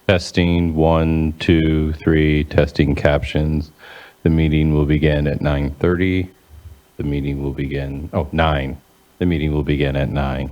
Testing, 1, 2, 3, testing captions. The meeting will begin at 9:30. The meeting will begin, 9. The meeting will begin at 9.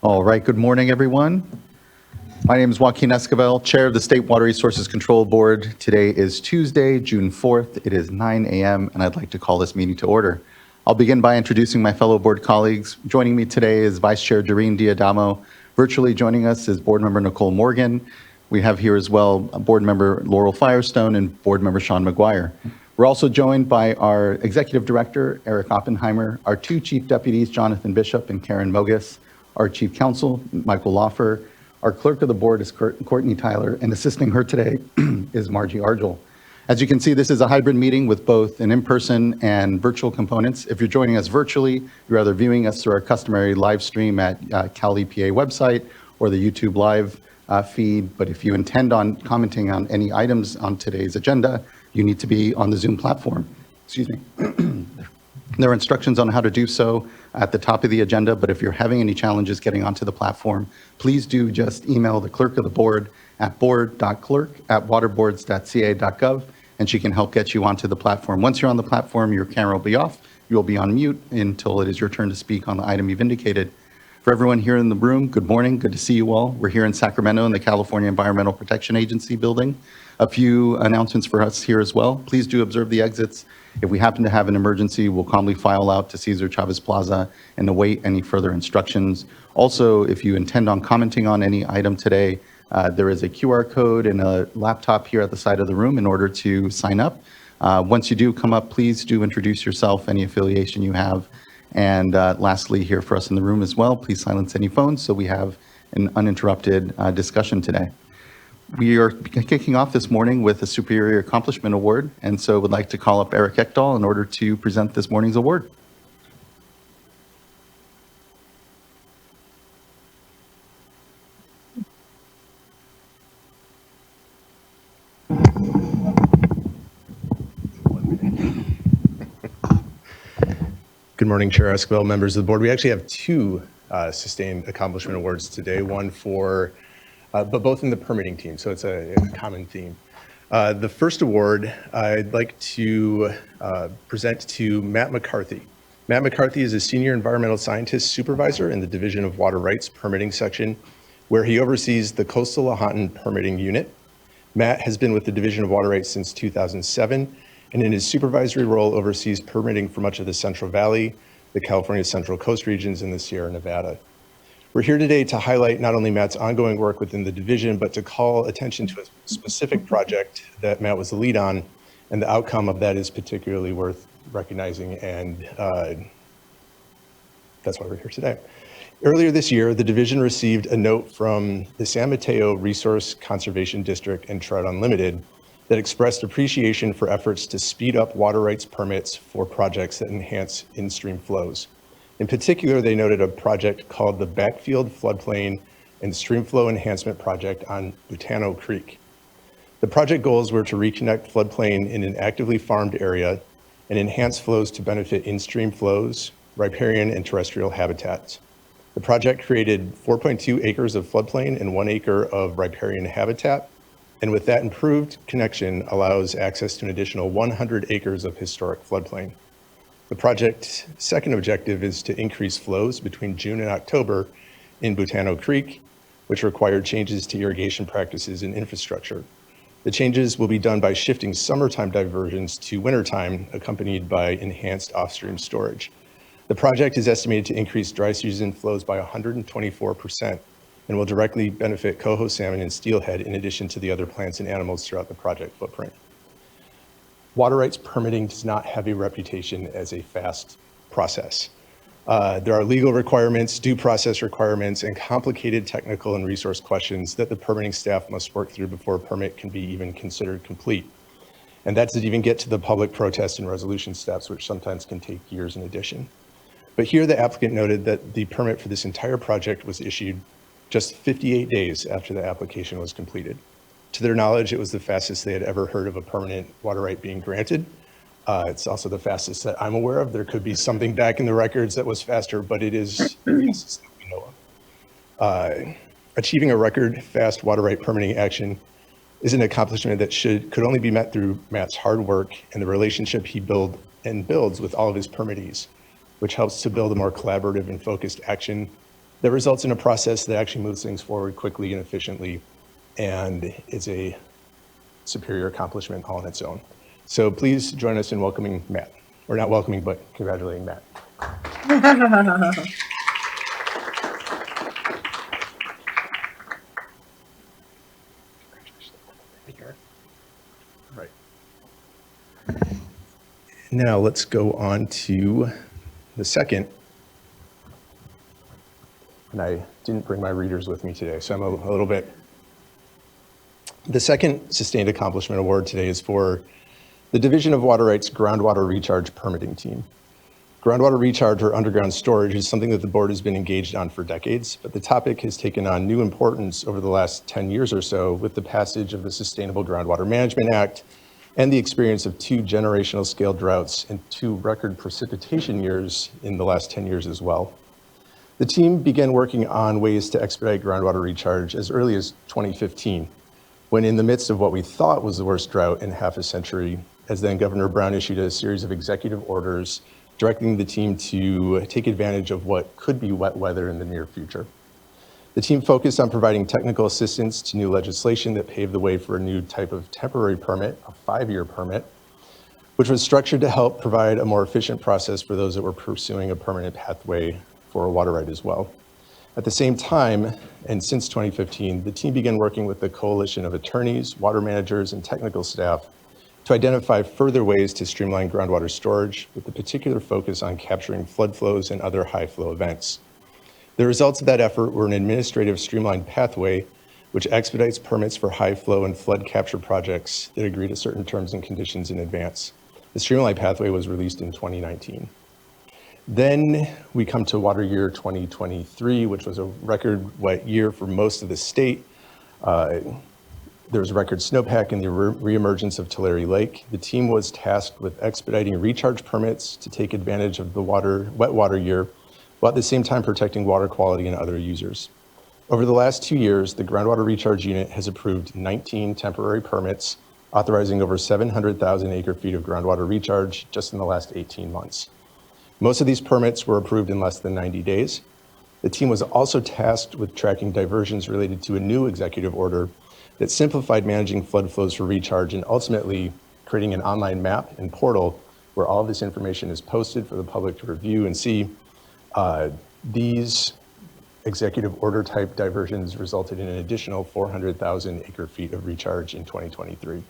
All right, good morning, everyone. My name is Joaquin Esquivel, Chair of the State Water Resources Control Board. Today is Tuesday, June 4th. It is 9 a.m., and I'd like to call this meeting to order. I'll begin by introducing my fellow board colleagues. Joining me today is Vice Chair Doreen Diadamo. Virtually joining us is Board Member Nicole Morgan. We have here as well Board Member Laurel Firestone and Board Member Sean McGuire. We're also joined by our Executive Director, Eric Oppenheimer, our two Chief Deputies, Jonathan Bishop and Karen Mogus, our Chief Counsel, Michael Lawfer. Our Clerk of the Board is Courtney Tyler, and assisting her today is Margie Argel. As you can see, this is a hybrid meeting with both an in-person and virtual components. If you're joining us virtually, you're either viewing us through our customary live stream at Cal EPA website or the YouTube live feed. But if you intend on commenting on any items on today's agenda, you need to be on the Zoom platform. Excuse me. There are instructions on how to do so at the top of the agenda, but if you're having any challenges getting onto the platform, please do just email the clerk of the board at board.clerk@waterboards.ca.gov, and she can help get you onto the platform. Once you're on the platform, your camera will be off. You'll be on mute until it is your turn to speak on the item you've indicated. For everyone here in the room, good morning. Good to see you all. We're here in Sacramento in the California Environmental Protection Agency building. A few announcements for us here as well. Please do observe the exits. If we happen to have an emergency, we'll calmly file out to Cesar Chavez Plaza and await any further instructions. Also, if you intend on commenting on any item today, there is a QR code and a laptop here at the side of the room in order to sign up. Once you do come up, please do introduce yourself, any affiliation you have. And lastly, here for us in the room as well, please silence any phones so we have an uninterrupted discussion today. We are kicking off this morning with a Superior Accomplishment Award, and so would like to call up Eric Ekdahl in order to present this morning's award. Good morning, Chair Esquivel, members of the board. We actually have two Sustained Accomplishment Awards today, one for but both in the permitting team, so it's a common theme. The first award I'd like to present to Matt McCarthy. Matt McCarthy is a senior environmental scientist supervisor in the Division of Water Rights permitting section, where he oversees the Coastal Lahontan permitting unit. Matt has been with the Division of Water Rights since 2007, and in his supervisory role oversees permitting for much of the Central Valley, the California Central Coast regions, and the Sierra Nevada. We're here today to highlight not only Matt's ongoing work within the division, but to call attention to a specific project that Matt was the lead on, and the outcome of that is particularly worth recognizing, and that's why we're here today. Earlier this year, the division received a note from the San Mateo Resource Conservation District and Trout Unlimited that expressed appreciation for efforts to speed up water rights permits for projects that enhance in-stream flows. In particular, they noted a project called the Backfield Floodplain and Streamflow Enhancement Project on Butano Creek. The project goals were to reconnect floodplain in an actively farmed area and enhance flows to benefit in-stream flows, riparian and terrestrial habitats. The project created 4.2 acres of floodplain and 1 acre of riparian habitat, and with that improved connection allows access to an additional 100 acres of historic floodplain. The project's second objective is to increase flows between June and October in Butano Creek, which required changes to irrigation practices and infrastructure. The changes will be done by shifting summertime diversions to wintertime, accompanied by enhanced off-stream storage. The project is estimated to increase dry season flows by 124% and will directly benefit coho salmon and steelhead in addition to the other plants and animals throughout the project footprint. Water rights permitting does not have a reputation as a fast process. There are legal requirements, due process requirements, and complicated technical and resource questions that the permitting staff must work through before a permit can be even considered complete. And that doesn't even get to the public protest and resolution steps, which sometimes can take years in addition. But here the applicant noted that the permit for this entire project was issued just 58 days after the application was completed. To their knowledge, it was the fastest they had ever heard of a permanent water right being granted. It's also the fastest that I'm aware of. There could be something back in the records that was faster, but it is the fastest that we know of. Achieving a record fast water right permitting action is an accomplishment that could only be met through Matt's hard work and the relationship he builds with all of his permittees, which helps to build a more collaborative and focused action that results in a process that actually moves things forward quickly and efficiently, and is a superior accomplishment all on its own. So please join us in welcoming Matt, or not welcoming, but congratulating Matt. Right. Now let's go on to the second. And I didn't bring my readers with me today, so I'm a little bit. The second Sustained Accomplishment Award today is for the Division of Water Rights Groundwater Recharge Permitting Team. Groundwater recharge or underground storage is something that the board has been engaged on for decades, but the topic has taken on new importance over the last 10 years or so with the passage of the Sustainable Groundwater Management Act and the experience of 2 generational scale droughts and 2 record precipitation years in the last 10 years as well. The team began working on ways to expedite groundwater recharge as early as 2015, when in the midst of what we thought was the worst drought in half a century, as then Governor Brown issued a series of executive orders directing the team to take advantage of what could be wet weather in the near future. The team focused on providing technical assistance to new legislation that paved the way for a new type of temporary permit, a 5-year permit, which was structured to help provide a more efficient process for those that were pursuing a permanent pathway for a water right as well. At the same time, and since 2015, the team began working with a coalition of attorneys, water managers, and technical staff to identify further ways to streamline groundwater storage with a particular focus on capturing flood flows and other high flow events. The results of that effort were an administrative streamlined pathway which expedites permits for high flow and flood capture projects that agree to certain terms and conditions in advance. The streamlined pathway was released in 2019. Then we come to water year 2023, which was a record wet year for most of the state. There was record snowpack and the reemergence of Tulare Lake. The team was tasked with expediting recharge permits to take advantage of the wet water year, while at the same time protecting water quality and other users. Over the last 2 years, the Groundwater Recharge Unit has approved 19 temporary permits, authorizing over 700,000 acre-feet of groundwater recharge just in the last 18 months. Most of these permits were approved in less than 90 days. The team was also tasked with tracking diversions related to a new executive order that simplified managing flood flows for recharge and ultimately creating an online map and portal where all of this information is posted for the public to review and see. These executive order type diversions resulted in an additional 400,000 acre feet of recharge in 2023.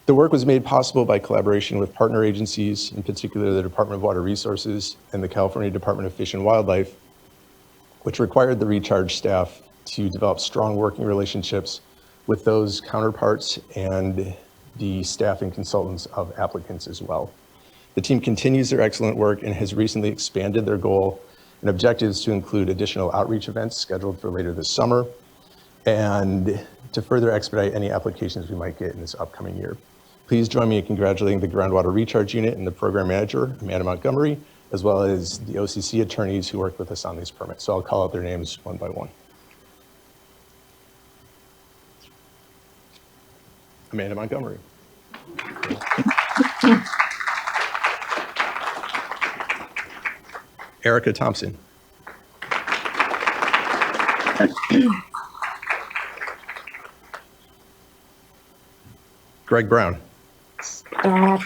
The work was made possible by collaboration with partner agencies, in particular the Department of Water Resources and the California Department of Fish and Wildlife, which required the recharge staff to develop strong working relationships with those counterparts and the staff and consultants of applicants as well. The team continues their excellent work and has recently expanded their goal and objectives to include additional outreach events scheduled for later this summer and to further expedite any applications we might get in this upcoming year. Please join me in congratulating the Groundwater Recharge Unit and the program manager, Amanda Montgomery, as well as the OCC attorneys who worked with us on these permits. So I'll call out their names one by one. Amanda Montgomery. Erica Thompson. Greg Brown. Stop.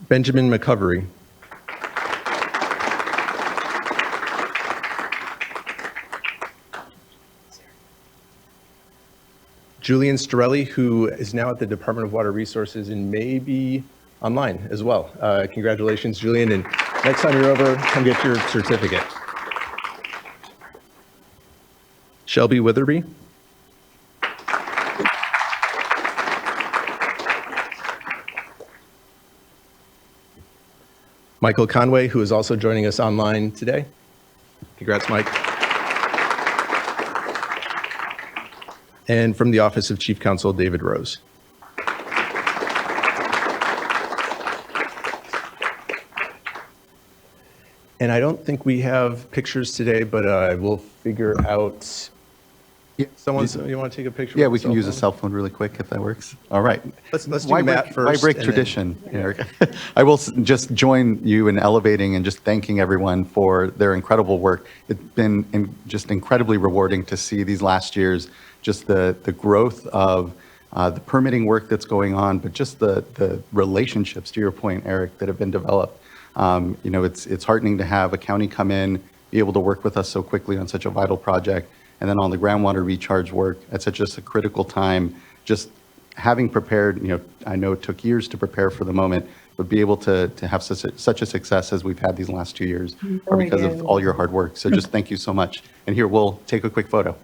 Benjamin McCovery. Julian Storelli, who is now at the Department of Water Resources and may be online as well. Congratulations, Julian, and next time you're over, come get your certificate. Shelby Witherby. Michael Conway, who is also joining us online today. Congrats, Mike. And from the Office of Chief Counsel, David Rose. And I don't think we have pictures today, but we'll figure out You want to take a picture? Yeah, with we a can cell use a phone? cell phone really quick if that works. All right. Let's do Why Matt break- first. Why break and then- tradition, Eric? I will just join you in elevating and just thanking everyone for their incredible work. It's been just incredibly rewarding to see these last years, just the growth of the permitting work that's going on, but just the relationships, to your point, Eric, that have been developed. It's heartening to have a county come in, be able to work with us so quickly on such a vital project, and then on the groundwater recharge work at such a critical time, just having prepared, I know it took years to prepare for the moment, but be able to have such a success as we've had these last 2 years are because of all your hard work. So just thank you so much. And here, we'll take a quick photo.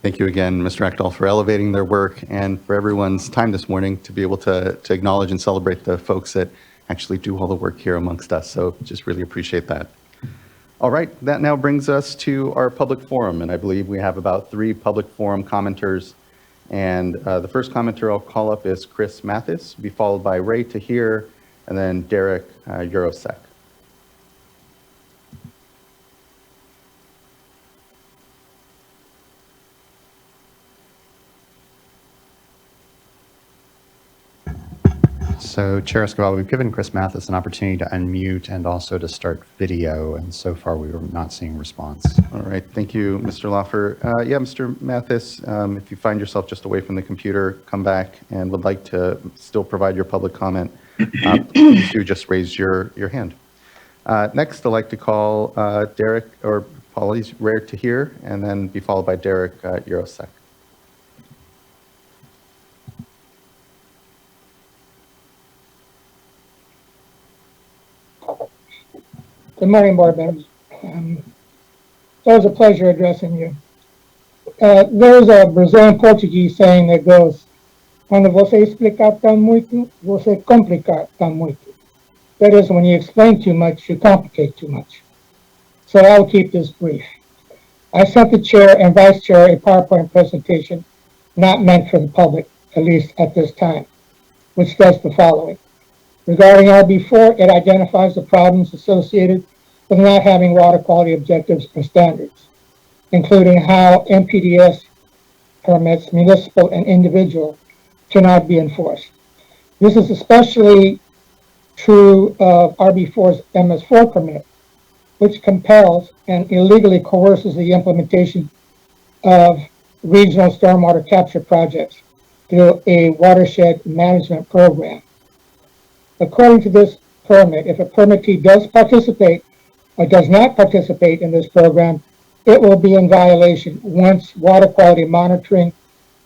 Thank you again, Mr. Ekdahl, for elevating their work and for everyone's time this morning to be able to acknowledge and celebrate the folks that actually do all the work here amongst us. So just really appreciate that. All right, that now brings us to our public forum, and I believe we have about 3 public forum commenters. And the first commenter I'll call up is Chris Mathis, be followed by Ray Tahir, and then Derek Eurosek. So, Chair Escobar, we've given Chris Mathis an opportunity to unmute and also to start video, and so far we were not seeing response. All right, thank you, Mr. Loffer. Yeah, Mr. Mathis, if you find yourself just away from the computer, come back and would like to still provide your public comment, please do just raise your hand. Next, I'd like to call Derek, or apologies, Ray Tahir, and then be followed by Derek Eurosek. Good morning, board members. It's always a pleasure addressing you. There's a Brazilian Portuguese saying that goes, "Quando você explicar tão muito, você complicar tão muito." That is, when you explain too much, you complicate too much. So I'll keep this brief. I sent the chair and vice chair a PowerPoint presentation not meant for the public, at least at this time, which does the following. Regarding RB4, it identifies the problems associated with not having water quality objectives or standards, including how MPDS permits, municipal and individual, cannot be enforced. This is especially true of RB4's MS4 permit, which compels and illegally coerces the implementation of regional stormwater capture projects through a watershed management program. According to this permit, if a permittee does participate or does not participate in this program, it will be in violation once water quality monitoring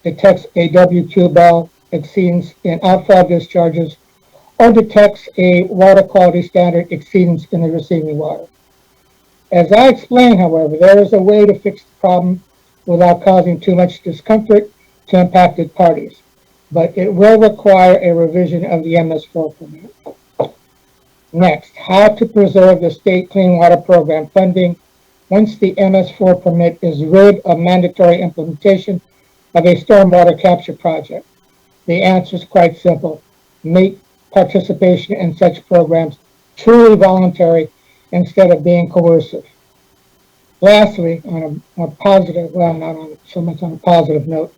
detects a W2 exceedance in outfall discharges or detects a water quality standard exceedance in the receiving water. As I explained, however, there is a way to fix the problem without causing too much discomfort to impacted parties, but it will require a revision of the MS4 permit. Next, how to preserve the state clean water program funding once the MS4 permit is rid of mandatory implementation of a stormwater capture project. The answer is quite simple. Make participation in such programs truly voluntary instead of being coercive. Lastly, on a more positive, well, not on so much on a positive note,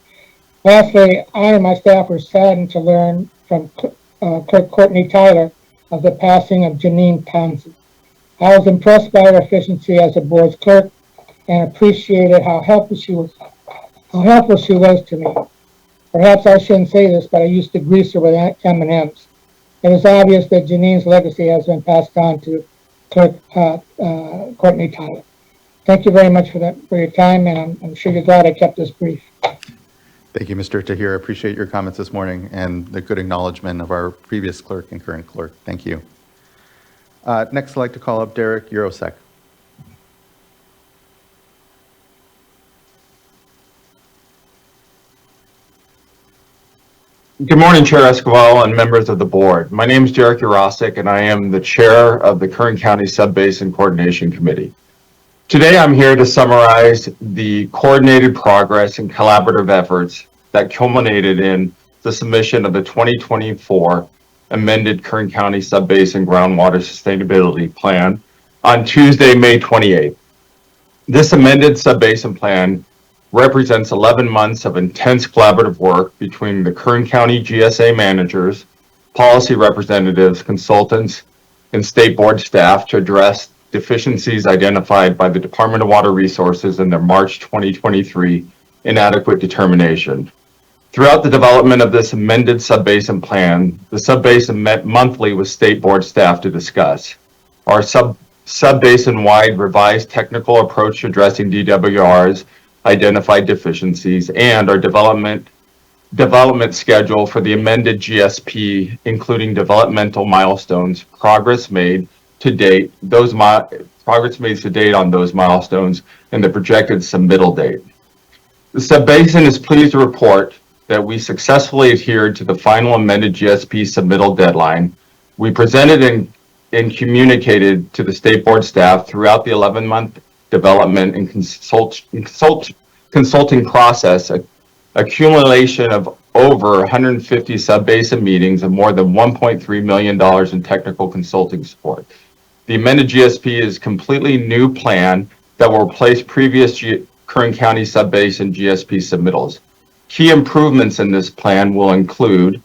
lastly, I and my staff were saddened to learn from Clerk Courtney Tyler of the passing of Janine Townsend. I was impressed by her efficiency as a board's clerk and appreciated how helpful she was to me. Perhaps I shouldn't say this, but I used to grease her with M&Ms. It is obvious that Janine's legacy has been passed on to Clerk Courtney Tyler. Thank you very much for your time, and I'm sure you're glad I kept this brief. Thank you, Mr. Tahir. Appreciate your comments this morning and the good acknowledgement of our previous clerk and current clerk. Thank you. Next, I'd like to call up Derek Eurosec. Good morning, Chair Escobar and members of the board. My name is Derek Urosic, and I am the chair of the Kern County Sub-Basin Coordination Committee. Today, I'm here to summarize the coordinated progress and collaborative efforts that culminated in the submission of the 2024 amended Kern County Sub-Basin Groundwater Sustainability Plan on Tuesday, May 28th. This amended sub-basin plan represents 11 months of intense collaborative work between the Kern County GSA managers, policy representatives, consultants, and state board staff to address deficiencies identified by the Department of Water Resources in their March 2023 inadequate determination. Throughout the development of this amended sub-basin plan, the sub-basin met monthly with state board staff to discuss our sub-basin-wide revised technical approach to addressing DWRs, identified deficiencies, and our development schedule for the amended GSP, including developmental milestones, progress made to date on those milestones, and the projected submittal date. The sub-basin is pleased to report that we successfully adhered to the final amended GSP submittal deadline. We presented and communicated to the state board staff throughout the 11-month development and consulting process, accumulation of over 150 sub-basin meetings and more than $1.3 million in technical consulting support. The amended GSP is a completely new plan that will replace previous Kern County sub-basin GSP submittals. Key improvements in this plan will include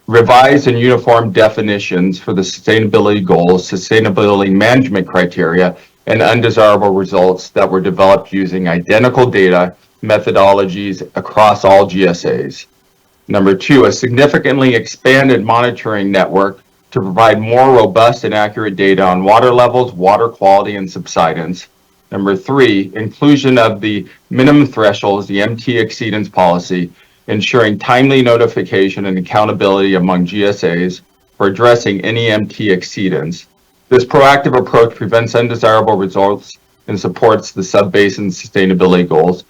revised and uniform definitions for the sustainability goals, sustainability management criteria, and undesirable results that were developed using identical data methodologies across all GSAs. Number two, a significantly expanded monitoring network to provide more robust and accurate data on water levels, water quality, and subsidence. Number three, inclusion of the minimum thresholds, the MT exceedance policy, ensuring timely notification and accountability among GSAs for addressing any MT exceedance. This proactive approach prevents undesirable results and supports the sub-basin sustainability goals.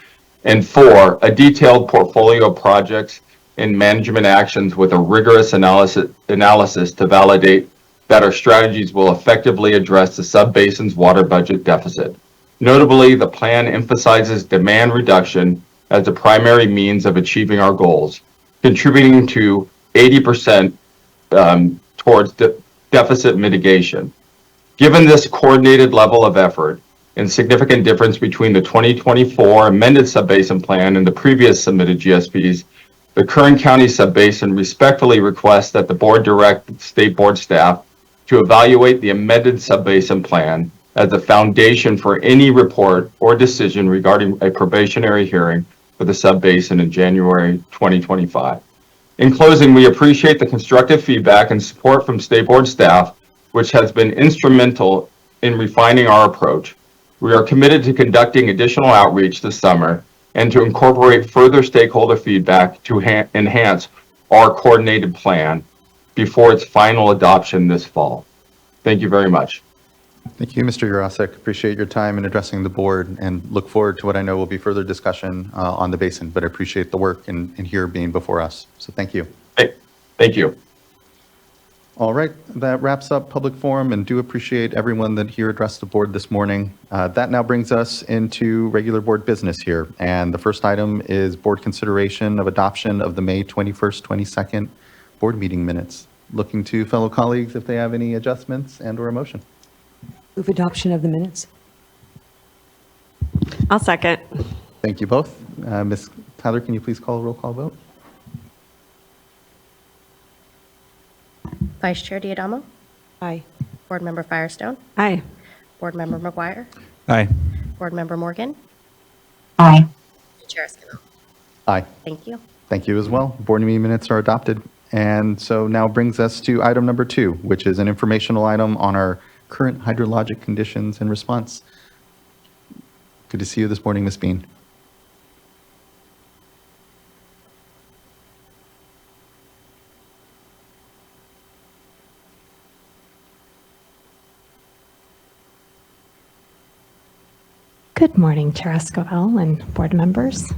And four, a detailed portfolio of projects and management actions with a rigorous analysis to validate that our strategies will effectively address the sub-basin's water budget deficit. Notably, the plan emphasizes demand reduction as the primary means of achieving our goals, contributing to 80% towards deficit mitigation. Given this coordinated level of effort and significant difference between the 2024 amended sub-basin plan and the previous submitted GSPs, the Kern County sub-basin respectfully requests that the board direct state board staff to evaluate the amended sub-basin plan as a foundation for any report or decision regarding a probationary hearing for the sub-basin in January 2025. In closing, we appreciate the constructive feedback and support from state board staff, which has been instrumental in refining our approach. We are committed to conducting additional outreach this summer and to incorporate further stakeholder feedback to enhance our coordinated plan before its final adoption this fall. Thank you very much. Thank you, Mr. Urosek. Appreciate your time in addressing the board and look forward to what I know will be further discussion on the basin, but I appreciate the work and here being before us. So thank you. Thank you. All right, that wraps up public forum and do appreciate everyone that here addressed the board this morning. That now brings us into regular board business here. And the first item is board consideration of adoption of the May 21st, 22nd board meeting minutes. Looking to fellow colleagues if they have any adjustments and or a motion. Move adoption of the minutes. I'll second. Thank you both. Ms. Tyler, can you please call a roll call vote? Vice Chair Diadamo, Aye. Board Member Firestone, Aye. Board Member McGuire, Aye. Board Member Morgan, Aye. and Chair Esquivel. Aye. Thank you. Thank you as well. Board meeting minutes are adopted. And so now brings us to item number 2, which is an informational item on our current hydrologic conditions and response. Good to see you this morning, Ms. Bean. Good morning, Chair Escobar and board members.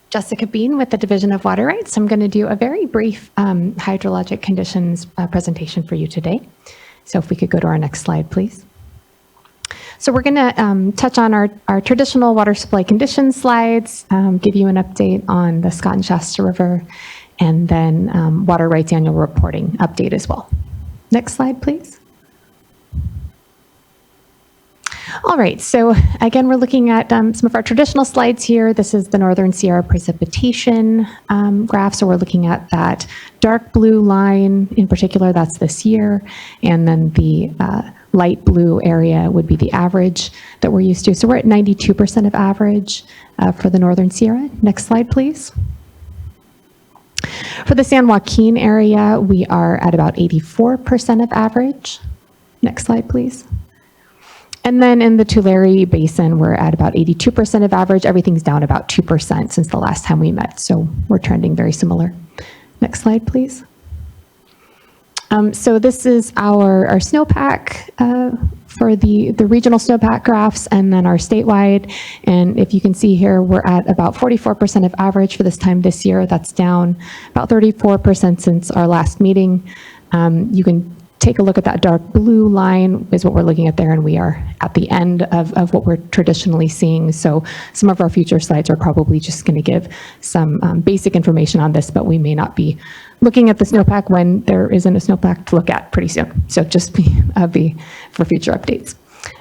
Jessica Bean with the Division of Water Rights. I'm going to do a very brief hydrologic conditions presentation for you today. So if we could go to our next slide, please. So we're going to touch on our traditional water supply conditions slides, give you an update on the Scott and Shasta River, and then water rights annual reporting update as well. Next slide, please. All right, so again, we're looking at some of our traditional slides here. This is the Northern Sierra precipitation graph. So we're looking at that dark blue line in particular, that's this year. And then the light blue area would be the average that we're used to. So we're at 92% of average for the Northern Sierra. Next slide, please. For the San Joaquin area, we are at about 84% of average. Next slide, please. And then in the Tulare Basin, we're at about 82% of average. Everything's down about 2% since the last time we met. So we're trending very similar. Next slide, please. So this is our snowpack for the regional snowpack graphs and then our statewide. And if you can see here, we're at about 44% of average for this time this year. That's down about 34% since our last meeting. You can take a look at that dark blue line is what we're looking at there, and we are at the end of what we're traditionally seeing. So some of our future slides are probably just going to give some basic information on this, but we may not be looking at the snowpack when there isn't a snowpack to look at pretty soon. So just be for future updates.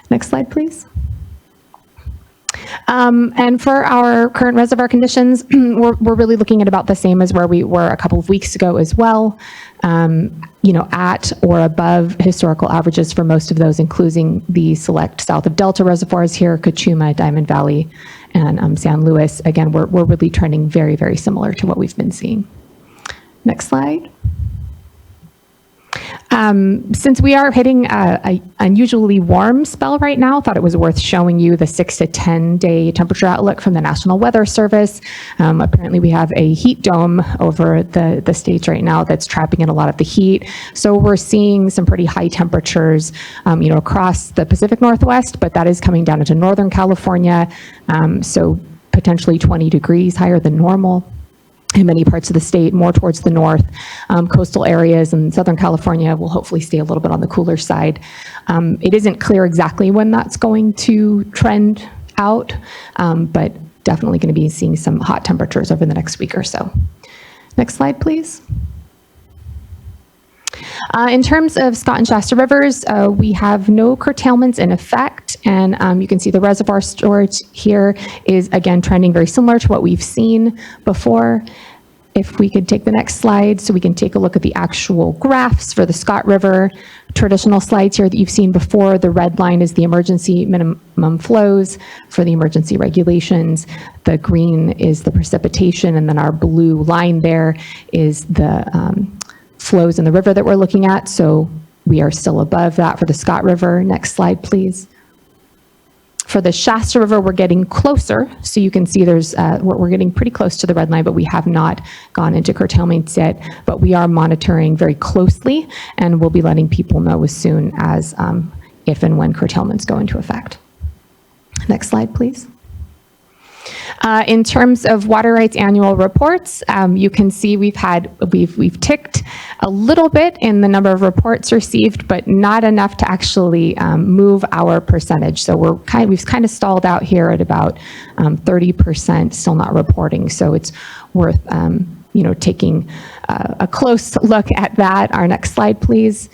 Next slide, please. And for our current reservoir conditions, we're really looking at about the same as where we were a couple of weeks ago as well. At or above historical averages for most of those, including the select south of Delta reservoirs here, Cachuma, Diamond Valley, and San Luis. Again, we're really trending very, very similar to what we've been seeing. Next slide. Since we are hitting an unusually warm spell right now, thought it was worth showing you the 6 to 10 day temperature outlook from the National Weather Service. Apparently we have a heat dome over the states right now that's trapping in a lot of the heat. So we're seeing some pretty high temperatures, across the Pacific Northwest, but that is coming down into Northern California. So potentially 20 degrees higher than normal in many parts of the state, more towards the north. Coastal areas in Southern California will hopefully stay a little bit on the cooler side. It isn't clear exactly when that's going to trend out, but definitely going to be seeing some hot temperatures over the next week or so. Next slide, please. In terms of Scott and Shasta rivers, we have no curtailments in effect, and you can see the reservoir storage here is again trending very similar to what we've seen before. If we could take the next slide so we can take a look at the actual graphs for the Scott River. Traditional slides here that you've seen before. The red line is the emergency minimum flows for the emergency regulations. The green is the precipitation, and then our blue line there is the flows in the river that we're looking at. So we are still above that for the Scott River. Next slide, please. For the Shasta River, we're getting closer. So you can see there's, we're getting pretty close to the red line, but we have not gone into curtailments yet. But we are monitoring very closely, and we'll be letting people know as soon as if and when curtailments go into effect. Next slide, please. In terms of water rights annual reports, you can see we've ticked a little bit in the number of reports received, but not enough to actually move our percentage. So we've kind of stalled out here at about 30% still not reporting. So it's worth taking a close look at that. Our next slide, please.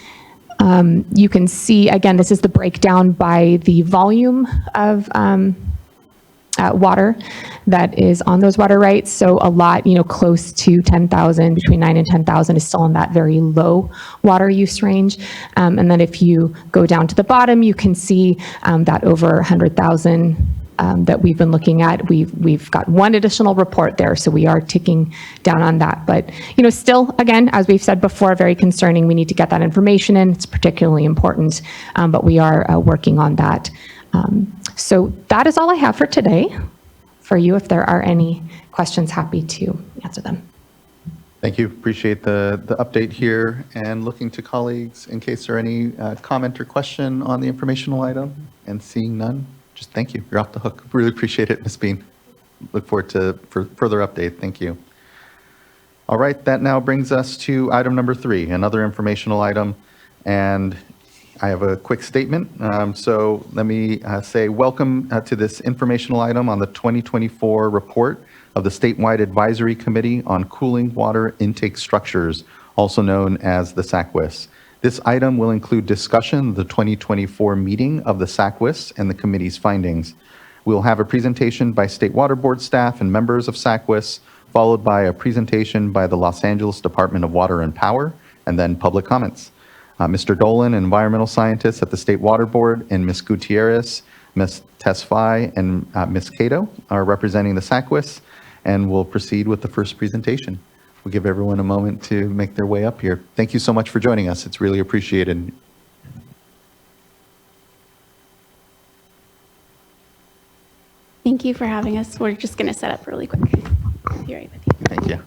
You can see again, this is the breakdown by the volume of water that is on those water rights. So a lot, close to 10,000, between 9 and 10,000 is still in that very low water use range. And then if you go down to the bottom, you can see that over 100,000 that we've been looking at. We've got one additional report there, so we are ticking down on that. But, still, again, as we've said before, very concerning. We need to get that information in. It's particularly important, but we are working on that. So that is all I have for today. For you, if there are any questions, happy to answer them. Thank you. Appreciate the update here, and looking to colleagues in case there are any comment or question on the informational item, and seeing none, just thank you. You're off the hook. Really appreciate it, Ms. Bean. Look forward to further update. Thank you. All right, that now brings us to item number 3, another informational item, and I have a quick statement. So let me say welcome to this informational item on the 2024 report of the Statewide Advisory Committee on Cooling Water Intake Structures, also known as the SACWIS. This item will include discussion of the 2024 meeting of the SACWIS and the committee's findings. We'll have a presentation by State Water Board staff and members of SACWIS, followed by a presentation by the Los Angeles Department of Water and Power, and then public comments. Mr. Dolan, an environmental scientist at the State Water Board, and Ms. Gutierrez, Ms. Tesfaye, and Ms. Cato are representing the SACWIS, and we'll proceed with the first presentation. We'll give everyone a moment to make their way up here. Thank you so much for joining us. It's really appreciated. Thank you for having us. We're just going to set up really quick. Be right with you. Thank you.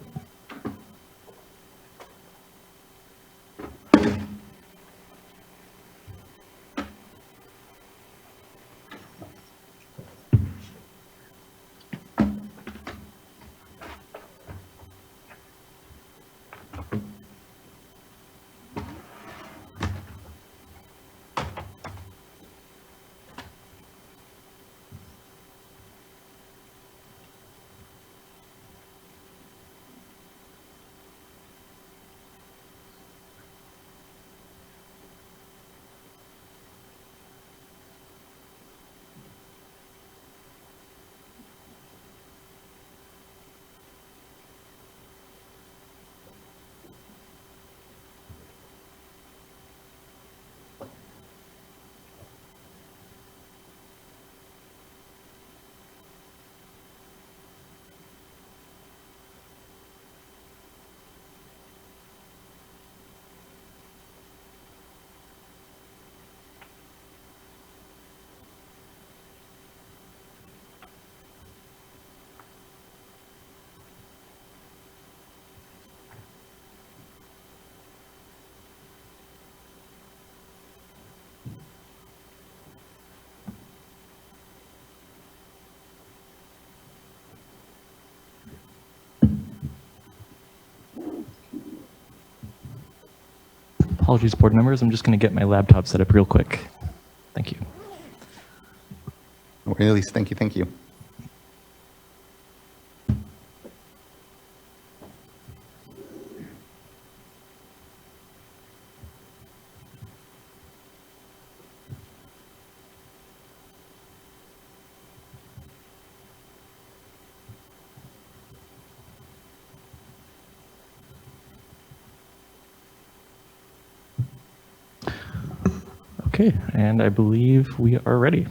Apologies, board members. I'm just going to get my laptop set up real quick. Thank you. Elise, thank you. Thank you. Okay, and I believe we are ready.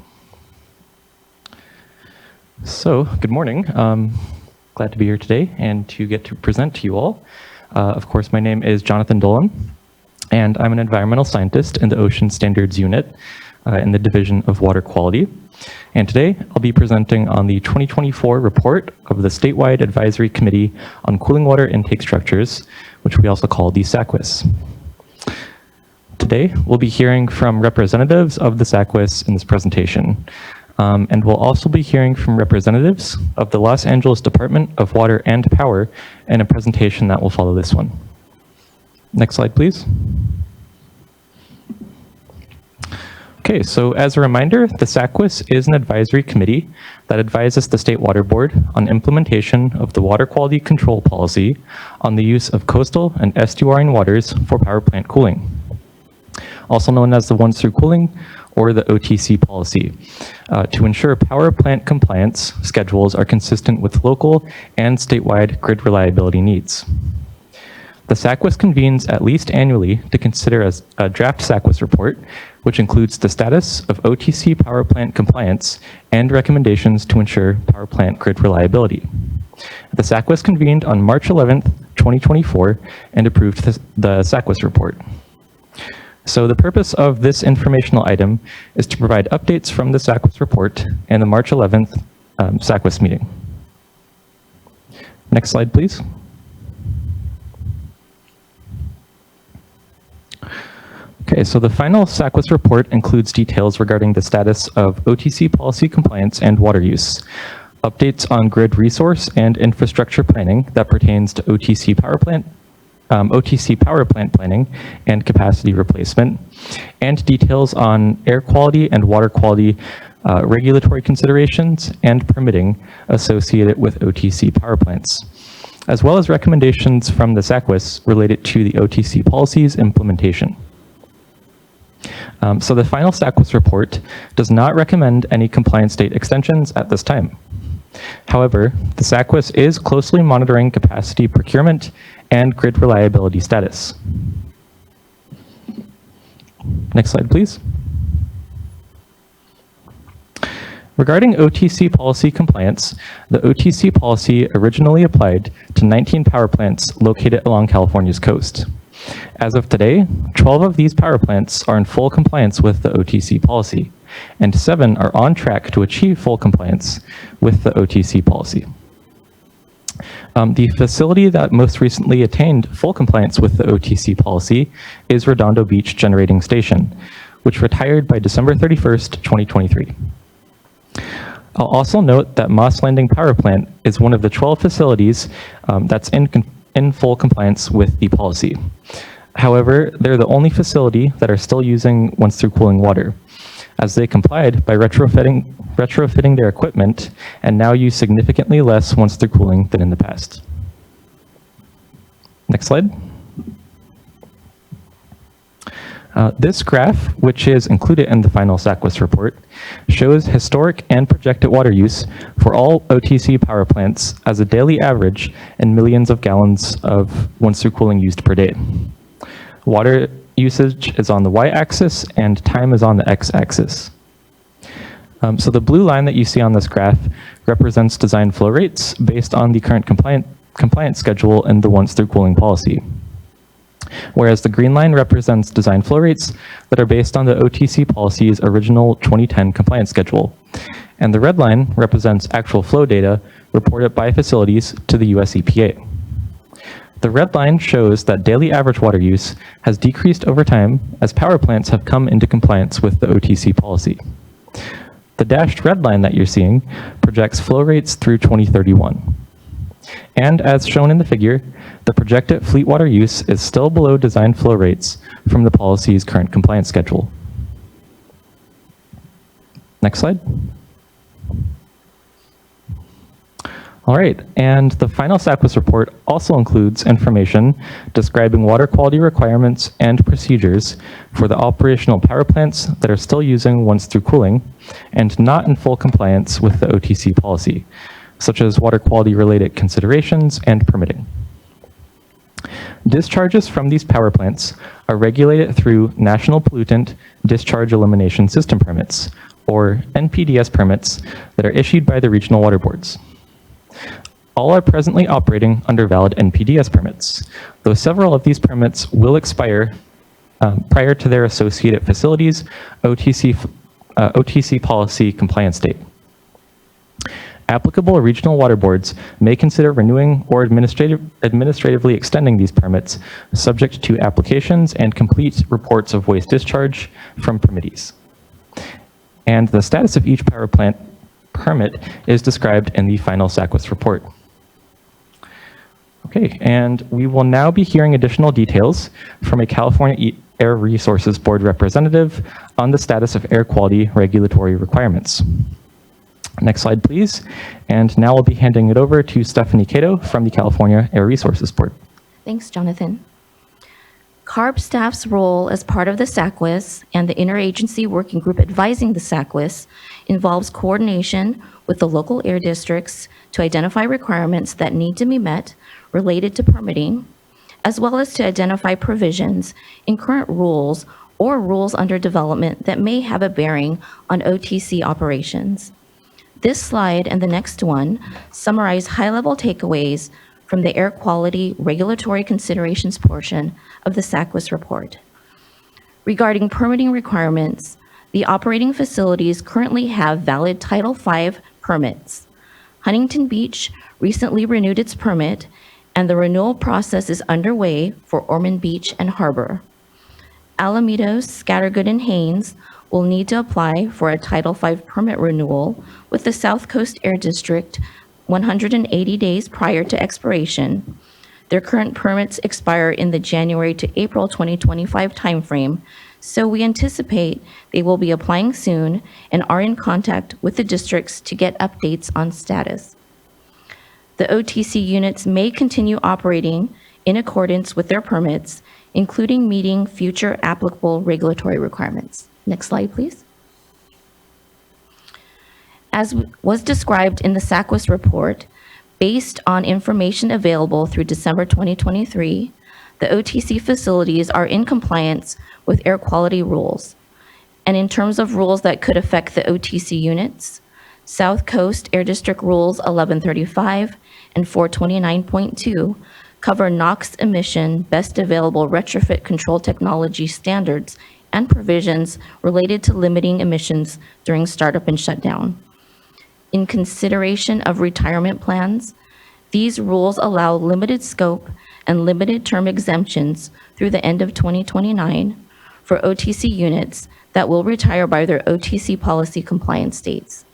So, good morning. Glad to be here today and to get to present to you all. Of course, my name is Jonathan Dolan, and I'm an environmental scientist in the Ocean Standards Unit in the Division of Water Quality. And today, I'll be presenting on the 2024 report of the Statewide Advisory Committee on Cooling Water Intake Structures, which we also call the SACWIS. Today, we'll be hearing from representatives of the SACWIS in this presentation. And we'll also be hearing from representatives of the Los Angeles Department of Water and Power in a presentation that will follow this one. Next slide, please. Okay, so as a reminder, the SACWIS is an advisory committee that advises the State Water Board on implementation of the water quality control policy on the use of coastal and estuarine waters for power plant cooling, also known as the once-through cooling or the OTC policy, to ensure power plant compliance schedules are consistent with local and statewide grid reliability needs. The SACWIS convenes at least annually to consider a draft SACWIS report, which includes the status of OTC power plant compliance and recommendations to ensure power plant grid reliability. The SACWIS convened on March 11th, 2024, and approved the SACWIS report. So the purpose of this informational item is to provide updates from the SACWIS report and the March 11th SACWIS meeting. Next slide, please. Okay, so the final SACWIS report includes details regarding the status of OTC policy compliance and water use, updates on grid resource and infrastructure planning that pertains to OTC power plant planning and capacity replacement, and details on air quality and water quality regulatory considerations and permitting associated with OTC power plants, as well as recommendations from the SACWIS related to the OTC policy's implementation. So the final SACWIS report does not recommend any compliance date extensions at this time. However, the SACWIS is closely monitoring capacity procurement and grid reliability status. Next slide, please. Regarding OTC policy compliance, the OTC policy originally applied to 19 power plants located along California's coast. As of today, 12 of these power plants are in full compliance with the OTC policy, and 7 are on track to achieve full compliance with the OTC policy. The facility that most recently attained full compliance with the OTC policy is Redondo Beach Generating Station, which retired by December 31st, 2023. I'll also note that Moss Landing Power Plant is one of the 12 facilities that's in full compliance with the policy. However, they're the only facility that are still using once-through cooling water, as they complied by retrofitting their equipment and now use significantly less once-through cooling than in the past. Next slide. This graph, which is included in the final SACWIS report, shows historic and projected water use for all OTC power plants as a daily average and millions of gallons of once-through cooling used per day. Water usage is on the y-axis and time is on the x-axis. So the blue line that you see on this graph represents design flow rates based on the current compliance schedule in the once-through cooling policy, whereas the green line represents design flow rates that are based on the OTC policy's original 2010 compliance schedule, and the red line represents actual flow data reported by facilities to the US EPA. The red line shows that daily average water use has decreased over time as power plants have come into compliance with the OTC policy. The dashed red line that you're seeing projects flow rates through 2031. And as shown in the figure, the projected fleet water use is still below design flow rates from the policy's current compliance schedule. Next slide. All right, and the final SACWIS report also includes information describing water quality requirements and procedures for the operational power plants that are still using once-through cooling and not in full compliance with the OTC policy, such as water quality related considerations and permitting. Discharges from these power plants are regulated through National Pollutant Discharge Elimination System permits, or NPDS permits, that are issued by the regional water boards. All are presently operating under valid NPDS permits, though several of these permits will expire prior to their associated facilities' OTC policy compliance date. Applicable regional water boards may consider renewing or administratively extending these permits, subject to applications and complete reports of waste discharge from permittees. And the status of each power plant permit is described in the final SACWIS report. Okay, and we will now be hearing additional details from a California Air Resources Board representative on the status of air quality regulatory requirements. Next slide, please. And now I'll be handing it over to Stephanie Cato from the California Air Resources Board. Thanks, Jonathan. CARB staff's role as part of the SACWIS and the interagency working group advising the SACWIS involves coordination with the local air districts to identify requirements that need to be met related to permitting, as well as to identify provisions in current rules or rules under development that may have a bearing on OTC operations. This slide and the next one summarize high-level takeaways from the air quality regulatory considerations portion of the SACWIS report. Regarding permitting requirements, the operating facilities currently have valid Title V permits. Huntington Beach recently renewed its permit, and the renewal process is underway for Ormond Beach and Harbor. Alamitos, Scattergood, and Haines will need to apply for a Title V permit renewal with the South Coast Air District 180 days prior to expiration. Their current permits expire in the January to April 2025 timeframe, so we anticipate they will be applying soon and are in contact with the districts to get updates on status. The OTC units may continue operating in accordance with their permits, including meeting future applicable regulatory requirements. Next slide, please. As was described in the SACWIS report, based on information available through December 2023, the OTC facilities are in compliance with air quality rules. And in terms of rules that could affect the OTC units, South Coast Air District Rules 1135 and 429.2 cover NOx emission best available retrofit control technology standards and provisions related to limiting emissions during startup and shutdown. In consideration of retirement plans, these rules allow limited scope and limited term exemptions through the end of 2029 for OTC units that will retire by their OTC policy compliance dates.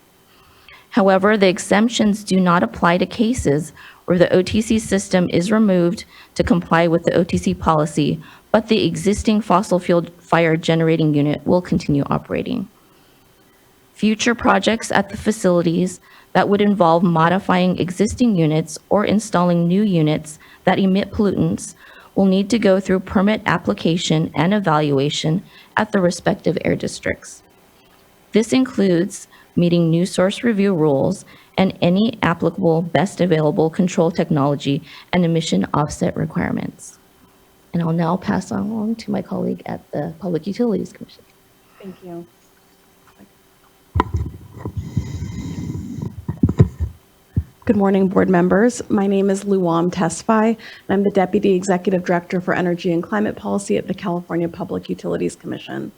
However, the exemptions do not apply to cases where the OTC system is removed to comply with the OTC policy, but the existing fossil fuel fire generating unit will continue operating. Future projects at the facilities that would involve modifying existing units or installing new units that emit pollutants will need to go through permit application and evaluation at the respective air districts. This includes meeting new source review rules and any applicable best available control technology and emission offset requirements. And I'll now pass on along to my colleague at the Public Utilities Commission. Thank you. Good morning, board members. My name is Luam Tesfaye, and I'm the Deputy Executive Director for Energy and Climate Policy at the California Public Utilities Commission.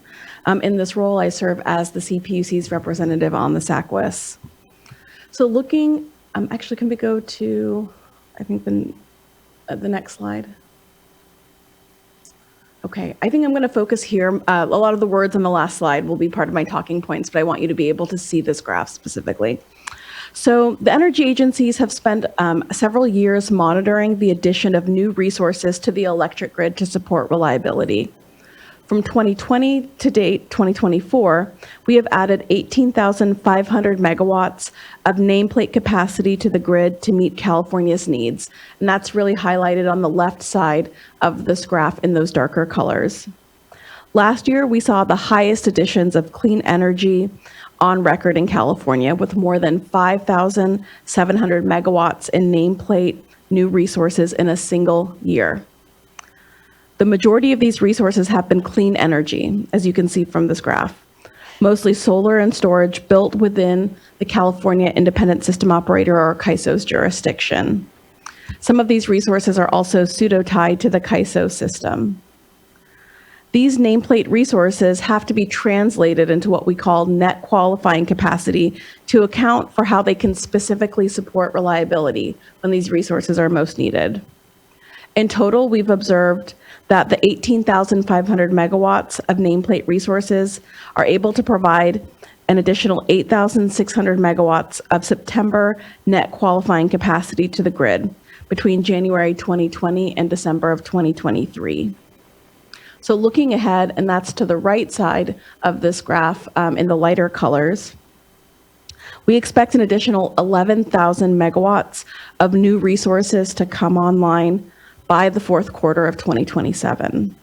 In this role, I serve as the CPUC's representative on the SACWIS. So looking, actually, can we go to, I think, the next slide? Okay, I think I'm going to focus here. A lot of the words on the last slide will be part of my talking points, but I want you to be able to see this graph specifically. So the energy agencies have spent several years monitoring the addition of new resources to the electric grid to support reliability. From 2020 to date, 2024, we have added 18,500 megawatts of nameplate capacity to the grid to meet California's needs. And that's really highlighted on the left side of this graph in those darker colors. Last year, we saw the highest additions of clean energy on record in California, with more than 5,700 megawatts in nameplate new resources in a single year. The majority of these resources have been clean energy, as you can see from this graph, mostly solar and storage built within the California Independent System Operator, or CAISO's jurisdiction. Some of these resources are also pseudo-tied to the CAISO system. These nameplate resources have to be translated into what we call net qualifying capacity to account for how they can specifically support reliability when these resources are most needed. In total, we've observed that the 18,500 megawatts of nameplate resources are able to provide an additional 8,600 megawatts of September net qualifying capacity to the grid between January 2020 and December of 2023. So looking ahead, and that's to the right side of this graph in the lighter colors, we expect an additional 11,000 megawatts of new resources to come online by the fourth quarter of 2027.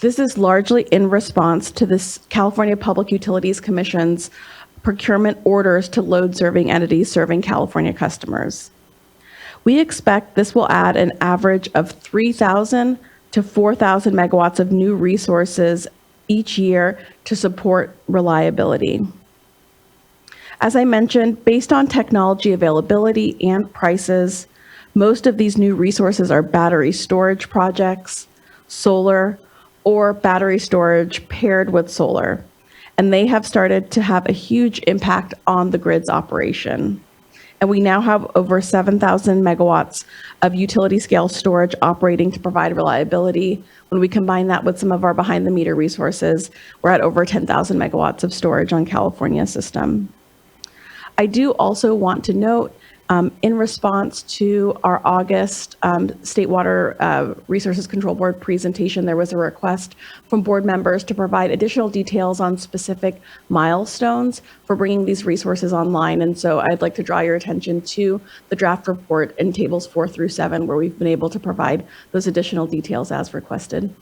This is largely in response to this California Public Utilities Commission's procurement orders to load-serving entities serving California customers. We expect this will add an average of 3,000 to 4,000 megawatts of new resources each year to support reliability. As I mentioned, based on technology availability and prices, most of these new resources are battery storage projects, solar, or battery storage paired with solar, and they have started to have a huge impact on the grid's operation. And we now have over 7,000 megawatts of utility scale storage operating to provide reliability. When we combine that with some of our behind the meter resources, we're at over 10,000 megawatts of storage on California's system. I do also want to note, in response to our August State Water Resources Control Board presentation, there was a request from board members to provide additional details on specific milestones for bringing these resources online. And so I'd like to draw your attention to the draft report in tables 4 through 7, where we've been able to provide those additional details as requested.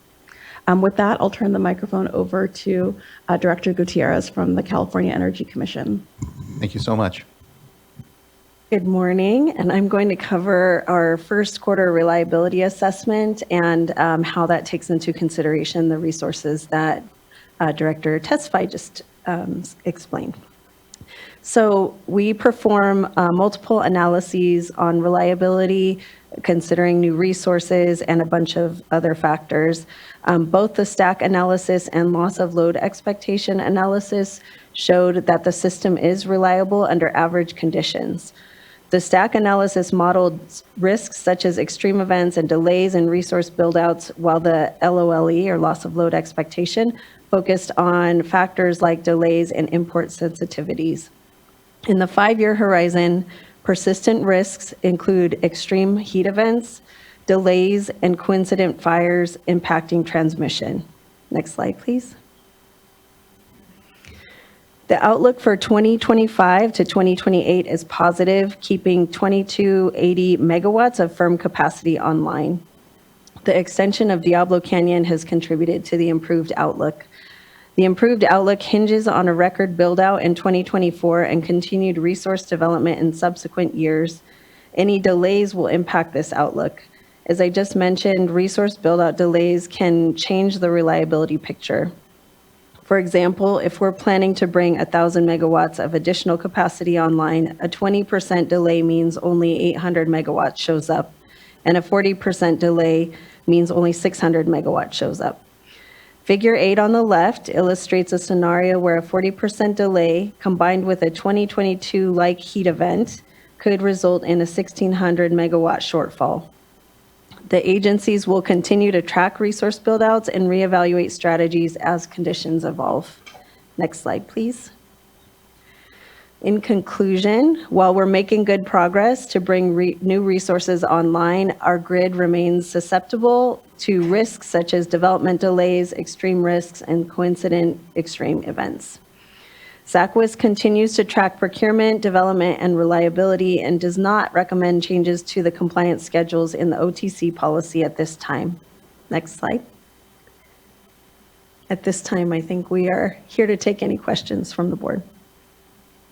With that, I'll turn the microphone over to Director Gutierrez from the California Energy Commission. Thank you so much. Good morning, and I'm going to cover our first quarter reliability assessment and how that takes into consideration the resources that Director Tesfaye just explained. So we perform multiple analyses on reliability, considering new resources and a bunch of other factors. Both the stack analysis and loss of load expectation analysis showed that the system is reliable under average conditions. The stack analysis modeled risks such as extreme events and delays in resource buildouts, while the LOLE, or loss of load expectation, focused on factors like delays and import sensitivities. In the 5-year horizon, persistent risks include extreme heat events, delays, and coincident fires impacting transmission. Next slide, please. The outlook for 2025 to 2028 is positive, keeping 2280 megawatts of firm capacity online. The extension of Diablo Canyon has contributed to the improved outlook. The improved outlook hinges on a record build-out in 2024 and continued resource development in subsequent years. Any delays will impact this outlook. As I just mentioned, resource build-out delays can change the reliability picture. For example, if we're planning to bring 1,000 megawatts of additional capacity online, a 20% delay means only 800 megawatts shows up, and a 40% delay means only 600 megawatts shows up. Figure 8 on the left illustrates a scenario where a 40% delay combined with a 2022-like heat event could result in a 1,600 megawatt shortfall. The agencies will continue to track resource buildouts and reevaluate strategies as conditions evolve. Next slide, please. In conclusion, while we're making good progress to bring new resources online, our grid remains susceptible to risks such as development delays, extreme risks, and coincident extreme events. SWRCB continues to track procurement, development, and reliability and does not recommend changes to the compliance schedules in the OTC policy at this time. Next slide. At this time, I think we are here to take any questions from the board.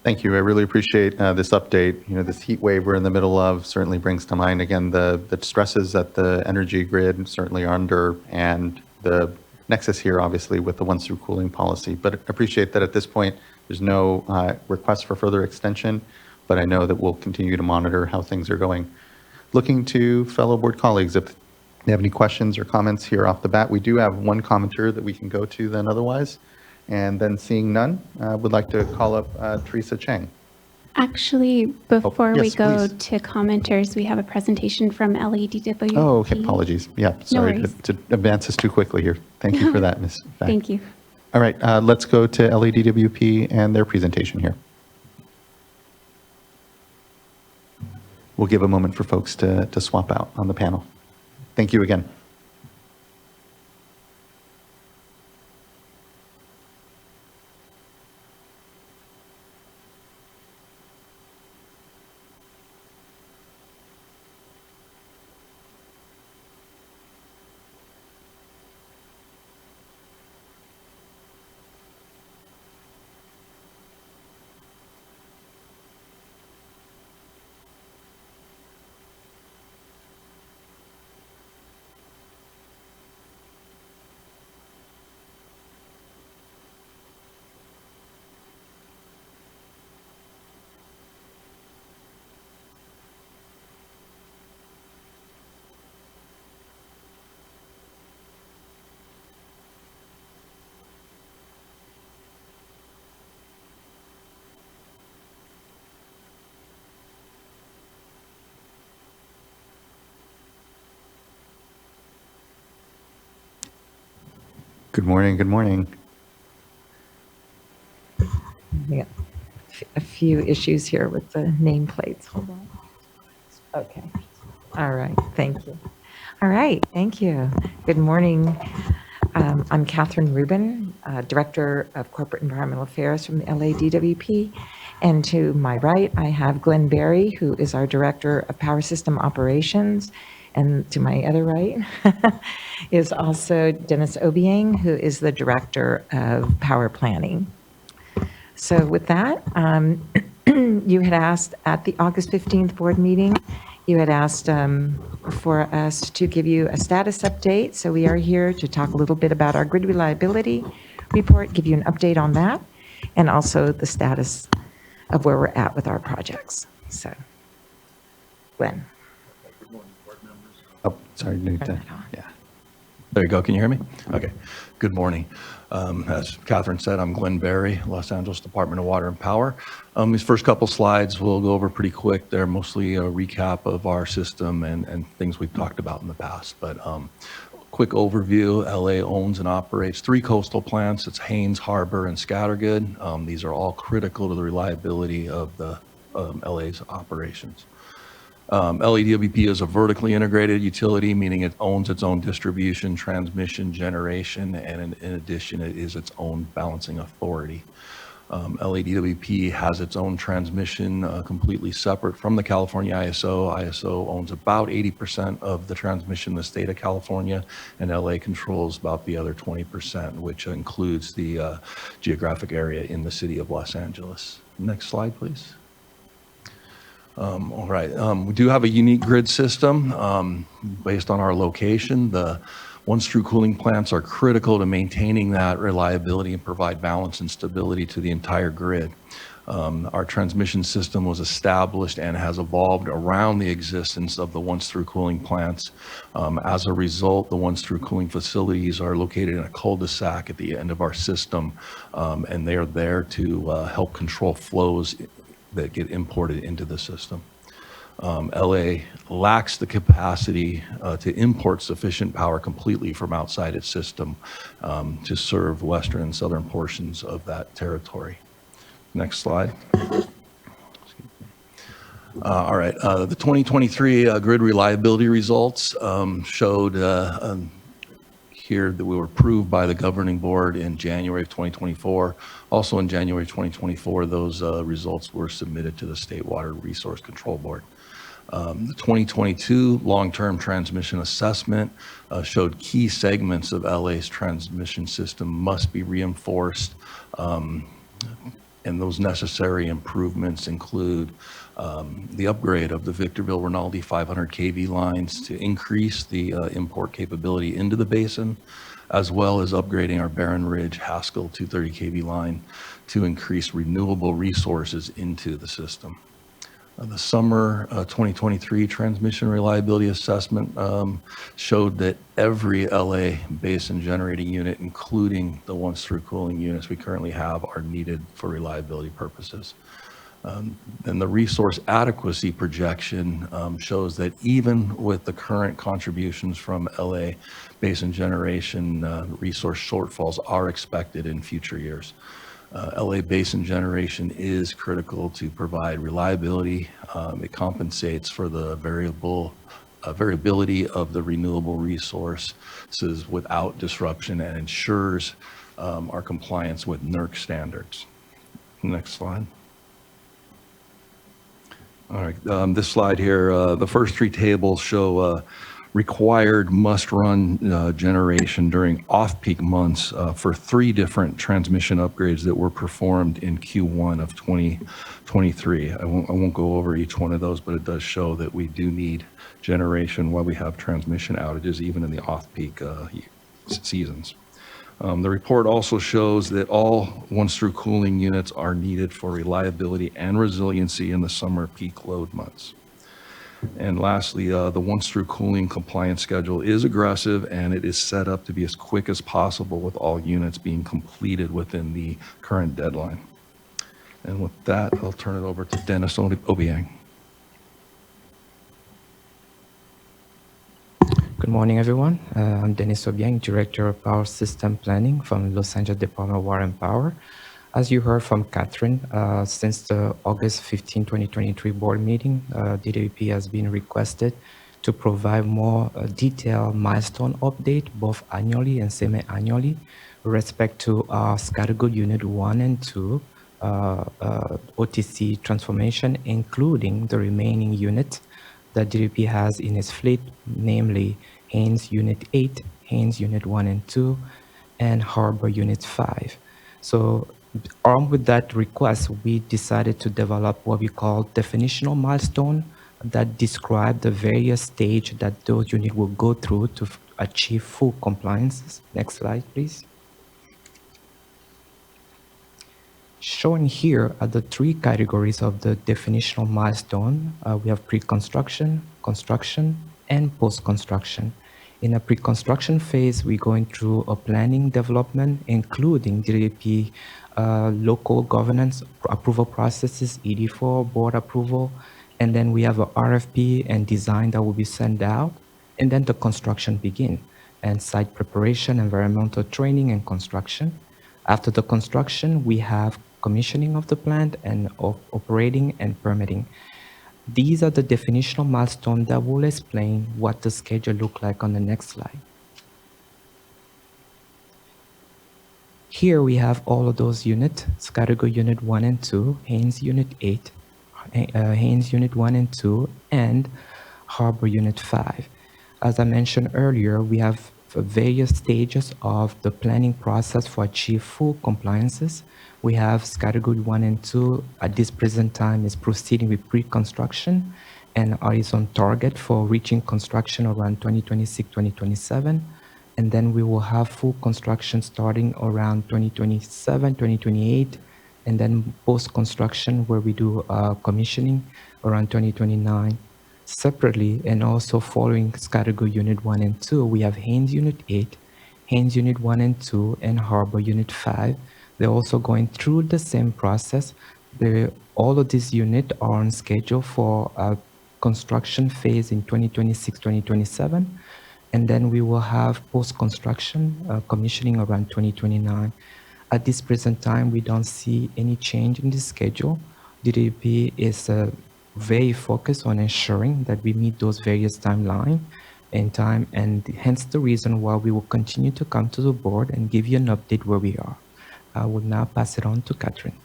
Thank you. I really appreciate this update. You know, this heat wave we're in the middle of certainly brings to mind, again, the stresses that the energy grid certainly are under, and the nexus here, obviously, with the once-through cooling policy. But I appreciate that at this point, there's no request for further extension, but I know that we'll continue to monitor how things are going. Looking to fellow board colleagues, if they have any questions or comments here off the bat. We do have one commenter that we can go to then otherwise. And then seeing none, would like to call up Teresa Chang. Actually, before we yes, go please. to commenters, we have a presentation from LADWP. Oh, okay, apologies. Yeah, sorry to advance this too quickly here. Thank you for that, Ms. Fack. Thank you. All right, let's go to LADWP and their presentation here. We'll give a moment for folks to swap out on the panel. Thank you again. Good morning, good morning. We got a few issues here with the nameplates. Hold on. Okay. All right. Thank you. All right. Thank you. Good morning. I'm Catherine Rubin, Director of Corporate Environmental Affairs from the LADWP. And to my right, I have Glenn Berry, who is our Director of Power System Operations. And to my other right is also Dennis Obiang, who is the Director of Power Planning. So with that, you had asked at the August 15th board meeting, you had asked for us to give you a status update. So we are here to talk a little bit about our grid reliability report, give you an update on that, and also the status of where we're at with our projects. So, Glenn. Oh, sorry, yeah. There you go. Can you hear me? Okay. Good morning. As Catherine said, I'm Glenn Berry, Los Angeles Department of Water and Power. These first couple slides we'll go over pretty quick. They're mostly a recap of our system and things we've talked about in the past. But quick overview, LA owns and operates 3 coastal plants. It's Haynes, Harbor, and Scattergood. These are all critical to the reliability of the LA's operations. LADWP is a vertically integrated utility, meaning it owns its own distribution, transmission, generation, and in addition, it is its own balancing authority. LADWP has its own transmission completely separate from the California ISO. ISO owns about 80% of the transmission in the state of California, and LA controls about the other 20%, which includes the geographic area in the city of Los Angeles. Next slide, please. All right, we do have a unique grid system based on our location. The once-through cooling plants are critical to maintaining that reliability and provide balance and stability to the entire grid. Our transmission system was established and has evolved around the existence of the once-through cooling plants. As a result, the once-through cooling facilities are located in a cul-de-sac at the end of our system, and they are there to help control flows that get imported into the system. LA lacks the capacity to import sufficient power completely from outside its system to serve western and southern portions of that territory. Next slide. All right, the 2023 grid reliability results showed here that we were approved by the governing board in January of 2024. Also in January 2024, those results were submitted to the State Water Resource Control Board. The 2022 long-term transmission assessment showed key segments of LA's transmission system must be reinforced, and those necessary improvements include the upgrade of the Victorville-Rinaldi 500 kV lines to increase the import capability into the basin, as well as upgrading our Barron Ridge Haskell 230 kV line to increase renewable resources into the system. The summer 2023 transmission reliability assessment showed that every LA basin generating unit, including the once-through cooling units we currently have, are needed for reliability purposes. And the resource adequacy projection shows that even with the current contributions from LA basin generation, resource shortfalls are expected in future years. LA basin generation is critical to provide reliability. It compensates for the variability of the renewable resources without disruption and ensures our compliance with NERC standards. Next slide. All right, this slide here, the first 3 tables show required must-run generation during off-peak months for 3 different transmission upgrades that were performed in Q1 of 2023. I won't go over each one of those, but it does show that we do need generation while we have transmission outages, even in the off-peak seasons. The report also shows that all once-through cooling units are needed for reliability and resiliency in the summer peak load months. And lastly, the once-through cooling compliance schedule is aggressive, and it is set up to be as quick as possible with all units being completed within the current deadline. And with that, I'll turn it over to Dennis Obiang. Good morning, everyone. I'm Denis Obiang, Director of Power System Planning from Los Angeles Department of Water and Power. As you heard from Catherine, since the August 15, 2023 board meeting, DWP has been requested to provide more detailed milestone update, both annually and semi-annually, with respect to our Scattergood Unit 1 and 2 OTC transformation, including the remaining unit that DWP has in its fleet, namely Haynes Unit 8, Haynes Unit 1 and 2, and Harbor Unit 5. So armed with that request, we decided to develop what we call definitional milestone that describe the various stage that those units will go through to achieve full compliance. Next slide, please. Shown here are the three categories of the definitional milestone. We have pre-construction, construction, and post-construction. In a pre-construction phase, we're going through a planning development, including DWP local governance approval processes, ED4, board approval, and then we have a RFP and design that will be sent out, and then the construction begin, and site preparation, environmental training, and construction. After the construction, we have commissioning of the plant and operating and permitting. These are the definitional milestones that will explain what the schedule look like on the next slide. Here we have all of those units, Scattergood Unit 1 and 2, Haynes Unit 8, Haynes Unit 1 and 2, and Harbor Unit 5. As I mentioned earlier, we have various stages of the planning process for achieve full compliances. We have Scattergood 1 and 2 at this present time is proceeding with pre-construction and is on target for reaching construction around 2026, 2027. And then we will have full construction starting around 2027, 2028, and then post-construction where we do commissioning around 2029. Separately, and also following Scattergood Unit 1 and 2, we have Haynes Unit 8, Haynes Unit 1 and 2, and Harbor Unit 5. They're also going through the same process. All of these units are on schedule for a construction phase in 2026, 2027. And then we will have post-construction commissioning around 2029. At this present time, we don't see any change in the schedule. DWP is very focused on ensuring that we meet those various timelines in time, and hence the reason why we will continue to come to the board and give you an update where we are. I will now pass it on to Catherine.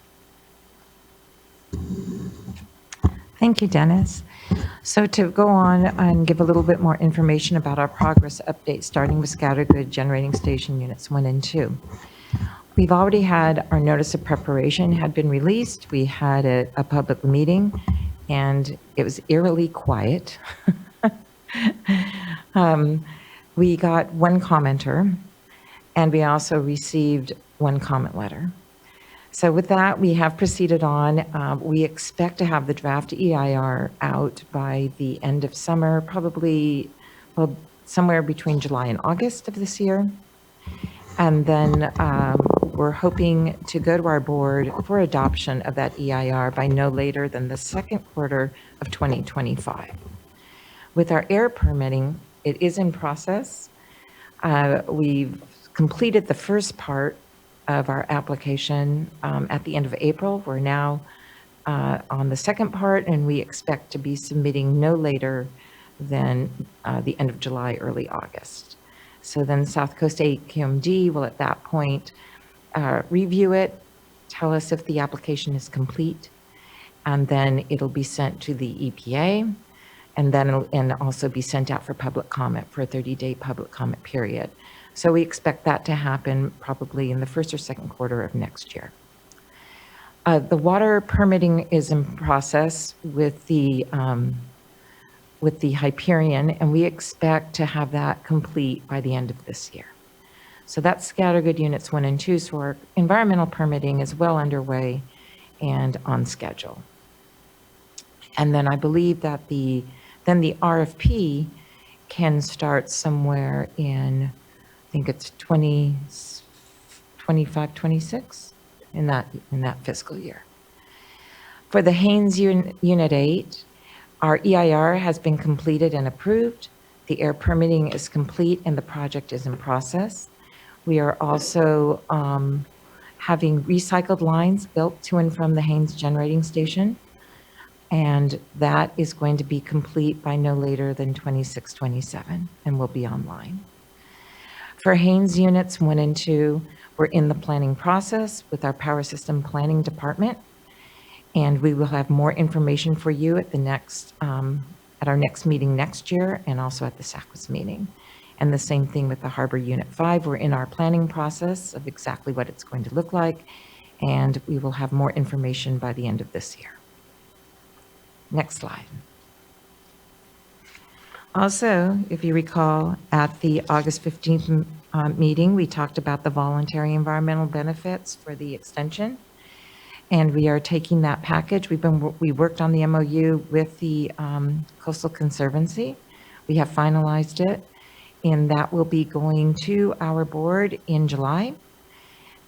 Thank you, Dennis. So to go on and give a little bit more information about our progress update, starting with Scattergood Generating Station Units 1 and 2. We've already had our notice of preparation had been released. We had a public meeting, and it was eerily quiet. We got one commenter, and we also received one comment letter. So with that, we have proceeded on. We expect to have the draft EIR out by the end of summer, probably somewhere between July and August of this year. And then we're hoping to go to our board for adoption of that EIR by no later than the second quarter of 2025. With our air permitting, it is in process. We've completed the first part of our application at the end of April. We're now on the second part, and we expect to be submitting no later than the end of July, early August. So then South Coast AQMD will at that point review it, tell us if the application is complete, and then it'll be sent to the EPA, and then it'll also be sent out for public comment for a 30-day public comment period. So we expect that to happen probably in the first or second quarter of next year. The water permitting is in process with the Hyperion, and we expect to have that complete by the end of this year. So that's Scattergood Units 1 and 2, so our environmental permitting is well underway and on schedule. And then I believe that the RFP can start somewhere in, I think it's 25, 26 in that fiscal year. For the Haynes Unit 8, our EIR has been completed and approved. The air permitting is complete and the project is in process. We are also having recycled lines built to and from the Haynes Generating Station, and that is going to be complete by no later than 26-27 and will be online. For Haynes Units 1 and 2, we're in the planning process with our Power System Planning Department, and we will have more information for you at the next, at our next meeting next year, and also at the SACWIS meeting. And the same thing with the Harbor Unit 5. We're in our planning process of exactly what it's going to look like, and we will have more information by the end of this year. Next slide. Also, if you recall, at the August 15th meeting, we talked about the voluntary environmental benefits for the extension, and we are taking that package. We worked on the MOU with the Coastal Conservancy. We have finalized it, and that will be going to our board in July.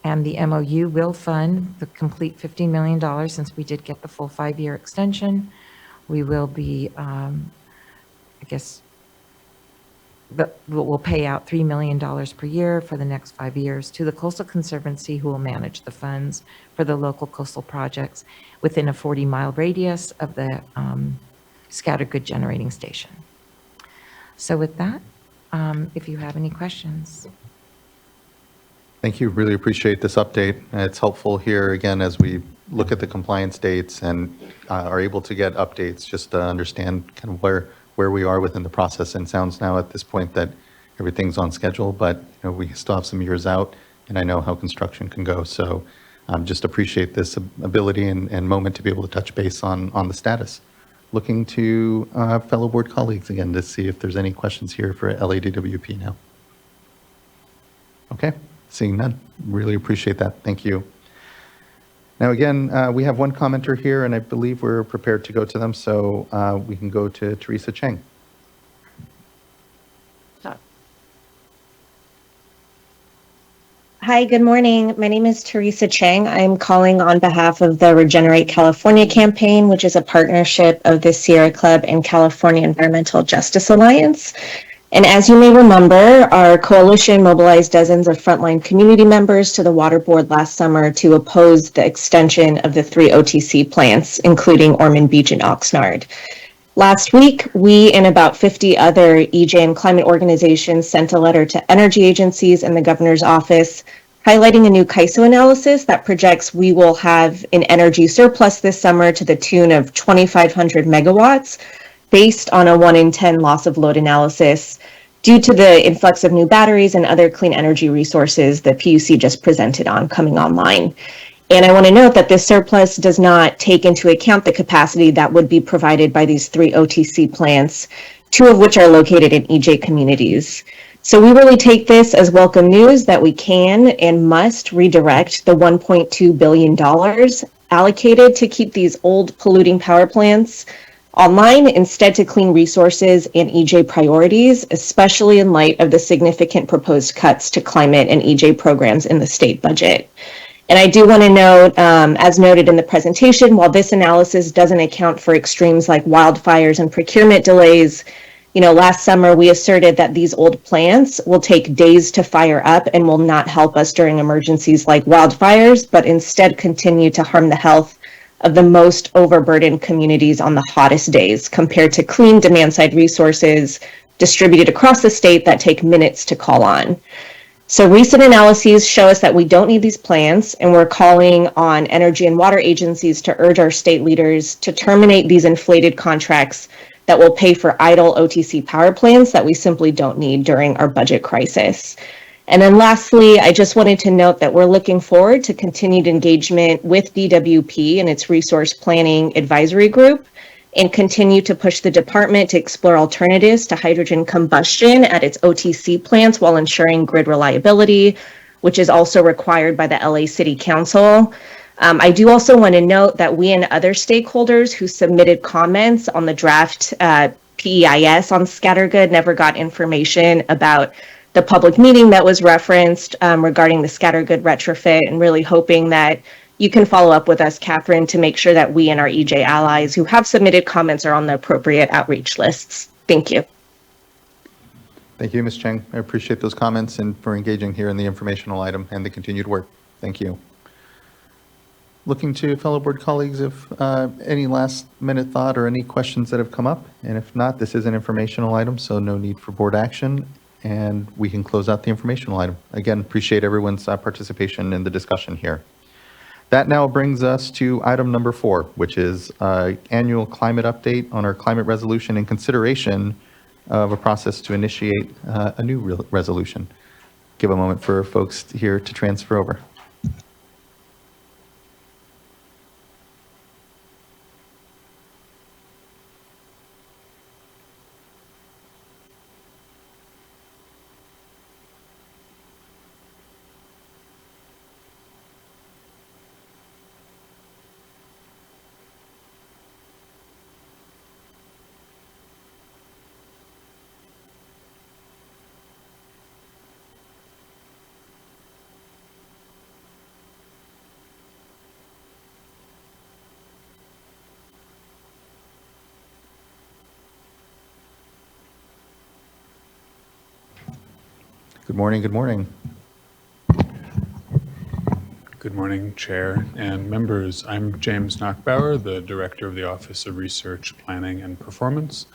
And the MOU will fund the complete $15 million since we did get the full 5-year extension. We will be, I guess, we'll pay out $3 million per year for the next 5 years to the Coastal Conservancy, who will manage the funds for the local coastal projects within a 40-mile radius of the Scattergood Generating Station. So with that, if you have any questions. Thank you. Really appreciate this update. It's helpful here, again, as we look at the compliance dates and are able to get updates just to understand kind of where we are within the process. And sounds now at this point that everything's on schedule, but we still have some years out, and I know how construction can go. So just appreciate this ability and moment to be able to touch base on the status. Looking to fellow board colleagues again to see if there's any questions here for LADWP now. Okay, seeing none. Really appreciate that. Thank you. Now again, we have one commenter here, and I believe we're prepared to go to them, so we can go to Teresa Cheng. Hi, good morning. My name is Teresa Cheng. I'm calling on behalf of the Regenerate California campaign, which is a partnership of the Sierra Club and California Environmental Justice Alliance. And as you may remember, our coalition mobilized dozens of frontline community members to the Water Board last summer to oppose the extension of the 3 OTC plants, including Ormond Beach and Oxnard. Last week, we and about 50 other EJ and climate organizations sent a letter to energy agencies and the governor's office highlighting a new CAISO analysis that projects we will have an energy surplus this summer to the tune of 2,500 megawatts based on a 1 in 10 loss of load analysis due to the influx of new batteries and other clean energy resources the PUC just presented on coming online. And I want to note that this surplus does not take into account the capacity that would be provided by these 3 OTC plants, 2 of which are located in EJ communities. So we really take this as welcome news that we can and must redirect the $1.2 billion allocated to keep these old polluting power plants online instead to clean resources and EJ priorities, especially in light of the significant proposed cuts to climate and EJ programs in the state budget. And I do want to note, as noted in the presentation, while this analysis doesn't account for extremes like wildfires and procurement delays, last summer we asserted that these old plants will take days to fire up and will not help us during emergencies like wildfires, but instead continue to harm the health of the most overburdened communities on the hottest days compared to clean demand-side resources distributed across the state that take minutes to call on. So recent analyses show us that we don't need these plants, and we're calling on energy and water agencies to urge our state leaders to terminate these inflated contracts that will pay for idle OTC power plants that we simply don't need during our budget crisis. And then lastly, I just wanted to note that we're looking forward to continued engagement with DWP and its resource planning advisory group, and continue to push the department to explore alternatives to hydrogen combustion at its OTC plants while ensuring grid reliability, which is also required by the LA City Council. I do also want to note that we and other stakeholders who submitted comments on the draft PEIS on Scattergood never got information about the public meeting that was referenced regarding the Scattergood retrofit, and really hoping that you can follow up with us, Catherine, to make sure that we and our EJ allies who have submitted comments are on the appropriate outreach lists. Thank you. Thank you, Ms. Cheng. I appreciate those comments and for engaging here in the informational item and the continued work. Thank you. Looking to fellow board colleagues if any last minute thought or any questions that have come up. And if not, this is an informational item, so no need for board action. And we can close out the informational item. Again, appreciate everyone's participation in the discussion here. That now brings us to item number 4, which is annual climate update on our climate resolution and consideration of a process to initiate a new resolution. Give a moment for folks here to transfer over. Good morning, good morning. Good morning, Chair and members. I'm James Knockbauer, the Director of the Office of Research, Planning, and Performance.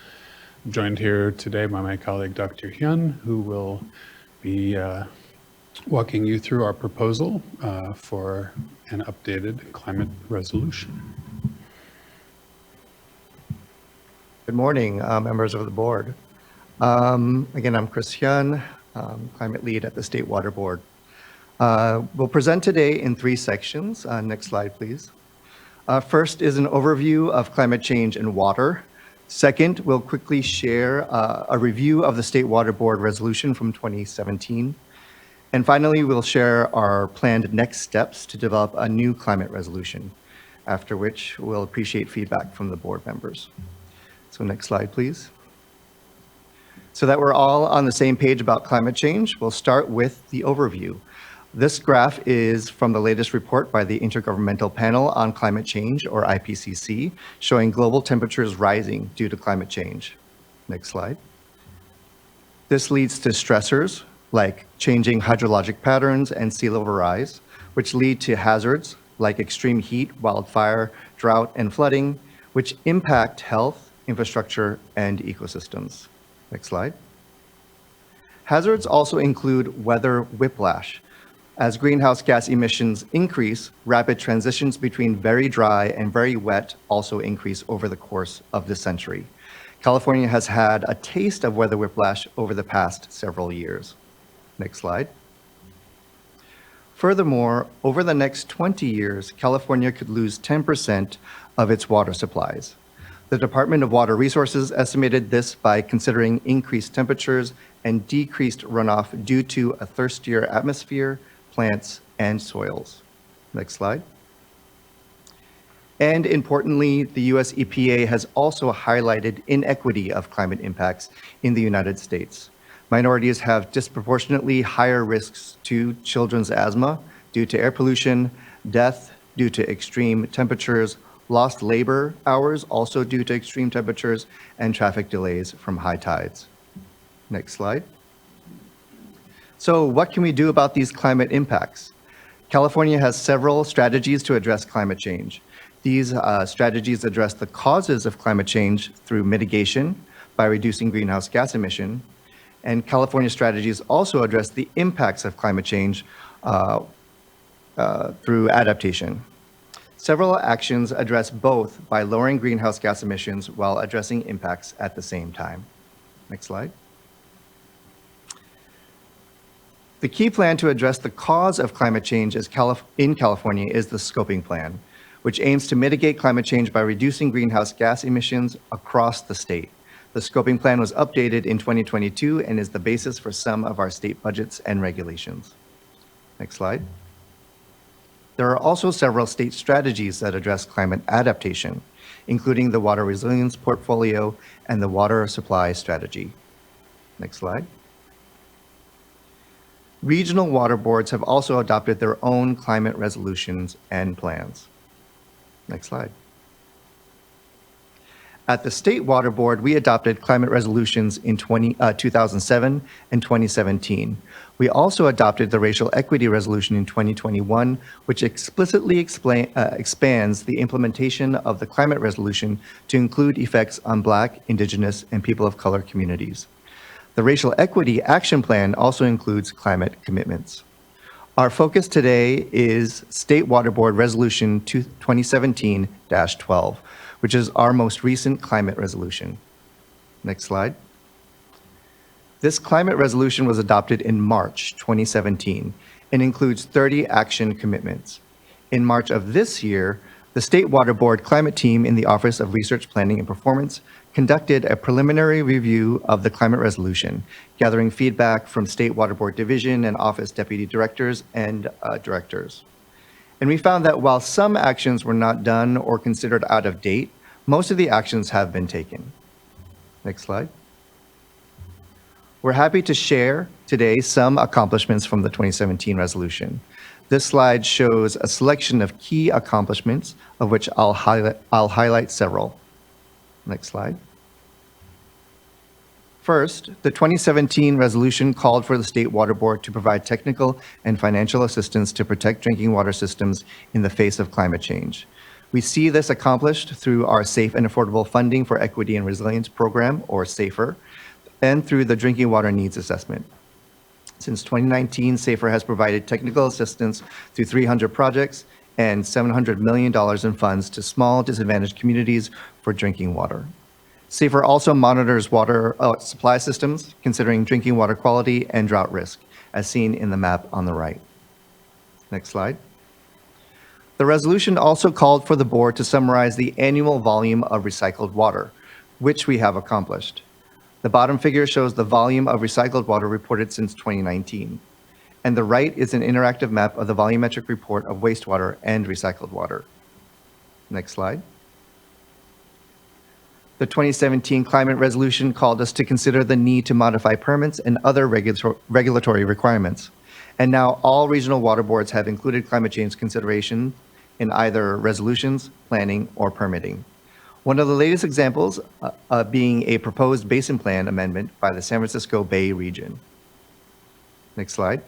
I'm joined here today by my colleague, Dr. Hyun, who will be walking you through our proposal for an updated climate resolution. Good morning, members of the board. Again, I'm Chris Hyun, climate lead at the State Water Board. We'll present today in 3 sections. Next slide, please. First is an overview of climate change and water. Second, we'll quickly share a review of the State Water Board resolution from 2017. And finally, we'll share our planned next steps to develop a new climate resolution, after which we'll appreciate feedback from the board members. So next slide, please. So that we're all on the same page about climate change, we'll start with the overview. This graph is from the latest report by the Intergovernmental Panel on Climate Change, or IPCC, showing global temperatures rising due to climate change. Next slide. This leads to stressors like changing hydrologic patterns and sea level rise, which lead to hazards like extreme heat, wildfire, drought, and flooding, which impact health, infrastructure, and ecosystems. Next slide. Hazards also include weather whiplash. As greenhouse gas emissions increase, rapid transitions between very dry and very wet also increase over the course of this century. California has had a taste of weather whiplash over the past several years. Next slide. Furthermore, over the next 20 years, California could lose 10% of its water supplies. The Department of Water Resources estimated this by considering increased temperatures and decreased runoff due to a thirstier atmosphere, plants, and soils. Next slide. And importantly, the US EPA has also highlighted inequity of climate impacts in the United States. Minorities have disproportionately higher risks to children's asthma due to air pollution, death due to extreme temperatures, lost labor hours also due to extreme temperatures, and traffic delays from high tides. Next slide. So what can we do about these climate impacts? California has several strategies to address climate change. These strategies address the causes of climate change through mitigation by reducing greenhouse gas emission. And California strategies also address the impacts of climate change through adaptation. Several actions address both by lowering greenhouse gas emissions while addressing impacts at the same time. Next slide. The key plan to address the cause of climate change in California is the Scoping Plan, which aims to mitigate climate change by reducing greenhouse gas emissions across the state. The Scoping Plan was updated in 2022 and is the basis for some of our state budgets and regulations. Next slide. There are also several state strategies that address climate adaptation, including the Water Resilience Portfolio and the Water Supply Strategy. Next slide. Regional water boards have also adopted their own climate resolutions and plans. Next slide. At the State Water Board, we adopted climate resolutions in 2007 and 2017. We also adopted the Racial Equity Resolution in 2021, which explicitly expands the implementation of the climate resolution to include effects on Black, Indigenous, and people of color communities. The Racial Equity Action Plan also includes climate commitments. Our focus today is State Water Board Resolution 2017-12, which is our most recent climate resolution. Next slide. This climate resolution was adopted in March 2017 and includes 30 action commitments. In March of this year, the State Water Board Climate Team in the Office of Research Planning and Performance conducted a preliminary review of the climate resolution, gathering feedback from State Water Board Division and Office Deputy Directors and Directors. And we found that while some actions were not done or considered out of date, most of the actions have been taken. Next slide. We're happy to share today some accomplishments from the 2017 resolution. This slide shows a selection of key accomplishments, of which I'll highlight several. Next slide. First, the 2017 resolution called for the State Water Board to provide technical and financial assistance to protect drinking water systems in the face of climate change. We see this accomplished through our Safe and Affordable Funding for Equity and Resilience Program, or SAFER, and through the Drinking Water Needs Assessment. Since 2019, SAFER has provided technical assistance through 300 projects and $700 million in funds to small disadvantaged communities for drinking water. SAFER also monitors water supply systems, considering drinking water quality and drought risk, as seen in the map on the right. Next slide. The resolution also called for the board to summarize the annual volume of recycled water, which we have accomplished. The bottom figure shows the volume of recycled water reported since 2019, and the right is an interactive map of the volumetric report of wastewater and recycled water. Next slide. The 2017 climate resolution called us to consider the need to modify permits and other regulatory requirements. And now all regional water boards have included climate change consideration in either resolutions, planning, or permitting. One of the latest examples being a proposed basin plan amendment by the San Francisco Bay region. Next slide.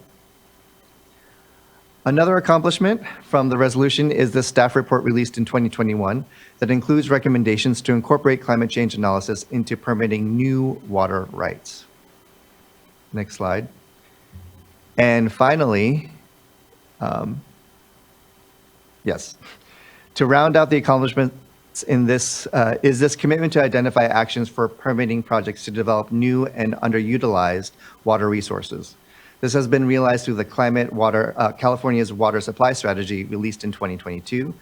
Another accomplishment from the resolution is the staff report released in 2021 that includes recommendations to incorporate climate change analysis into permitting new water rights. Next slide. And finally, yes, to round out the accomplishments in this is this commitment to identify actions for permitting projects to develop new and underutilized water resources. This has been realized through the California's water supply strategy released in 2022.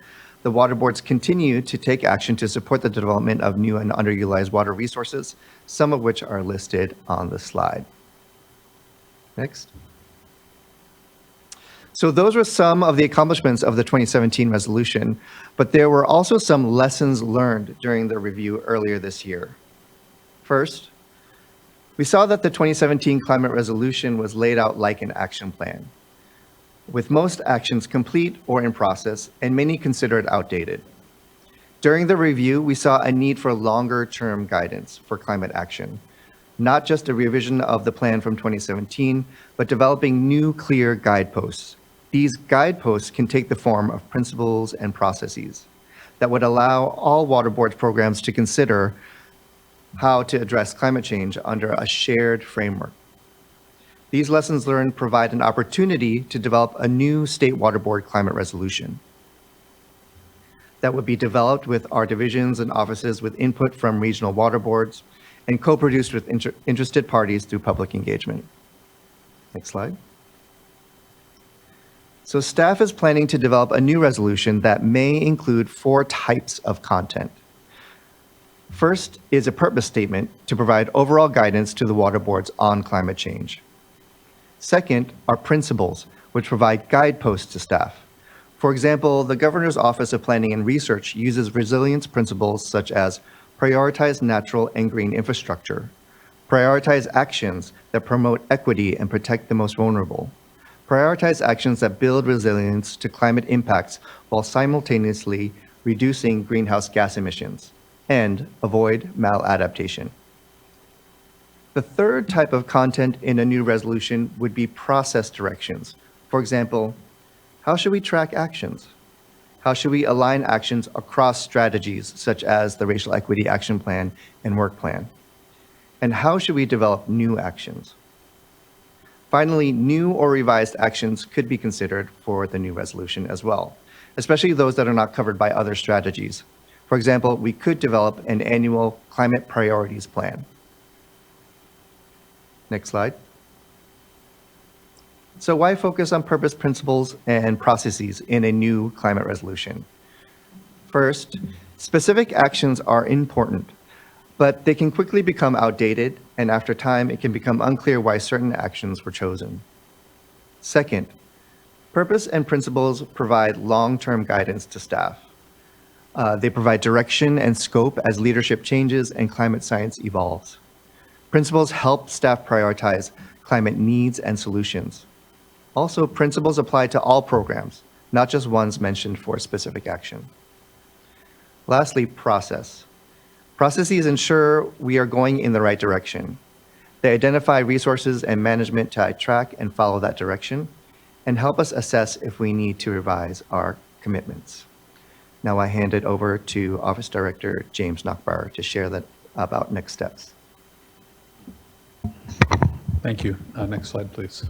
The water boards continue to take action to support the development of new and underutilized water resources, some of which are listed on the slide. Next. So those were some of the accomplishments of the 2017 resolution, but there were also some lessons learned during the review earlier this year. First, we saw that the 2017 climate resolution was laid out like an action plan, with most actions complete or in process and many considered outdated. During the review, we saw a need for longer-term guidance for climate action, not just a revision of the plan from 2017, but developing new clear guideposts. These guideposts can take the form of principles and processes that would allow all water boards programs to consider how to address climate change under a shared framework. These lessons learned provide an opportunity to develop a new State Water Board climate resolution that would be developed with our divisions and offices with input from regional water boards and co-produced with interested parties through public engagement. Next slide. So staff is planning to develop a new resolution that may include 4 types of content. First is a purpose statement to provide overall guidance to the water boards on climate change. Second are principles, which provide guideposts to staff. For example, the Governor's Office of Planning and Research uses resilience principles such as prioritize natural and green infrastructure, prioritize actions that promote equity and protect the most vulnerable, prioritize actions that build resilience to climate impacts while simultaneously reducing greenhouse gas emissions, and avoid maladaptation. The third type of content in a new resolution would be process directions. For example, how should we track actions? How should we align actions across strategies such as the Racial Equity Action Plan and Work Plan? And how should we develop new actions? Finally, new or revised actions could be considered for the new resolution as well, especially those that are not covered by other strategies. For example, we could develop an annual climate priorities plan. Next slide. So why focus on purpose, principles, and processes in a new climate resolution? First, specific actions are important, but they can quickly become outdated, and after time, it can become unclear why certain actions were chosen. Second, purpose and principles provide long-term guidance to staff. They provide direction and scope as leadership changes and climate science evolves. Principles help staff prioritize climate needs and solutions. Also, principles apply to all programs, not just ones mentioned for specific action. Lastly, process. Processes ensure we are going in the right direction. They identify resources and management to track and follow that direction, and help us assess if we need to revise our commitments. Now I hand it over to Office Director James Knockbauer to share that about next steps. Thank you. Next slide, please.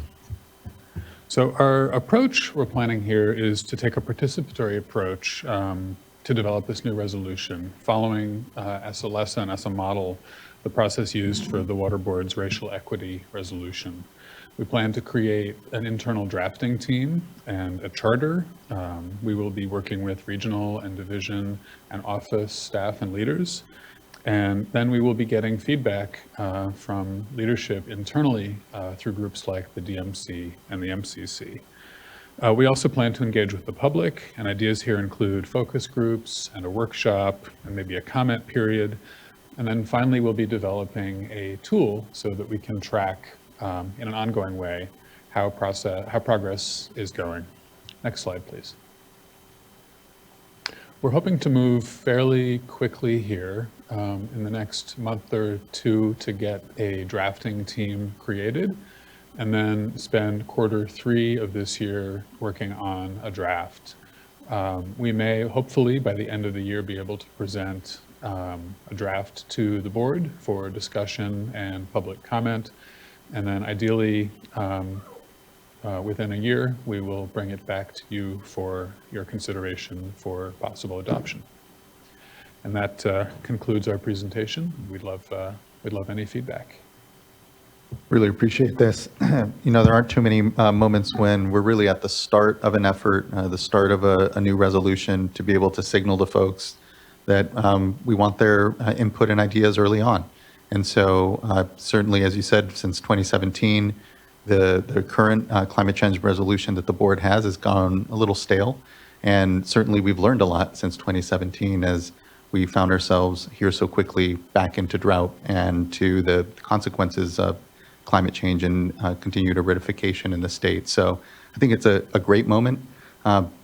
So our approach we're planning here is to take a participatory approach to develop this new resolution, following as a lesson, as a model, the process used for the Water Board's racial equity resolution. We plan to create an internal drafting team and a charter. We will be working with regional and division and office staff and leaders. And then we will be getting feedback from leadership internally through groups like the DMC and the MCC. We also plan to engage with the public, and ideas here include focus groups and a workshop and maybe a comment period. And then finally, we'll be developing a tool so that we can track in an ongoing way how progress is going. Next slide, please. We're hoping to move fairly quickly here in the next month or two to get a drafting team created, and then spend Q3 of this year working on a draft. We may, hopefully, by the end of the year, be able to present a draft to the board for discussion and public comment, and then ideally, within a year, we will bring it back to you for your consideration for possible adoption. And that concludes our presentation. We'd love any feedback. Really appreciate this. You know, there aren't too many moments when we're really at the start of an effort, the start of a new resolution, to be able to signal to folks that we want their input and ideas early on. And so certainly, as you said, since 2017, the current climate change resolution that the board has gone a little stale. And certainly we've learned a lot since 2017 as we found ourselves here so quickly back into drought and to the consequences of climate change and continued aridification in the state. So I think it's a great moment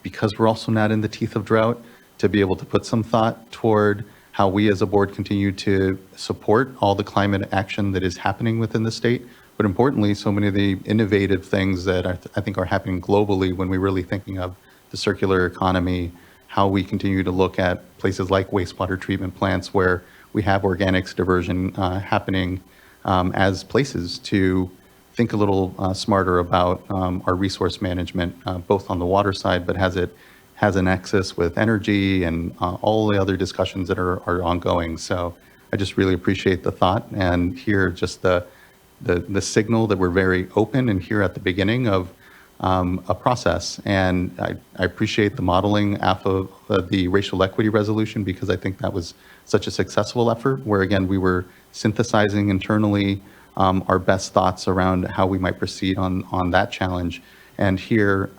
because we're also not in the teeth of drought to be able to put some thought toward how we as a board continue to support all the climate action that is happening within the state. But importantly, so many of the innovative things that I think are happening globally when we're really thinking of the circular economy, how we continue to look at places like wastewater treatment plants where we have organics diversion happening as places to think a little smarter about our resource management, both on the water side, but has a nexus with energy and all the other discussions that are ongoing. So I just really appreciate the thought and hear just the signal that we're very open and here at the beginning of a process. And I appreciate the modeling of the racial equity resolution because I think that was such a successful effort where, again, we were synthesizing internally our best thoughts around how we might proceed on that challenge. And here,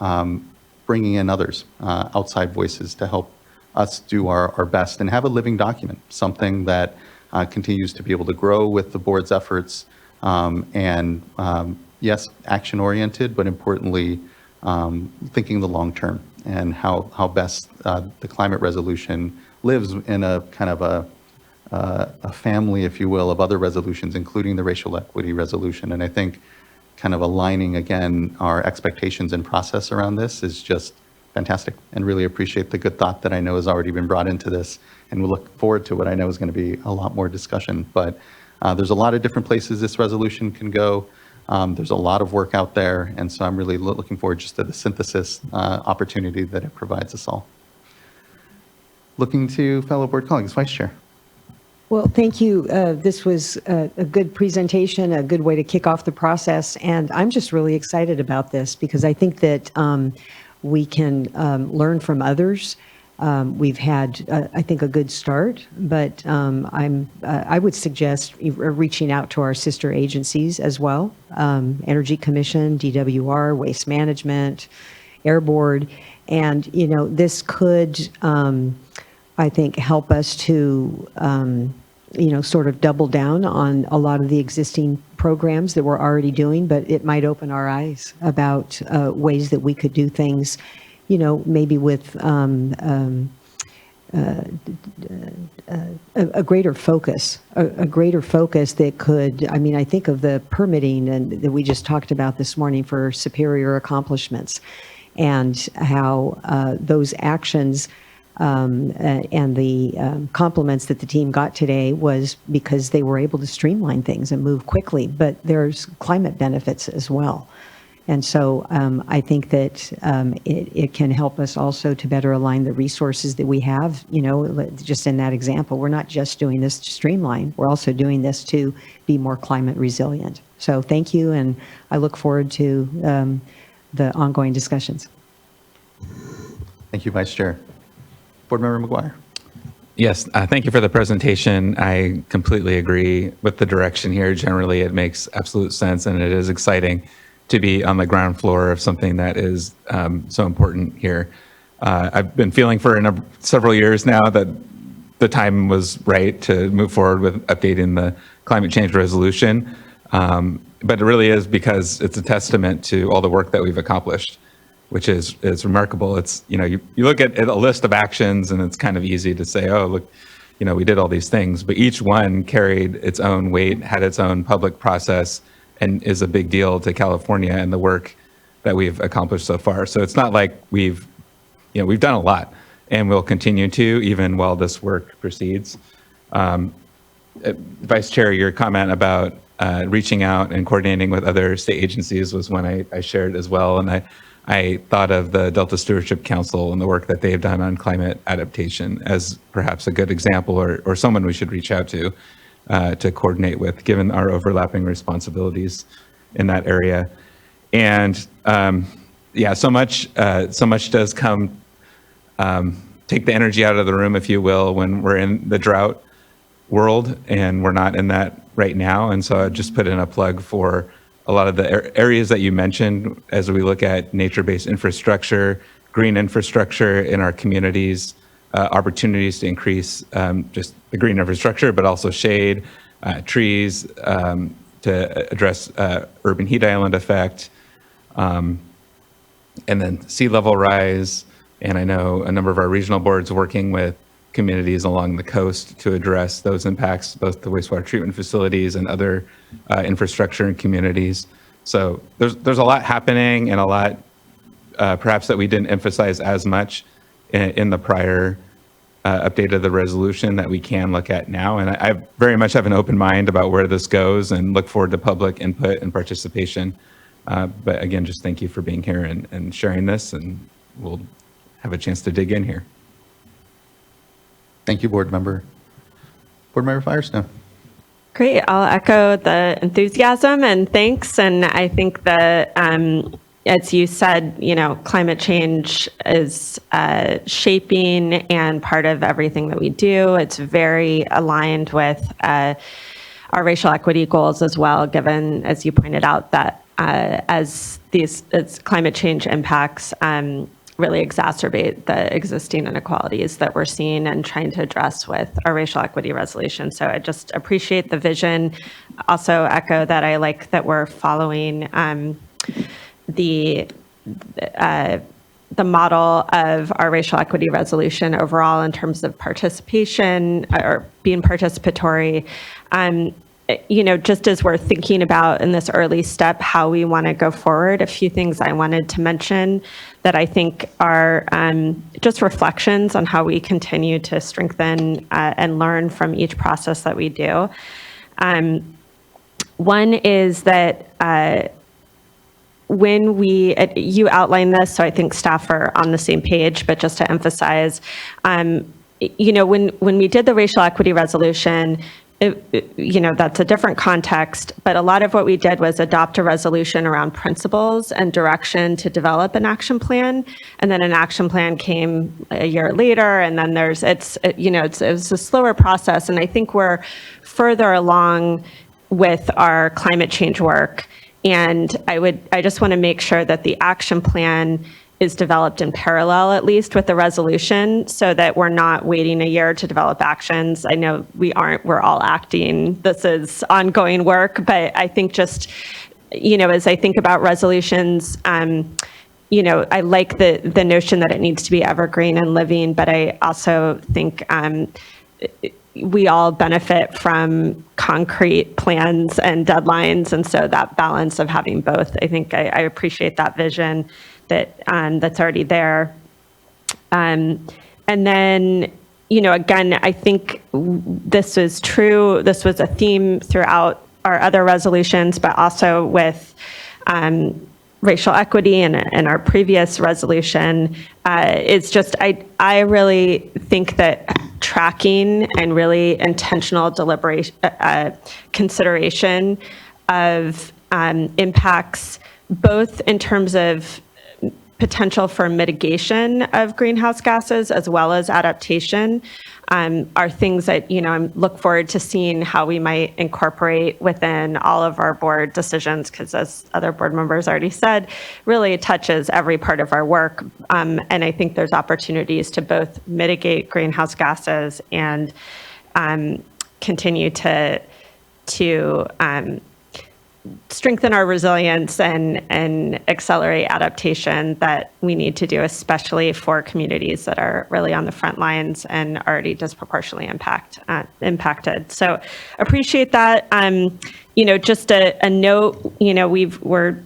bringing in others, outside voices to help us do our best and have a living document, something that continues to be able to grow with the board's efforts and yes, action-oriented, but importantly, thinking the long term and how best the climate resolution lives in a kind of a family, if you will, of other resolutions, including the racial equity resolution. And I think kind of aligning again our expectations and process around this is just fantastic, and really appreciate the good thought that I know has already been brought into this, and we'll look forward to what I know is going to be a lot more discussion. But there's a lot of different places this resolution can go. There's a lot of work out there, and so I'm really looking forward just to the synthesis opportunity that it provides us all. Looking to fellow board colleagues. Vice Chair. Well, thank you. This was a good presentation, a good way to kick off the process. And I'm just really excited about this because I think that we can learn from others. We've had, I think, a good start, but I would suggest reaching out to our sister agencies as well, Energy Commission, DWR, Waste Management, Air Board. And, you know, this could, I think, help us to, you know, sort of double down on a lot of the existing programs that we're already doing, but it might open our eyes about ways that we could do things, you know, maybe with a greater focus, a greater focus that could, I mean, I think of the permitting and that we just talked about this morning for superior accomplishments, and how those actions and the compliments that the team got today was because they were able to streamline things and move quickly, but there's climate benefits as well. And so I think that it can help us also to better align the resources that we have. You know, just in that example, we're not just doing this to streamline, we're also doing this to be more climate resilient. So thank you, and I look forward to the ongoing discussions. Thank you, Vice Chair. Board Member McGuire. Yes, thank you for the presentation. I completely agree with the direction here. Generally, it makes absolute sense, and it is exciting to be on the ground floor of something that is so important here. I've been feeling for several years now that the time was right to move forward with updating the climate change resolution. But it really is because it's a testament to all the work that we've accomplished, which is remarkable. It's, you know, you look at a list of actions and it's kind of easy to say, oh, look, you know, we did all these things, but each one carried its own weight, had its own public process, and is a big deal to California and the work that we've accomplished so far. So it's not like we've done a lot, and we'll continue to even while this work proceeds. Vice Chair, your comment about reaching out and coordinating with other state agencies was one I shared as well. And I thought of the Delta Stewardship Council and the work that they've done on climate adaptation as perhaps a good example, or someone we should reach out to coordinate with, given our overlapping responsibilities in that area. And yeah, so much does come, take the energy out of the room, if you will, when we're in the drought world, and we're not in that right now. And so I just put in a plug for a lot of the areas that you mentioned as we look at nature-based infrastructure, green infrastructure in our communities, opportunities to increase just the green infrastructure, but also shade, trees, to address urban heat island effect, and then sea level rise. And I know a number of our regional boards working with communities along the coast to address those impacts, both the wastewater treatment facilities and other infrastructure in communities. So there's a lot happening, and a lot perhaps that we didn't emphasize as much in the prior update of the resolution that we can look at now. And I very much have an open mind about where this goes and look forward to public input and participation. But again, just thank you for being here and sharing this, and we'll have a chance to dig in here. Thank you, Board Member. Board Member Firestone. Great. I'll echo the enthusiasm and thanks. And I think that, as you said, you know, climate change is shaping and part of everything that we do. It's very aligned with our racial equity goals as well, given, as you pointed out, that as climate change impacts really exacerbate the existing inequalities that we're seeing and trying to address with our racial equity resolution. So I just appreciate the vision. Also echo that I like that we're following the the model of our racial equity resolution overall in terms of participation or being participatory. Just as we're thinking about in this early step how we want to go forward, a few things I wanted to mention that I think are just reflections on how we continue to strengthen and learn from each process that we do. One is that when you outline this, so I think staff are on the same page, but just to emphasize, when we did the racial equity resolution, that's a different context, but a lot of what we did was adopt a resolution around principles and direction to develop an action plan. And then an action plan came a year later, and then it was a slower process. And I think we're further along with our climate change work. And I just want to make sure that the action plan is developed in parallel, at least with the resolution, so that we're not waiting a year to develop actions. I know we're all acting. This is ongoing work, but I think just, as I think about resolutions, I like the notion that it needs to be evergreen and living, but I also think we all benefit from concrete plans and deadlines. And so that balance of having both, I think I appreciate that vision that's already there. And then, again, I think this is true. This was a theme throughout our other resolutions, but also with racial equity and our previous resolution. It's just, I really think that tracking and really intentional deliberation, consideration of impacts, both in terms of potential for mitigation of greenhouse gases as well as adaptation, are things that, I look forward to seeing how we might incorporate within all of our board decisions, because as other board members already said, really touches every part of our work. And I think there's opportunities to both mitigate greenhouse gases and continue to strengthen our resilience and accelerate adaptation that we need to do, especially for communities that are really on the front lines and already disproportionately impacted. So appreciate that. Just a note, we're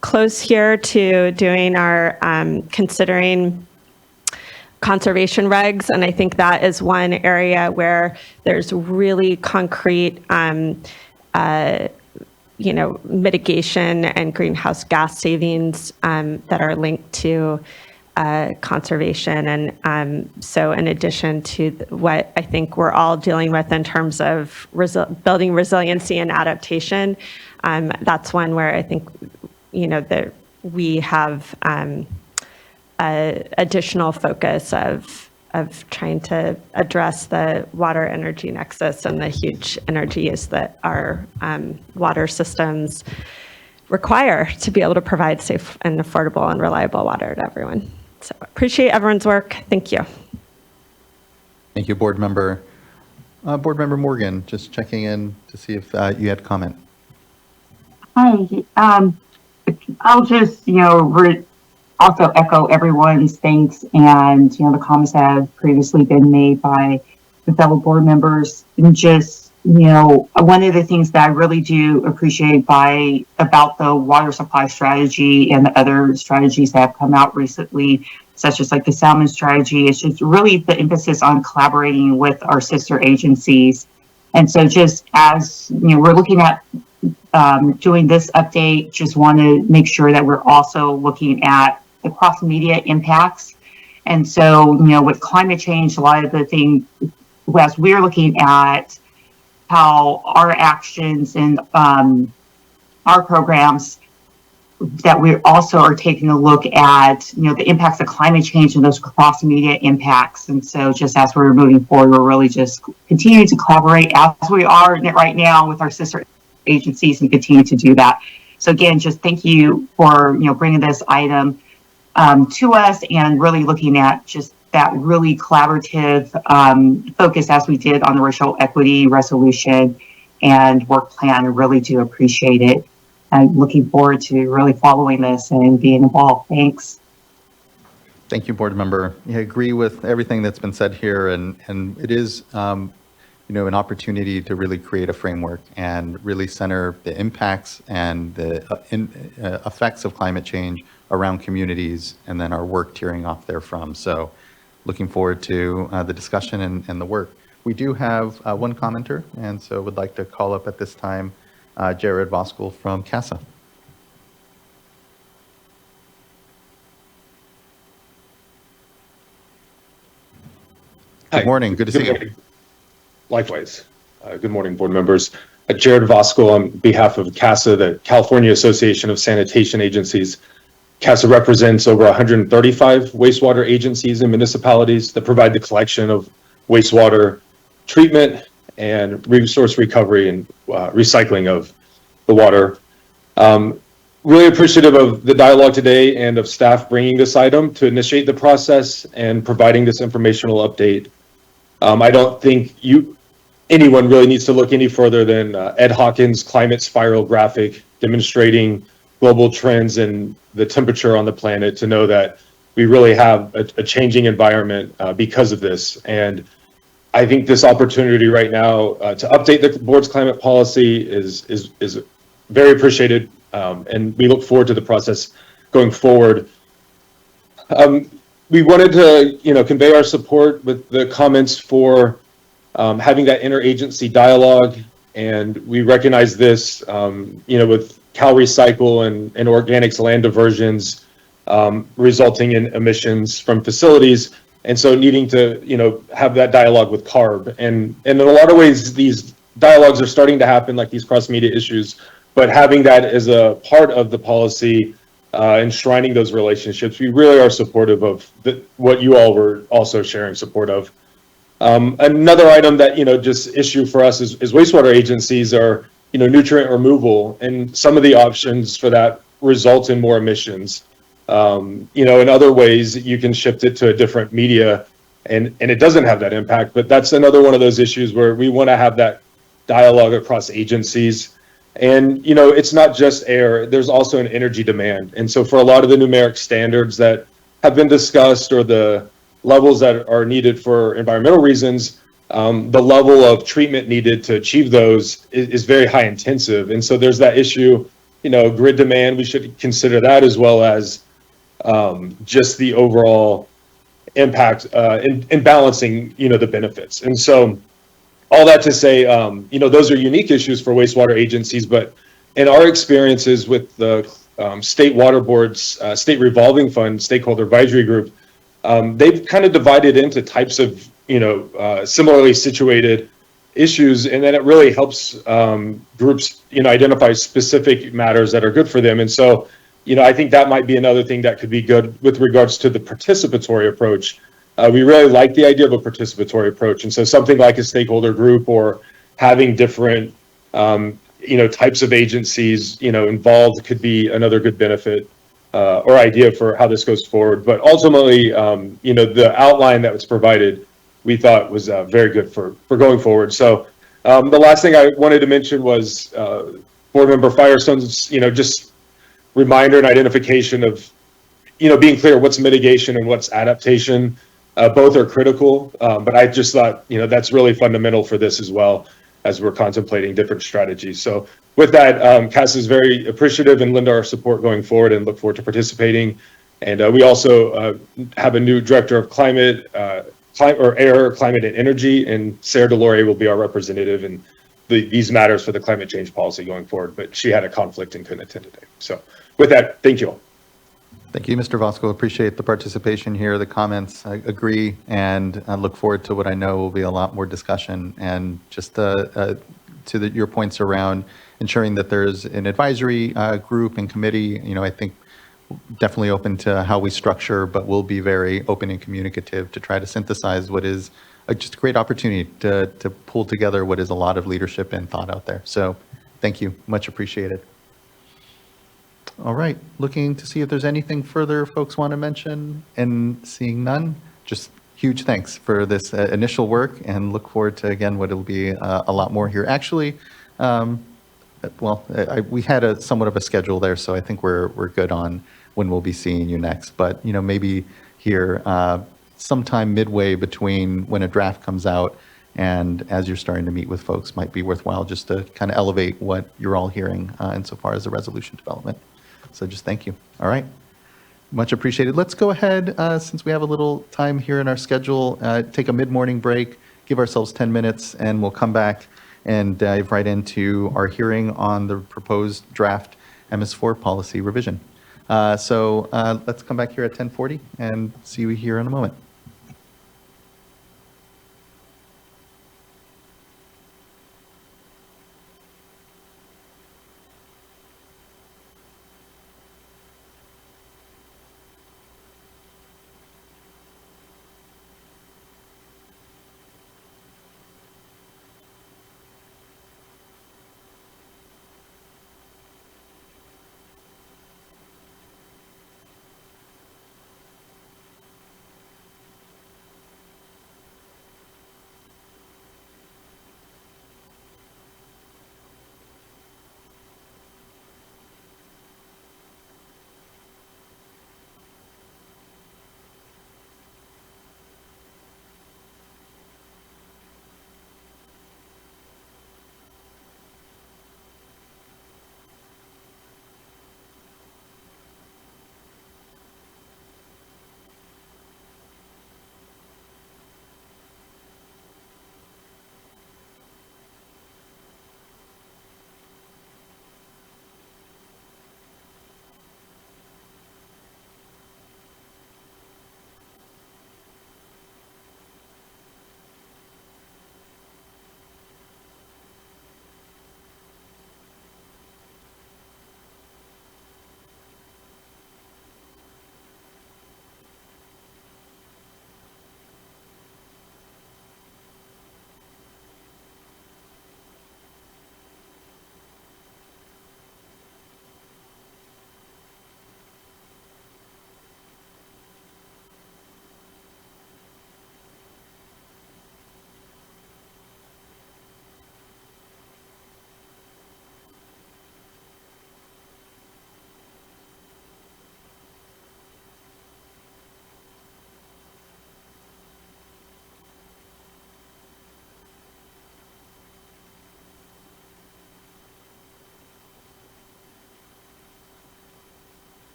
close here to doing our considering conservation regs, and I think that is one area where there's really concrete mitigation and greenhouse gas savings that are linked to conservation. And so in addition to what I think we're all dealing with in terms of building resiliency and adaptation, that's one where I think, that we have additional focus of trying to address the water energy nexus and the huge energy use that our water systems require to be able to provide safe and affordable and reliable water to everyone. So appreciate everyone's work. Thank you. Thank you, Board Member. Board Member Morgan, just checking in to see if you had comment. Hi. I'll just, also echo everyone's thanks, and the comments that have previously been made by the fellow board members. And just one of the things that I really do appreciate about the water supply strategy and the other strategies that have come out recently, such as like the salmon strategy, is just really the emphasis on collaborating with our sister agencies. And so just as we're looking at doing this update, just want to make sure that we're also looking at the cross-media impacts. And so, with climate change, a lot of the things, as we're looking at how our actions and our programs, that we also are taking a look at, the impacts of climate change and those cross-media impacts. And so just as we're moving forward, we're really just continuing to collaborate as we are right now with our sister agencies and continue to do that. So again, just thank you for, bringing this item to us and really looking at just that really collaborative focus as we did on the racial equity resolution and work plan. I really do appreciate it. I'm looking forward to really following this and being involved. Thanks. Thank you, board member. I agree with everything that's been said here, and it is, an opportunity to really create a framework and really center the impacts and the effects of climate change around communities, and then our work tearing off therefrom. So, looking forward to the discussion and the work. We do have one commenter, and so would like to call up at this time Jared Voskuhl from CASA. Good morning. Good to see you. Likewise. Good morning, board members. Jared Voskuhl on behalf of CASA, the California Association of Sanitation Agencies. CASA represents over 135 wastewater agencies and municipalities that provide the collection of wastewater treatment and resource recovery and recycling of the water. Really appreciative of the dialogue today and of staff bringing this item to initiate the process and providing this informational update. I don't think anyone really needs to look any further than Ed Hawkins' climate spiral graphic demonstrating global trends in the temperature on the planet to know that we really have a changing environment because of this. And I think this opportunity right now to update the board's climate policy is very appreciated, and we look forward to the process going forward. We wanted to, convey our support with the comments for having that interagency dialogue, and we recognize this, with CalRecycle and organics land diversions resulting in emissions from facilities, and so needing to, have that dialogue with CARB. And in a lot of ways, these dialogues are starting to happen, like these cross-media issues, but having that as a part of the policy, enshrining those relationships, we really are supportive of what you all were also sharing support of. Another item that, just issue for us is wastewater agencies are, nutrient removal, and some of the options for that result in more emissions. In other ways, you can shift it to a different media and it doesn't have that impact, but that's another one of those issues where we want to have that dialogue across agencies. And, it's not just air, there's also an energy demand. And so for a lot of the numeric standards that have been discussed or the levels that are needed for environmental reasons, the level of treatment needed to achieve those is very high intensive. And so there's that issue, grid demand, we should consider that, as well as just the overall impact in balancing, the benefits. And so all that to say, those are unique issues for wastewater agencies, but in our experiences with the state water boards, state revolving fund, stakeholder advisory group, they've kind of divided into types of, similarly situated issues, and then it really helps groups, identify specific matters that are good for them. And so, I think that might be another thing that could be good with regards to the participatory approach. We really like the idea of a participatory approach, and so something like a stakeholder group or having different, types of agencies, involved could be another good benefit or idea for how this goes forward. But ultimately, the outline that was provided, we thought was very good for going forward. So the last thing I wanted to mention was Board Member Firestone's, just reminder and identification of, being clear what's mitigation and what's adaptation. Both are critical, but I just thought, that's really fundamental for this as well as we're contemplating different strategies. So with that, CASA is very appreciative and lend our support going forward and look forward to participating. And we also have a new director of climate, air, climate and energy, and Sarah Deloria will be our representative in these matters for the climate change policy going forward, but she had a conflict and couldn't attend today. So with that, thank you all. Thank you, Mr. Voskuhl. Appreciate the participation here, the comments. I agree, and I look forward to what I know will be a lot more discussion. And just your points around ensuring that there's an advisory group and committee, I think definitely open to how we structure, but we'll be very open and communicative to try to synthesize what is just a great opportunity to pull together what is a lot of leadership and thought out there. So thank you, much appreciated. All right, looking to see if there's anything further folks want to mention, and seeing none, just huge thanks for this initial work, and look forward to, again, what will be a lot more here. Actually, we had a somewhat of a schedule there, so I think we're good on when we'll be seeing you next. But, maybe here sometime midway between when a draft comes out and as you're starting to meet with folks, might be worthwhile just to kind of elevate what you're all hearing insofar as the resolution development. So just thank you. All right. Much appreciated. Let's go ahead, since we have a little time here in our schedule, take a mid-morning break, give ourselves 10 minutes, and we'll come back and dive right into our hearing on the proposed draft MS4 policy revision. So let's come back here at 10:40 and see you here in a moment.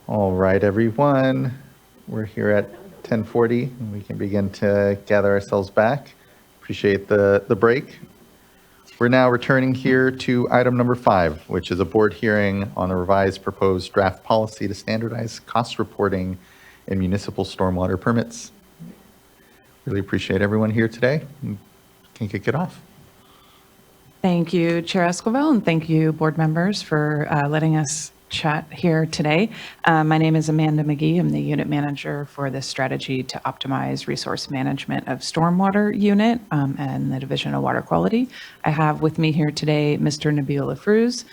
All right, everyone. We're here at 10:40, and we can begin to gather ourselves back. Appreciate the break. We're now returning here to item number 5, which is a board hearing on a revised proposed draft policy to standardize cost reporting in municipal stormwater permits. Really appreciate everyone here today. Can kick it off. Thank you, Chair Esquivel, and thank you, board members, for letting us chat here today. My name is Amanda McGee. I'm the unit manager for the strategy to optimize resource management of stormwater unit and the Division of Water Quality. I have with me here today Mr. Nabil Afrouz,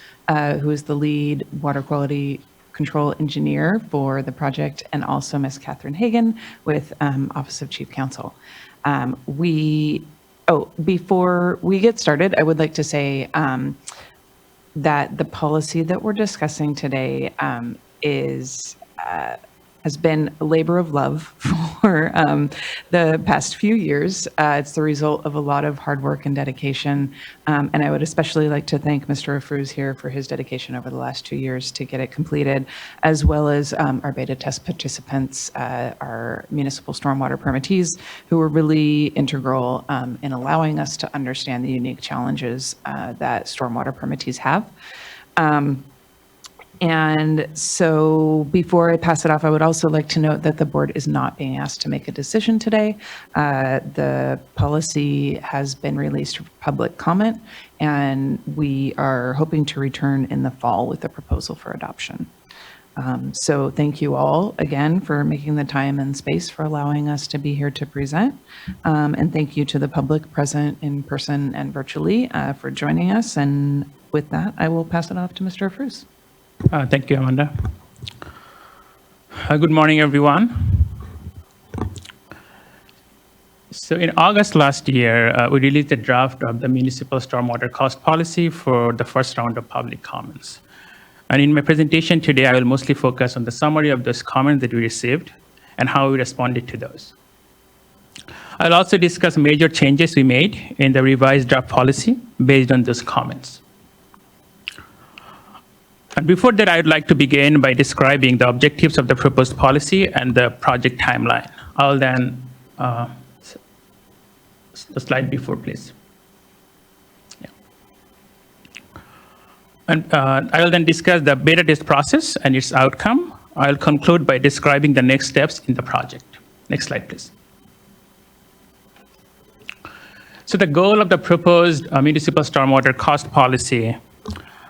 who is the lead water quality control engineer for the project, and also Ms. Catherine Hagan with Office of Chief Counsel. Before we get started, I would like to say that the policy that we're discussing today has been a labor of love for the past few years. It's the result of a lot of hard work and dedication. And I would especially like to thank Mr. Afrouz here for his dedication over the last 2 years to get it completed, as well as our beta test participants, our municipal stormwater permittees, who were really integral in allowing us to understand the unique challenges that stormwater permittees have. And so before I pass it off, I would also like to note that the board is not being asked to make a decision today. The policy has been released for public comment, and we are hoping to return in the fall with a proposal for adoption. So thank you all again for making the time and space for allowing us to be here to present. And thank you to the public present in person and virtually for joining us. And with that, I will pass it off to Mr. Afrouz. Thank you, Amanda. Good morning, everyone. So in August last year, we released a draft of the municipal stormwater cost policy for the first round of public comments. And in my presentation today, I will mostly focus on the summary of those comments that we received and how we responded to those. I'll also discuss major changes we made in the revised draft policy based on those comments. And before that, I would like to begin by describing the objectives of the proposed policy and the project timeline. I'll then, the slide before, please. Yeah. And I will then discuss the beta test process and its outcome. I'll conclude by describing the next steps in the project. Next slide, please. So the goal of the proposed municipal stormwater cost policy,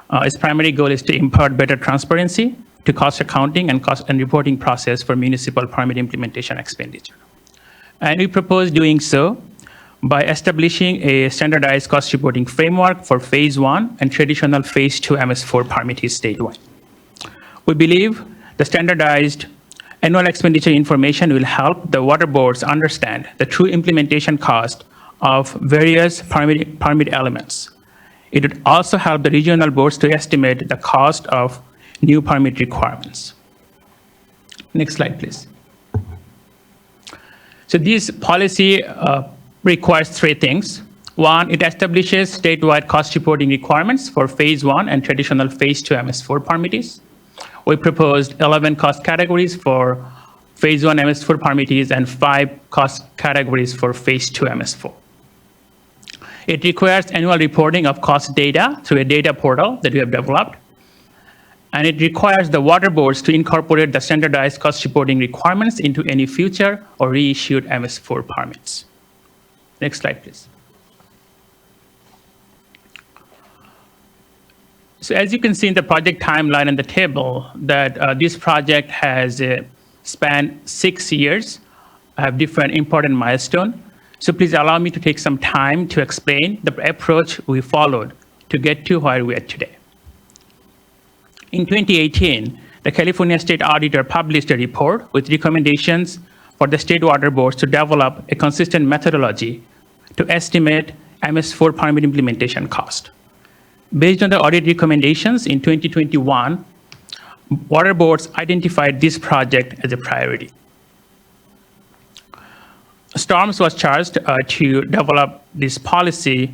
its primary goal is to impart better transparency to cost accounting and cost and reporting process for municipal permit implementation expenditure. And we propose doing so by establishing a standardized cost reporting framework for phase 1 and traditional phase 2 MS4 permittees statewide. We believe the standardized annual expenditure information will help the water boards understand the true implementation cost of various permit elements. It would also help the regional boards to estimate the cost of new permit requirements. Next slide, please. So this policy requires 3 things. 1, it establishes statewide cost reporting requirements for phase 1 and traditional phase 2 MS4 permittees. We proposed 11 cost categories for phase 1 MS4 permittees and 5 cost categories for phase 2 MS4. It requires annual reporting of cost data through a data portal that we have developed. And it requires the water boards to incorporate the standardized cost reporting requirements into any future or reissued MS4 permits. Next slide, please. So as you can see in the project timeline in the table, that this project has spanned 6 years, have different important milestones. So please allow me to take some time to explain the approach we followed to get to where we are today. In 2018, the California State Auditor published a report with recommendations for the state water boards to develop a consistent methodology to estimate MS4 permit implementation cost. Based on the audit recommendations in 2021, water boards identified this project as a priority. STORMS was charged to develop this policy,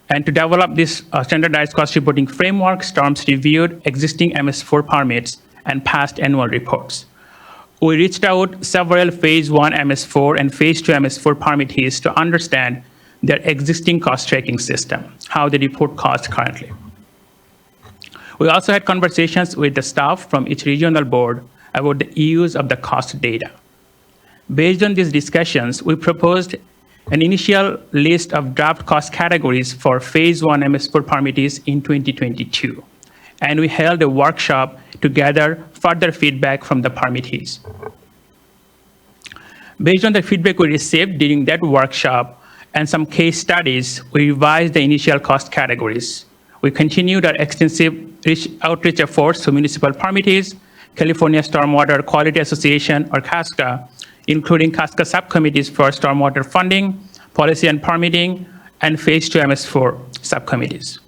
and to develop this standardized cost reporting framework, STORMS reviewed existing MS4 permits and past annual reports. We reached out several Phase 1 MS4 and Phase 2 MS4 permittees to understand their existing cost tracking system, how they report costs currently. We also had conversations with the staff from each regional board about the use of the cost data. Based on these discussions, we proposed an initial list of draft cost categories for Phase 1 MS4 permittees in 2022, and we held a workshop to gather further feedback from the permittees. Based on the feedback we received during that workshop and some case studies, we revised the initial cost categories. We continued our extensive outreach efforts to municipal permittees, California Stormwater Quality Association, or CASCA, including CASCA subcommittees for stormwater funding, policy and permitting, and Phase 2 MS4 subcommittees.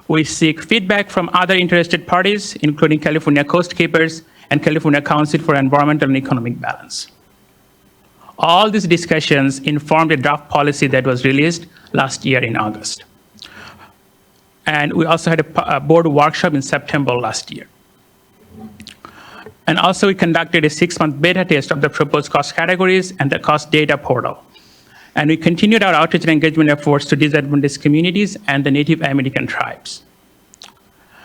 We seek feedback from other interested parties, including California Coast Keepers and California Council for Environmental and Economic Balance. All these discussions informed a draft policy that was released last year in August. And we also had a board workshop in September last year. And also we conducted a 6-month beta test of the proposed cost categories and the cost data portal. And we continued our outreach and engagement efforts to disadvantaged communities and the Native American tribes.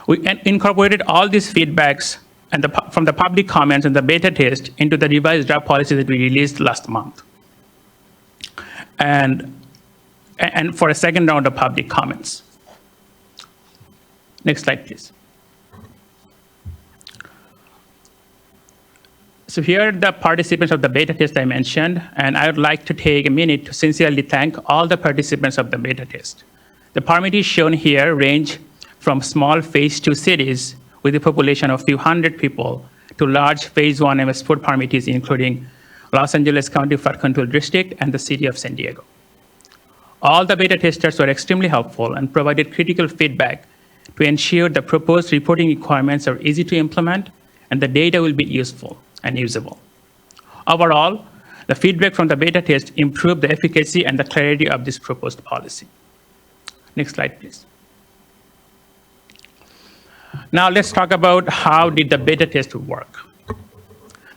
We incorporated all these feedbacks and from the public comments and the beta test into the revised draft policy that we released last month. And for a second round of public comments. Next slide, please. So here are the participants of the beta test I mentioned, and I would like to take a minute to sincerely thank all the participants of the beta test. The permittees shown here range from small Phase 2 cities with a population of a few hundred people to large Phase 1 MS4 permittees, including Los Angeles County Flood Control District and the City of San Diego. All the beta testers were extremely helpful and provided critical feedback to ensure the proposed reporting requirements are easy to implement and the data will be useful and usable. Overall, the feedback from the beta test improved the efficacy and the clarity of this proposed policy. Next slide, please. Now let's talk about how did the beta test work.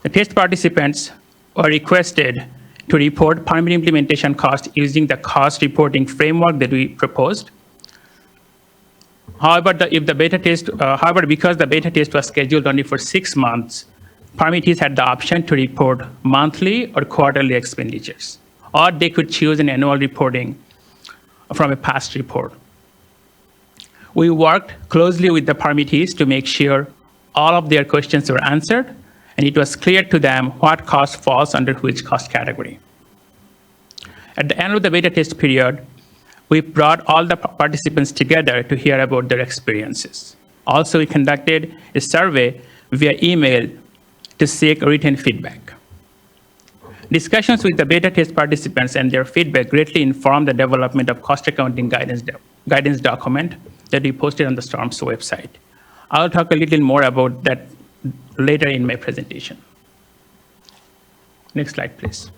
The test participants were requested to report permit implementation cost using the cost reporting framework that we proposed. However, because the beta test was scheduled only for 6 months, permittees had the option to report monthly or quarterly expenditures, or they could choose an annual reporting from a past report. We worked closely with the permittees to make sure all of their questions were answered, and it was clear to them what cost falls under which cost category. At the end of the beta test period, we brought all the participants together to hear about their experiences. Also, we conducted a survey via email to seek written feedback. Discussions with the beta test participants and their feedback greatly informed the development of cost accounting guidance document that we posted on the STORM's website. I'll talk a little more about that later in my presentation. Next slide, please.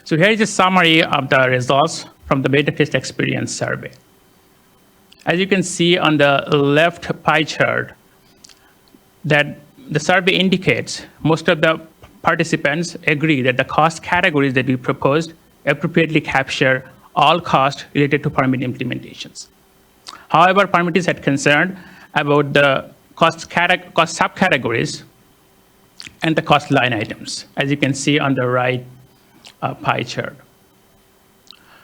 So here is a summary of the results from the beta test experience survey. As you can see on the left pie chart, that the survey indicates most of the participants agree that the cost categories that we proposed appropriately capture all costs related to permit implementations. However, permittees had concern about the cost subcategories and the cost line items, as you can see on the right pie chart.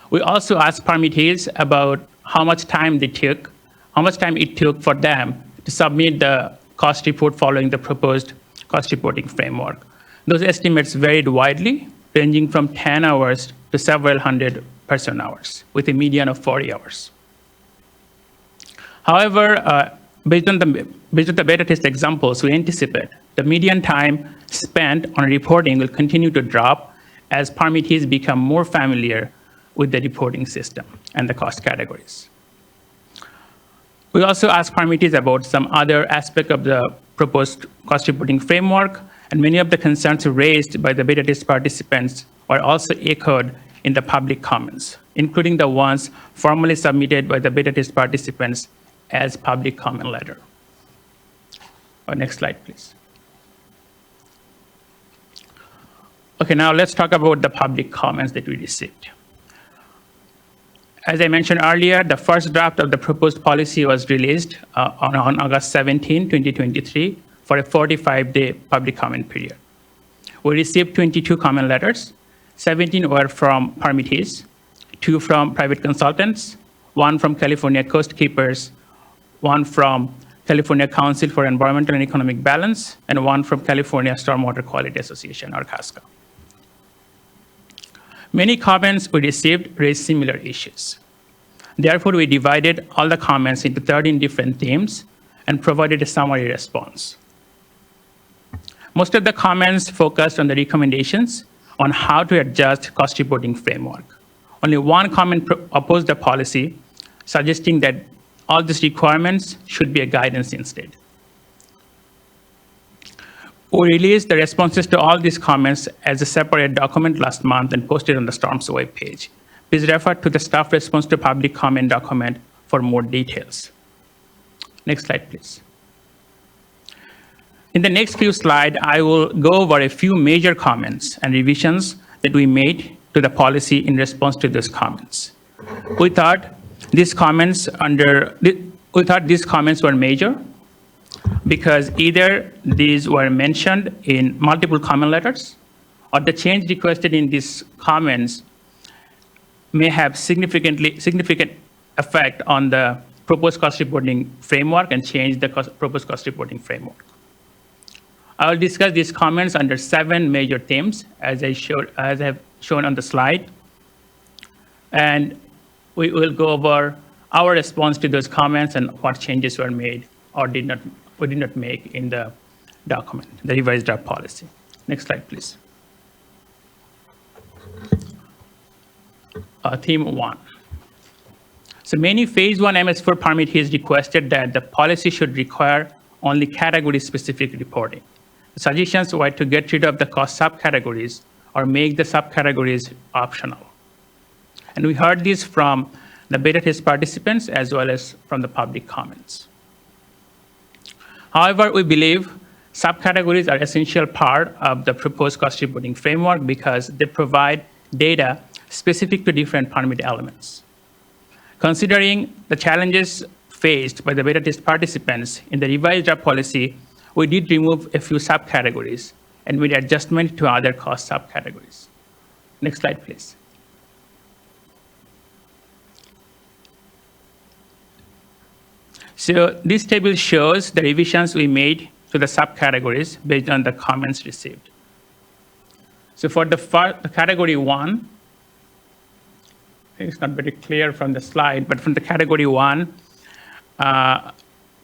We also asked permittees about how much time it took for them to submit the cost report following the proposed cost reporting framework. Those estimates varied widely, ranging from 10 hours to several hundred person hours, with a median of 40 hours. However, based on the beta test examples, we anticipate the median time spent on reporting will continue to drop as permittees become more familiar with the reporting system and the cost categories. We also asked permittees about some other aspect of the proposed cost reporting framework, and many of the concerns raised by the beta test participants were also echoed in the public comments, including the ones formally submitted by the beta test participants as public comment letter. Next slide, please. Okay, now let's talk about the public comments that we received. As I mentioned earlier, the first draft of the proposed policy was released on August 17, 2023, for a 45-day public comment period. We received 22 comment letters. 17 were from permittees, 2 from private consultants, 1 from California Coast Keepers, 1 from California Council for Environmental and Economic Balance, and 1 from California Stormwater Quality Association, or CASCA. Many comments we received raised similar issues. Therefore, we divided all the comments into 13 different themes and provided a summary response. Most of the comments focused on the recommendations on how to adjust cost reporting framework. Only one comment opposed the policy, suggesting that all these requirements should be a guidance instead. We released the responses to all these comments as a separate document last month and posted on the STORM's webpage. Please refer to the staff response to public comment document for more details. Next slide, please. In the next few slides, I will go over a few major comments and revisions that we made to the policy in response to those comments. We thought these comments were major because either these were mentioned in multiple comment letters, or the change requested in these comments may have significant effect on the proposed cost reporting framework and change the proposed cost reporting framework. I will discuss these comments under 7 major themes, as I have shown on the slide, and we will go over our response to those comments and what changes were made or did not make in the document, the revised draft policy. Next slide, please. Theme 1. So many Phase 1 MS4 permittees requested that the policy should require only category-specific reporting. The suggestions were to get rid of the cost subcategories or make the subcategories optional. And we heard this from the beta test participants as well as from the public comments. However, we believe subcategories are an essential part of the proposed cost reporting framework because they provide data specific to different permit elements. Considering the challenges faced by the beta test participants in the revised draft policy, we did remove a few subcategories and made adjustment to other cost subcategories. Next slide, please. So this table shows the revisions we made to the subcategories based on the comments received. So for the category 1, it's not very clear from the slide, but from the category 1,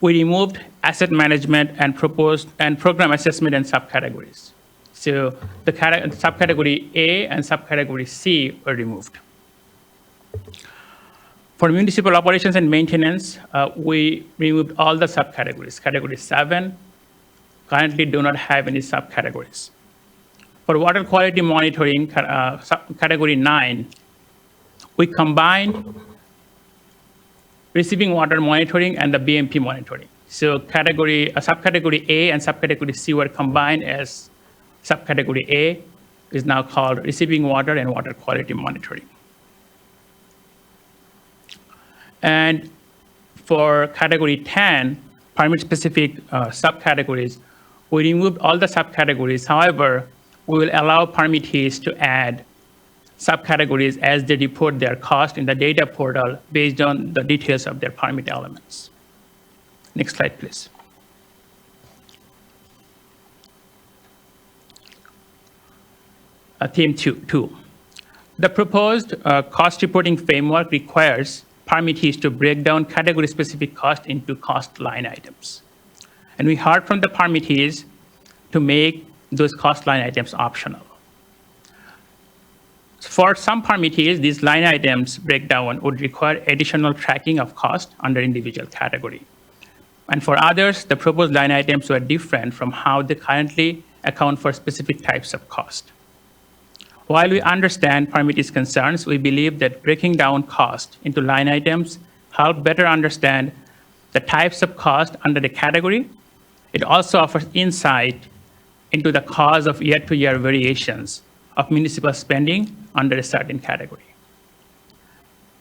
we removed asset management and program assessment and subcategories. So the subcategory A and subcategory C were removed. For municipal operations and maintenance, we removed all the subcategories. Category 7 currently do not have any subcategories. For water quality monitoring, category 9, we combined receiving water monitoring and the BMP monitoring. So subcategory A and subcategory C were combined as subcategory A is now called receiving water and water quality monitoring. And for category 10, permit-specific subcategories, we removed all the subcategories. However, we will allow permittees to add subcategories as they report their cost in the data portal based on the details of their permit elements. Next slide, please. Theme 2. The proposed cost reporting framework requires permittees to break down category-specific cost into cost line items. And we heard from the permittees to make those cost line items optional. For some permittees, these line items breakdown would require additional tracking of cost under individual category. And for others, the proposed line items were different from how they currently account for specific types of cost. While we understand permittees' concerns, we believe that breaking down cost into line items help better understand the types of cost under the category. It also offers insight into the cause of year-to-year variations of municipal spending under a certain category.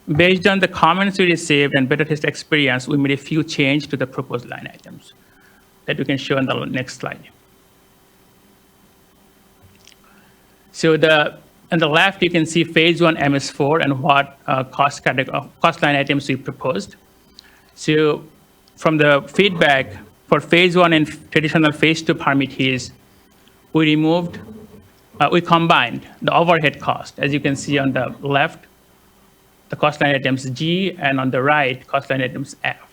Based on the comments we received and beta test experience, we made a few changes to the proposed line items that we can show on the next slide. So on the left, you can see phase 1 MS4 and what cost line items we proposed. So from the feedback for phase 1 and traditional phase 2 permittees, we combined the overhead cost, as you can see on the left, the cost line items G, and on the right, cost line items F.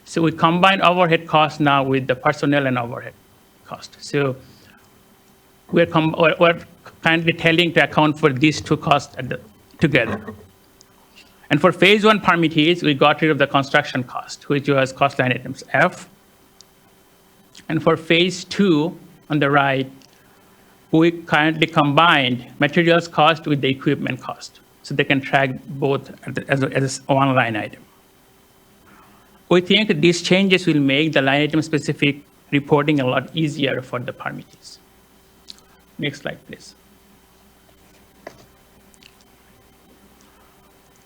So we combine overhead costs now with the personnel and overhead cost. So we're kindly telling to account for these two costs together. And for phase 1 permittees, we got rid of the construction cost, which was cost line items F. And for phase 2, on the right, we currently combined materials cost with the equipment cost, so they can track both as one line item. We think that these changes will make the line item specific reporting a lot easier for the permittees. Next slide, please.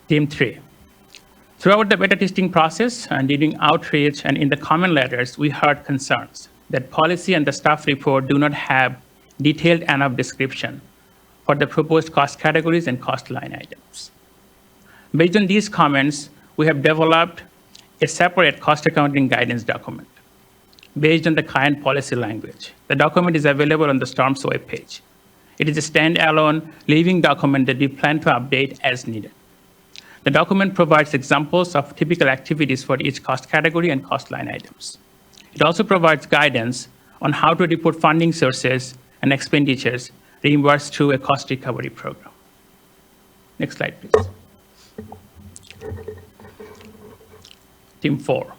Theme 3. Throughout the beta testing process and during outreach and in the comment letters, we heard concerns that policy and the staff report do not have detailed enough description for the proposed cost categories and cost line items. Based on these comments, we have developed a separate cost accounting guidance document based on the current policy language. The document is available on the STORM's webpage. It is a standalone living document that we plan to update as needed. The document provides examples of typical activities for each cost category and cost line items. It also provides guidance on how to report funding sources and expenditures reimbursed through a cost recovery program. Next slide, please. Theme 4.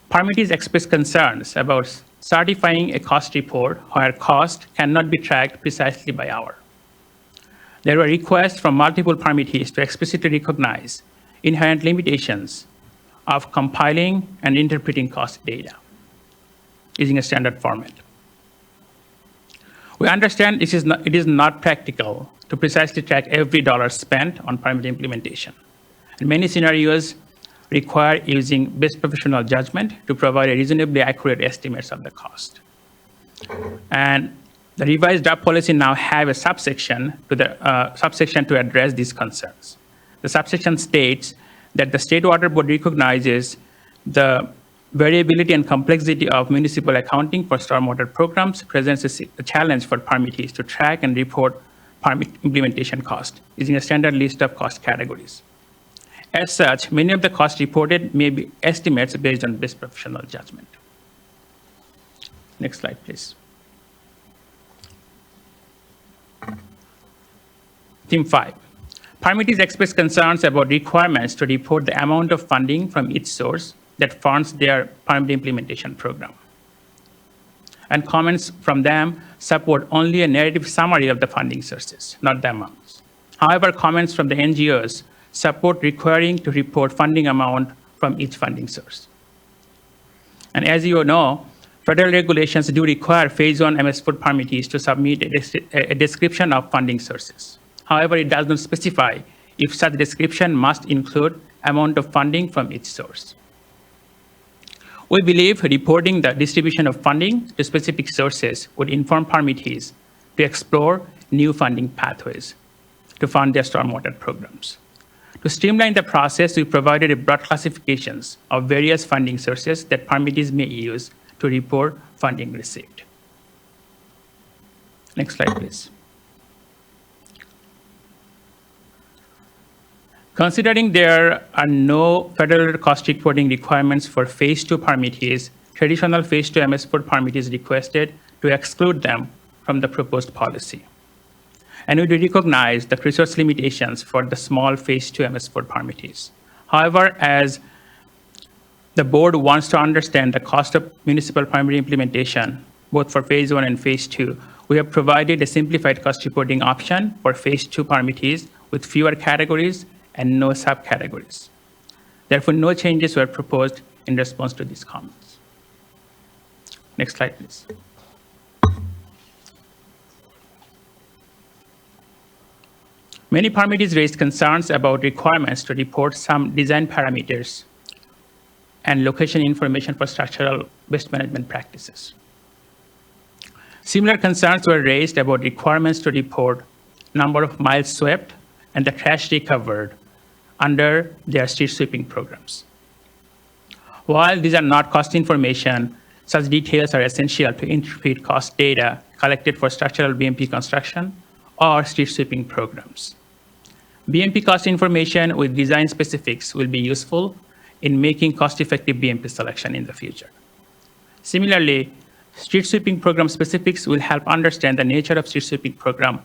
Permittees express concerns about certifying a cost report where cost cannot be tracked precisely by hour. There were requests from multiple permittees to explicitly recognize inherent limitations of compiling and interpreting cost data using a standard format. We understand it is not practical to precisely track every dollar spent on permit implementation. And many scenarios require using best professional judgment to provide a reasonably accurate estimates of the cost. And the revised draft policy now have a subsection to address these concerns. The subsection states that the State Water Board recognizes the variability and complexity of municipal accounting for stormwater programs presents a challenge for permittees to track and report permit implementation cost using a standard list of cost categories. As such, many of the costs reported may be estimates based on best professional judgment. Next slide, please. Theme 5. Permittees express concerns about requirements to report the amount of funding from each source that funds their permit implementation program. And comments from them support only a narrative summary of the funding sources, not the amounts. However, comments from the NGOs support requiring to report funding amount from each funding source. And as you know, federal regulations do require phase 1 MS4 permittees to submit a description of funding sources. However, it does not specify if such description must include amount of funding from each source. We believe reporting the distribution of funding to specific sources would inform permittees to explore new funding pathways to fund their stormwater programs. To streamline the process, we provided a broad classifications of various funding sources that permittees may use to report funding received. Next slide, please. Considering there are no federal cost reporting requirements for phase 2 permittees, traditional phase 2 MS4 permittees requested to exclude them from the proposed policy. And we do recognize the resource limitations for the small phase 2 MS4 permittees. However, as the board wants to understand the cost of municipal permit implementation, both for phase 1 and phase 2, we have provided a simplified cost reporting option for phase 2 permittees with fewer categories and no subcategories. Therefore, no changes were proposed in response to these comments. Next slide, please. Many permittees raised concerns about requirements to report some design parameters and location information for structural waste management practices. Similar concerns were raised about requirements to report number of miles swept and the trash recovered under their street sweeping programs. While these are not cost information, such details are essential to interpret cost data collected for structural BMP construction or street sweeping programs. BMP cost information with design specifics will be useful in making cost-effective BMP selection in the future. Similarly, street sweeping program specifics will help understand the nature of street sweeping program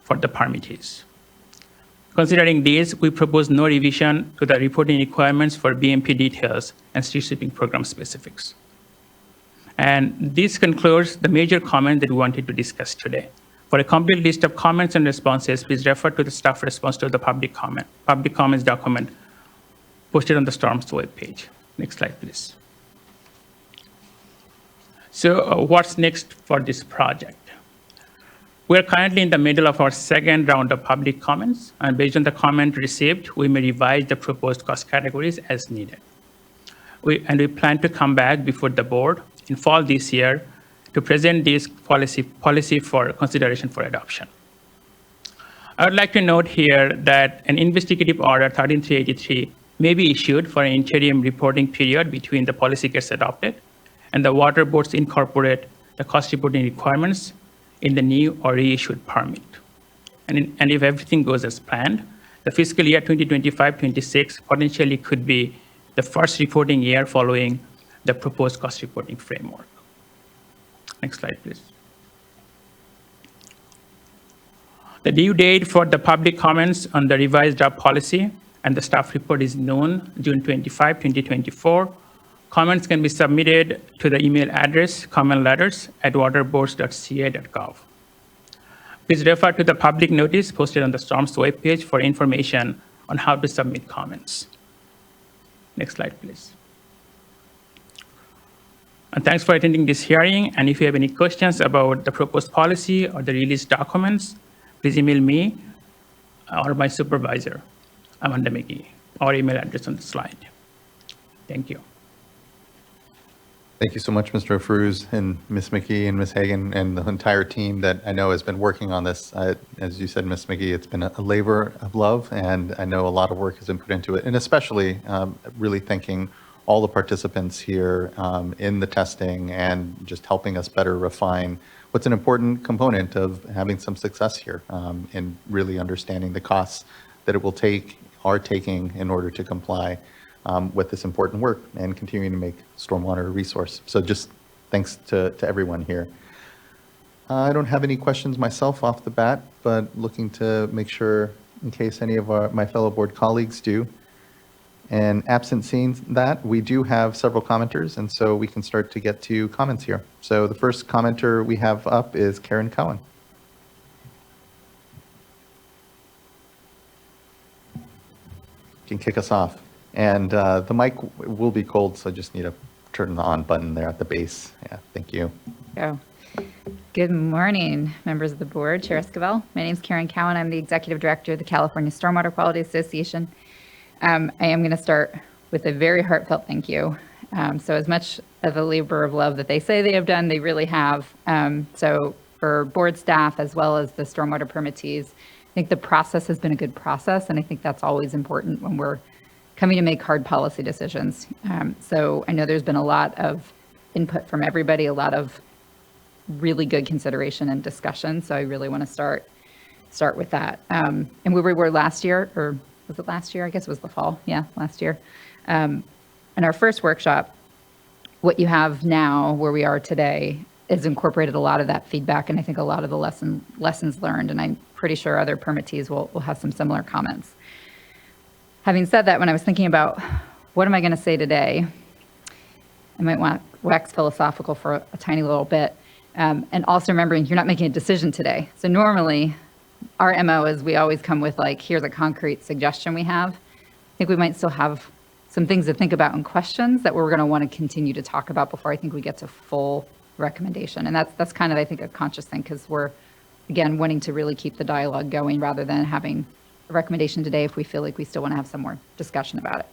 for the permittees. Considering these, we propose no revision to the reporting requirements for BMP details and street sweeping program specifics. And this concludes the major comments that we wanted to discuss today. For a complete list of comments and responses, please refer to the staff response to the public comments document posted on the STORM's webpage. Next slide, please. So what's next for this project? We're currently in the middle of our second round of public comments, and based on the comment received, we may revise the proposed cost categories as needed. We plan to come back before the board in fall this year to present this policy for consideration for adoption. I would like to note here that an investigative order 13383 may be issued for an interim reporting period between the policy gets adopted and the water boards incorporate the cost reporting requirements in the new or reissued permit. And if everything goes as planned, the fiscal year 2025-26 potentially could be the first reporting year following the proposed cost reporting framework. Next slide, please. The due date for the public comments on the revised draft policy and the staff report is known, June 25, 2024. Comments can be submitted to the email address commentletters@waterboards.ca.gov. Please refer to the public notice posted on the STORM's webpage for information on how to submit comments. Next slide, please. And thanks for attending this hearing. And if you have any questions about the proposed policy or the released documents, please email me or my supervisor, Amanda McGee, or email address on the slide. Thank you. Thank you so much, Mr. Afrouz and Ms. McGee and Ms. Hagan and the entire team that I know has been working on this. As you said, Ms. McGee, it's been a labor of love, and I know a lot of work has been put into it, and especially really thanking all the participants here in the testing and just helping us better refine what's an important component of having some success here in really understanding the costs that it will take, are taking in order to comply with this important work and continuing to make stormwater a resource. So just thanks to everyone here. I don't have any questions myself off the bat, but looking to make sure in case any of my fellow board colleagues do. And absent seeing that, we do have several commenters, and so we can start to get to comments here. So the first commenter we have up is Karen Cohen. You can kick us off. And the mic will be cold, so I just need to turn the on button there at the base. Yeah, thank you. Go. Good morning, members of the board, Chair Esquivel. My name is Karen Cowan. I'm the Executive Director of the California Stormwater Quality Association. I am going to start with a very heartfelt thank you. So as much of a labor of love that they say they have done, they really have. So for board staff as well as the stormwater permittees, I think the process has been a good process, and I think that's always important when we're coming to make hard policy decisions. So I know there's been a lot of input from everybody, a lot of really good consideration and discussion. So I really want to start with that. And where we were last year, or was it last year? I guess it was the fall. Yeah, last year. In our first workshop, what you have now, where we are today, is incorporated a lot of that feedback, and I think a lot of the lessons learned, and I'm pretty sure other permittees will have some similar comments. Having said that, when I was thinking about what am I going to say today, I might want to wax philosophical for a tiny little bit, and also remembering you're not making a decision today. So normally, our MO is we always come with like, here's a concrete suggestion we have. I think we might still have some things to think about and questions that we're going to want to continue to talk about before I think we get to full recommendation. And that's kind of, I think, a conscious thing, because we're, again, wanting to really keep the dialogue going rather than having a recommendation today if we feel like we still want to have some more discussion about it.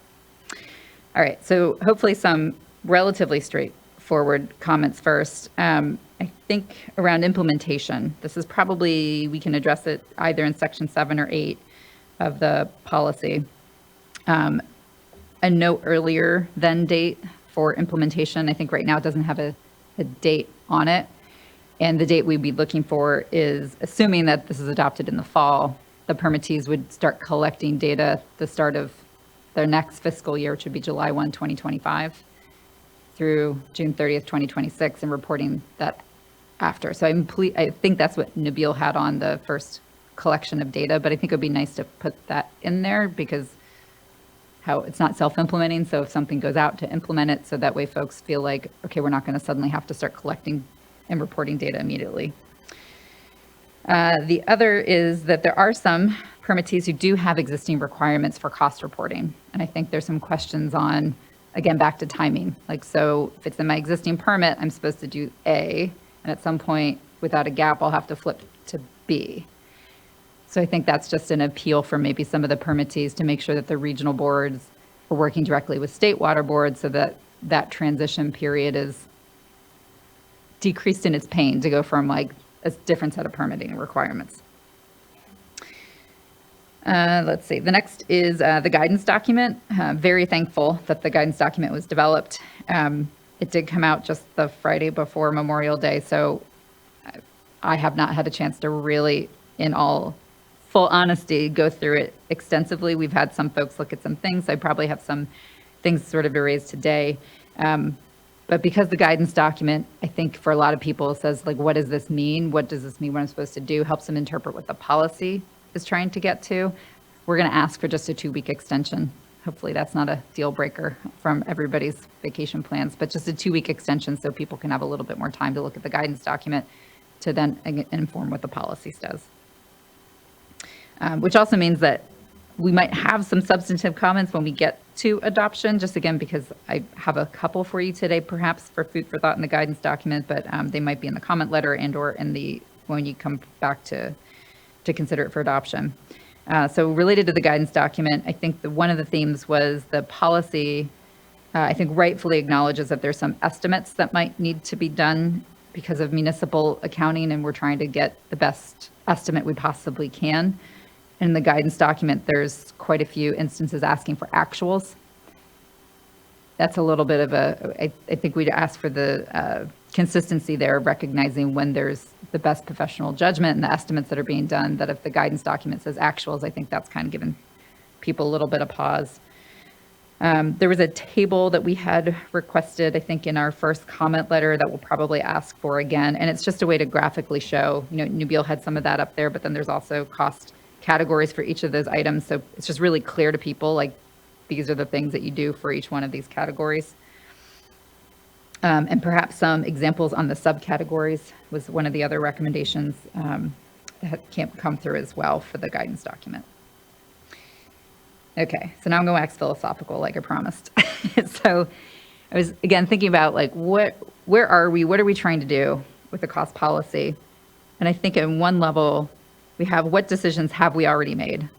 All right, so hopefully some relatively straightforward comments first. I think around implementation, this is probably, we can address it either in section 7 or 8 of the policy. A no earlier than date for implementation. I think right now it doesn't have a date on it. And the date we'd be looking for is, assuming that this is adopted in the fall, the permittees would start collecting data the start of their next fiscal year, which would be July 1, 2025 through June 30th, 2026, and reporting that after. So I think that's what Nabil had on the first collection of data, but I think it would be nice to put that in there, because how it's not self-implementing. So if something goes out, to implement it, so that way folks feel like, okay, we're not going to suddenly have to start collecting and reporting data immediately. The other is that there are some permittees who do have existing requirements for cost reporting. And I think there's some questions on, again, back to timing. Like, so if it's in my existing permit, I'm supposed to do A, and at some point, without a gap, I'll have to flip to B. So I think that's just an appeal for maybe some of the permittees to make sure that the regional boards are working directly with state water boards, so that that transition period is decreased in its pain to go from like a different set of permitting requirements. Let's see, the next is the guidance document. Very thankful that the guidance document was developed. It did come out just the Friday before Memorial Day, so I have not had a chance to really, in all full honesty, go through it extensively. We've had some folks look at some things. I probably have some things sort of to raise today. But because the guidance document, I think for a lot of people says, like, what does this mean? What does this mean? What I'm supposed to do? Helps them interpret what the policy is trying to get to. We're going to ask for just a 2-week extension. Hopefully that's not a deal breaker from everybody's vacation plans, but just a 2-week extension so people can have a little bit more time to look at the guidance document to then inform what the policy says. Which also means that we might have some substantive comments when we get to adoption, just again, because I have a couple for you today, perhaps for food for thought in the guidance document, but they might be in the comment letter and or in the, when you come back to consider it for adoption. So related to the guidance document, I think one of the themes was the policy, I think rightfully acknowledges that there's some estimates that might need to be done because of municipal accounting, and we're trying to get the best estimate we possibly can. In the guidance document, there's quite a few instances asking for actuals. That's a little bit of I think we'd ask for the consistency there, recognizing when there's the best professional judgment and the estimates that are being done, that if the guidance document says actuals, I think that's kind of given people a little bit of pause. There was a table that we had requested, I think, in our first comment letter that we'll probably ask for again. And it's just a way to graphically show, Nabil had some of that up there, but then there's also cost categories for each of those items. So it's just really clear to people, like, these are the things that you do for each one of these categories. And perhaps some examples on the subcategories was one of the other recommendations that can't come through as well for the guidance document. Okay, so now I'm going to wax philosophical like I promised. So I was, again, thinking about, like, where are we? What are we trying to do with the cost policy? And I think at one level, we have what decisions have we already made?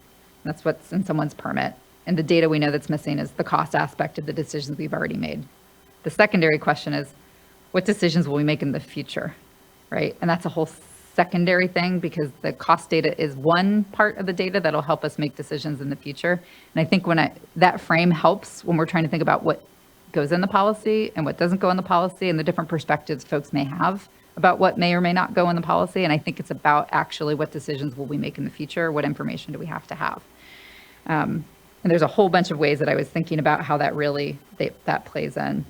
That's what's in someone's permit. And the data we know that's missing is the cost aspect of the decisions we've already made. The secondary question is, what decisions will we make in the future, right? And that's a whole secondary thing, because the cost data is one part of the data that'll help us make decisions in the future. And I think that frame helps when we're trying to think about what goes in the policy and what doesn't go in the policy, and the different perspectives folks may have about what may or may not go in the policy. And I think it's about actually what decisions will we make in the future? What information do we have to have? And there's a whole bunch of ways that I was thinking about how that really, that plays in.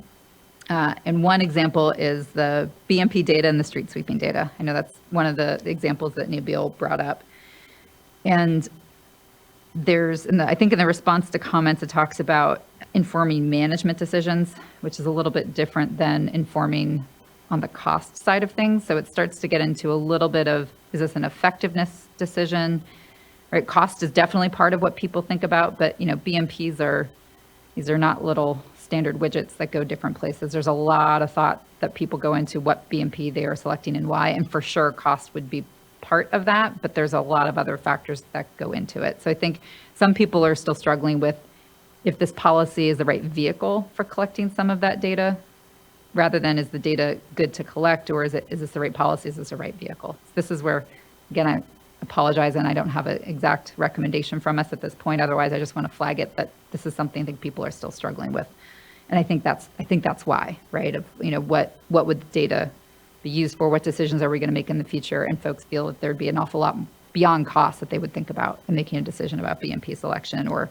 And one example is the BMP data and the street sweeping data. I know that's one of the examples that Nabil brought up. And there's, I think in the response to comments, it talks about informing management decisions, which is a little bit different than informing on the cost side of things. So it starts to get into a little bit of, is this an effectiveness decision? Right, cost is definitely part of what people think about, but BMPs these are not little standard widgets that go different places. There's a lot of thought that people go into what BMP they are selecting and why, and for sure cost would be part of that, but there's a lot of other factors that go into it. So I think some people are still struggling with if this policy is the right vehicle for collecting some of that data, rather than is the data good to collect, or is this the right policy, is this the right vehicle? This is where, again, I apologize, and I don't have an exact recommendation from us at this point. Otherwise, I just want to flag it that this is something I think people are still struggling with. And I think that's why, right? Of, what would the data be used for? What decisions are we going to make in the future? And folks feel that there'd be an awful lot beyond cost that they would think about in making a decision about BMP selection or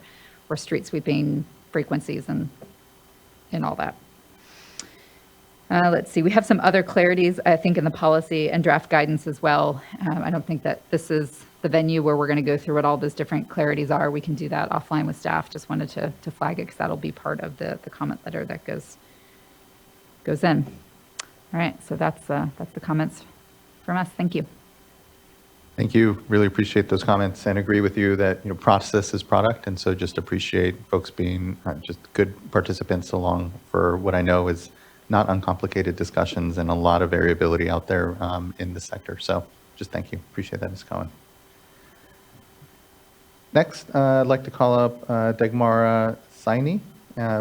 street sweeping frequencies and all that. Let's see, we have some other clarities, I think, in the policy and draft guidance as well. I don't think that this is the venue where we're going to go through what all those different clarities are. We can do that offline with staff. Just wanted to flag it because that'll be part of the comment letter that goes in. All right, so that's the comments from us. Thank you. Thank you. Really appreciate those comments and agree with you that, process is product. And so just appreciate folks being just good participants along for what I know is not uncomplicated discussions and a lot of variability out there in the sector. So just thank you. Appreciate that, Ms. Cohen. Next, I'd like to call up Dagmara Saini,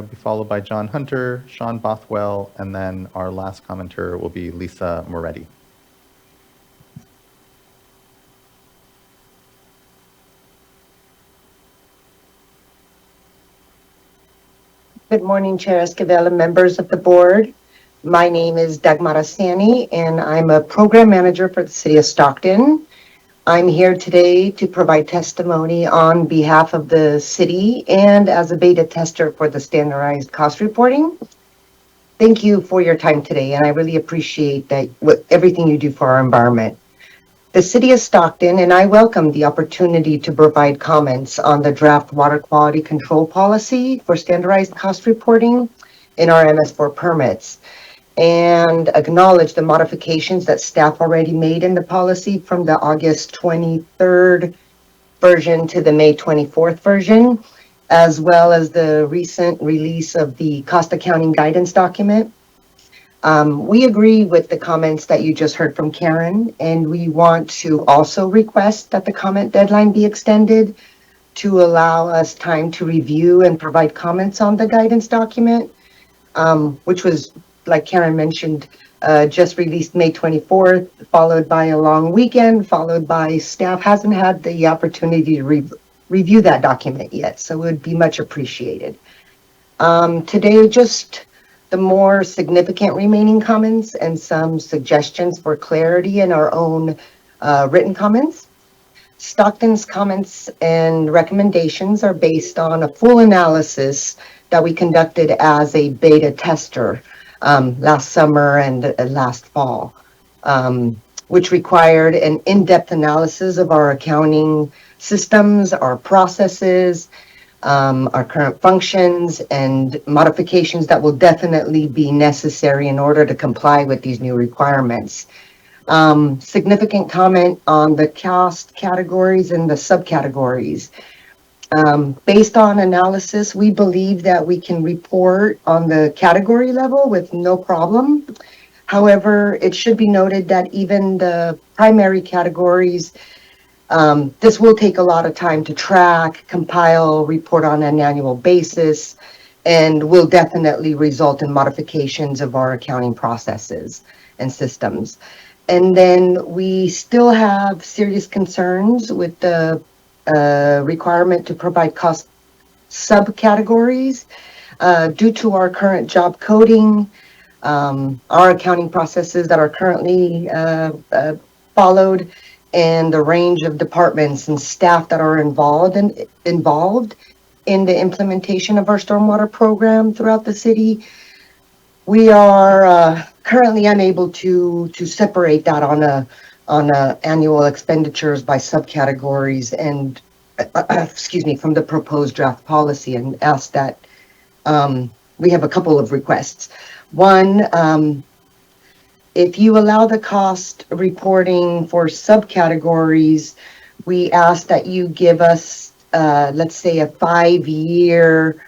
be followed by John Hunter, Sean Bothwell, and then our last commenter will be Lisa Moretti. Good morning, Chair Esquivel and members of the board. My name is Dagmara Sani, and I'm a program manager for the City of Stockton. I'm here today to provide testimony on behalf of the city and as a beta tester for the standardized cost reporting. Thank you for your time today, and I really appreciate everything you do for our environment. The City of Stockton and I welcome the opportunity to provide comments on the draft water quality control policy for standardized cost reporting in our MS4 permits, and acknowledge the modifications that staff already made in the policy from the August 23rd version to the May 24th version, as well as the recent release of the cost accounting guidance document. We agree with the comments that you just heard from Karen, and we want to also request that the comment deadline be extended to allow us time to review and provide comments on the guidance document, which was, like Karen mentioned, just released May 24th, followed by a long weekend, followed by staff hasn't had the opportunity to review that document yet, so it would be much appreciated. Today, just the more significant remaining comments and some suggestions for clarity in our own written comments. Stockton's comments and recommendations are based on a full analysis that we conducted as a beta tester last summer and last fall, which required an in-depth analysis of our accounting systems, our processes, our current functions, and modifications that will definitely be necessary in order to comply with these new requirements. Significant comment on the cost categories and the subcategories. Based on analysis, we believe that we can report on the category level with no problem. However, it should be noted that even the primary categories, this will take a lot of time to track, compile, report on an annual basis, and will definitely result in modifications of our accounting processes and systems. And then we still have serious concerns with the requirement to provide cost subcategories due to our current job coding, our accounting processes that are currently followed, and the range of departments and staff that are involved in the implementation of our stormwater program throughout the city. We are currently unable to separate that on a annual expenditures by subcategories and from the proposed draft policy, and ask that we have a couple of requests. One, if you allow the cost reporting for subcategories, we ask that you give us, let's say, a 5-year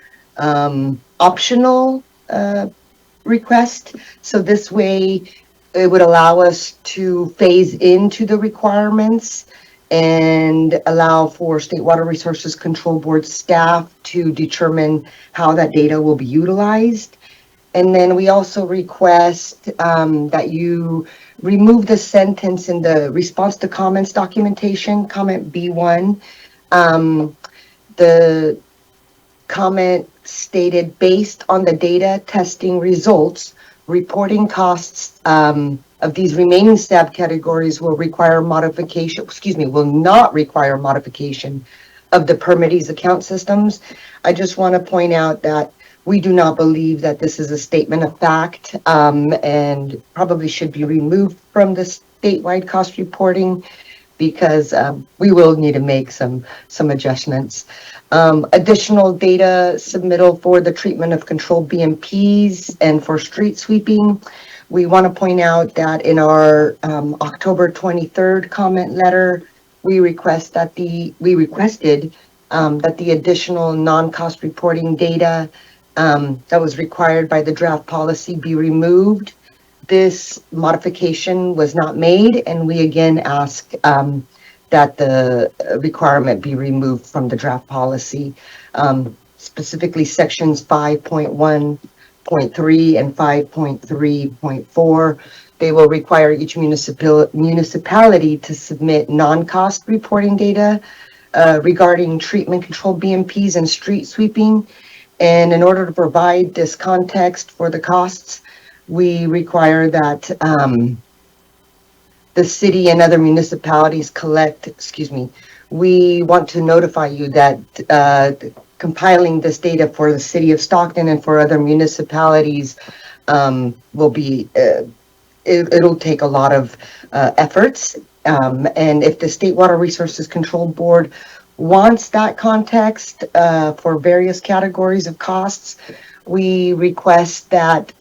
optional request. So this way, it would allow us to phase into the requirements and allow for State Water Resources Control Board staff to determine how that data will be utilized. And then we also request that you remove the sentence in the response to comments documentation, comment B1. The comment stated, based on the data testing results, reporting costs of these remaining subcategories will not require modification of the permittees account systems. I just want to point out that we do not believe that this is a statement of fact and probably should be removed from the statewide cost reporting, because we will need to make some adjustments. Additional data submittal for the treatment of controlled BMPs and for street sweeping. We want to point out that in our October 23rd comment letter, we requested that the additional non-cost reporting data that was required by the draft policy be removed. This modification was not made, and we again ask that the requirement be removed from the draft policy, specifically sections 5.1.3 and 5.3.4. They will require each municipality to submit non-cost reporting data regarding treatment control BMPs and street sweeping. And in order to provide this context for the costs, we require that the city and other municipalities we want to notify you that compiling this data for the city of Stockton and for other municipalities will be, it'll take a lot of efforts. And if the State Water Resources Control Board wants that context for various categories of costs, we request that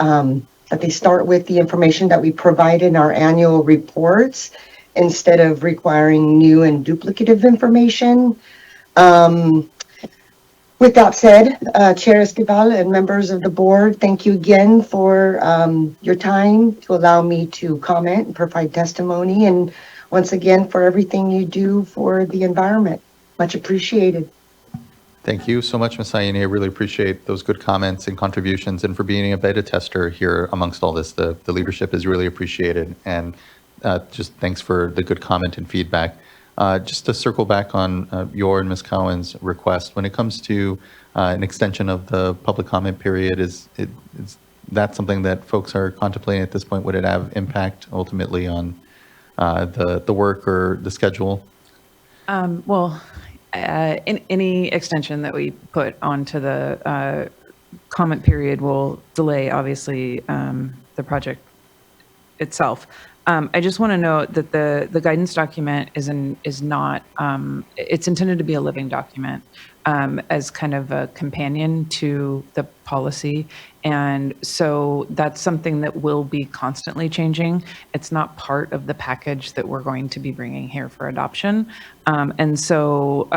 that they start with the information that we provide in our annual reports instead of requiring new and duplicative information. With that said, Chair Esquivel and members of the board, thank you again for your time to allow me to comment and provide testimony, and once again for everything you do for the environment. Much appreciated. Thank you so much, Ms. Ayeni. I really appreciate those good comments and contributions, and for being a beta tester here amongst all this. The leadership is really appreciated, and just thanks for the good comment and feedback. Just to circle back on your and Ms. Cowan's request, when it comes to an extension of the public comment period, is that something that folks are contemplating at this point? Would it have impact ultimately on the work or the schedule? In any extension that we put onto the comment period will delay, obviously, the project itself. I just want to note that the guidance document is not, it's intended to be a living document as kind of a companion to the policy. And so that's something that will be constantly changing. It's not part of the package that we're going to be bringing here for adoption. And so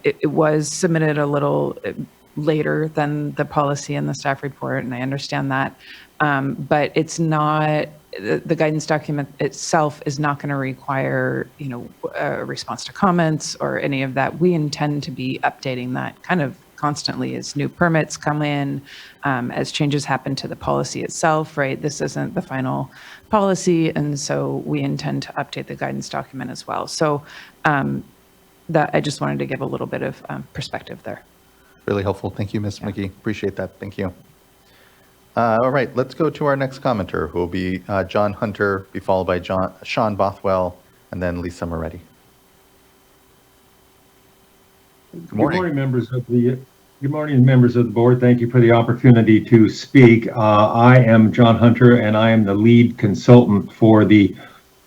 it was submitted a little later than the policy and the staff report, and I understand that. But it's not, the guidance document itself is not going to require, a response to comments or any of that. We intend to be updating that kind of constantly as new permits come in, as changes happen to the policy itself, right? This isn't the final policy, and so we intend to update the guidance document as well. So that I just wanted to give a little bit of perspective there. Really helpful. Thank you, Ms. McGee. Appreciate that. Thank you. All right, let's go to our next commenter, who will be John Hunter, be followed by Sean Bothwell, and then Lisa Moretti. Good morning. Good morning, members of the board. Thank you for the opportunity to speak. I am John Hunter, and I am the lead consultant for the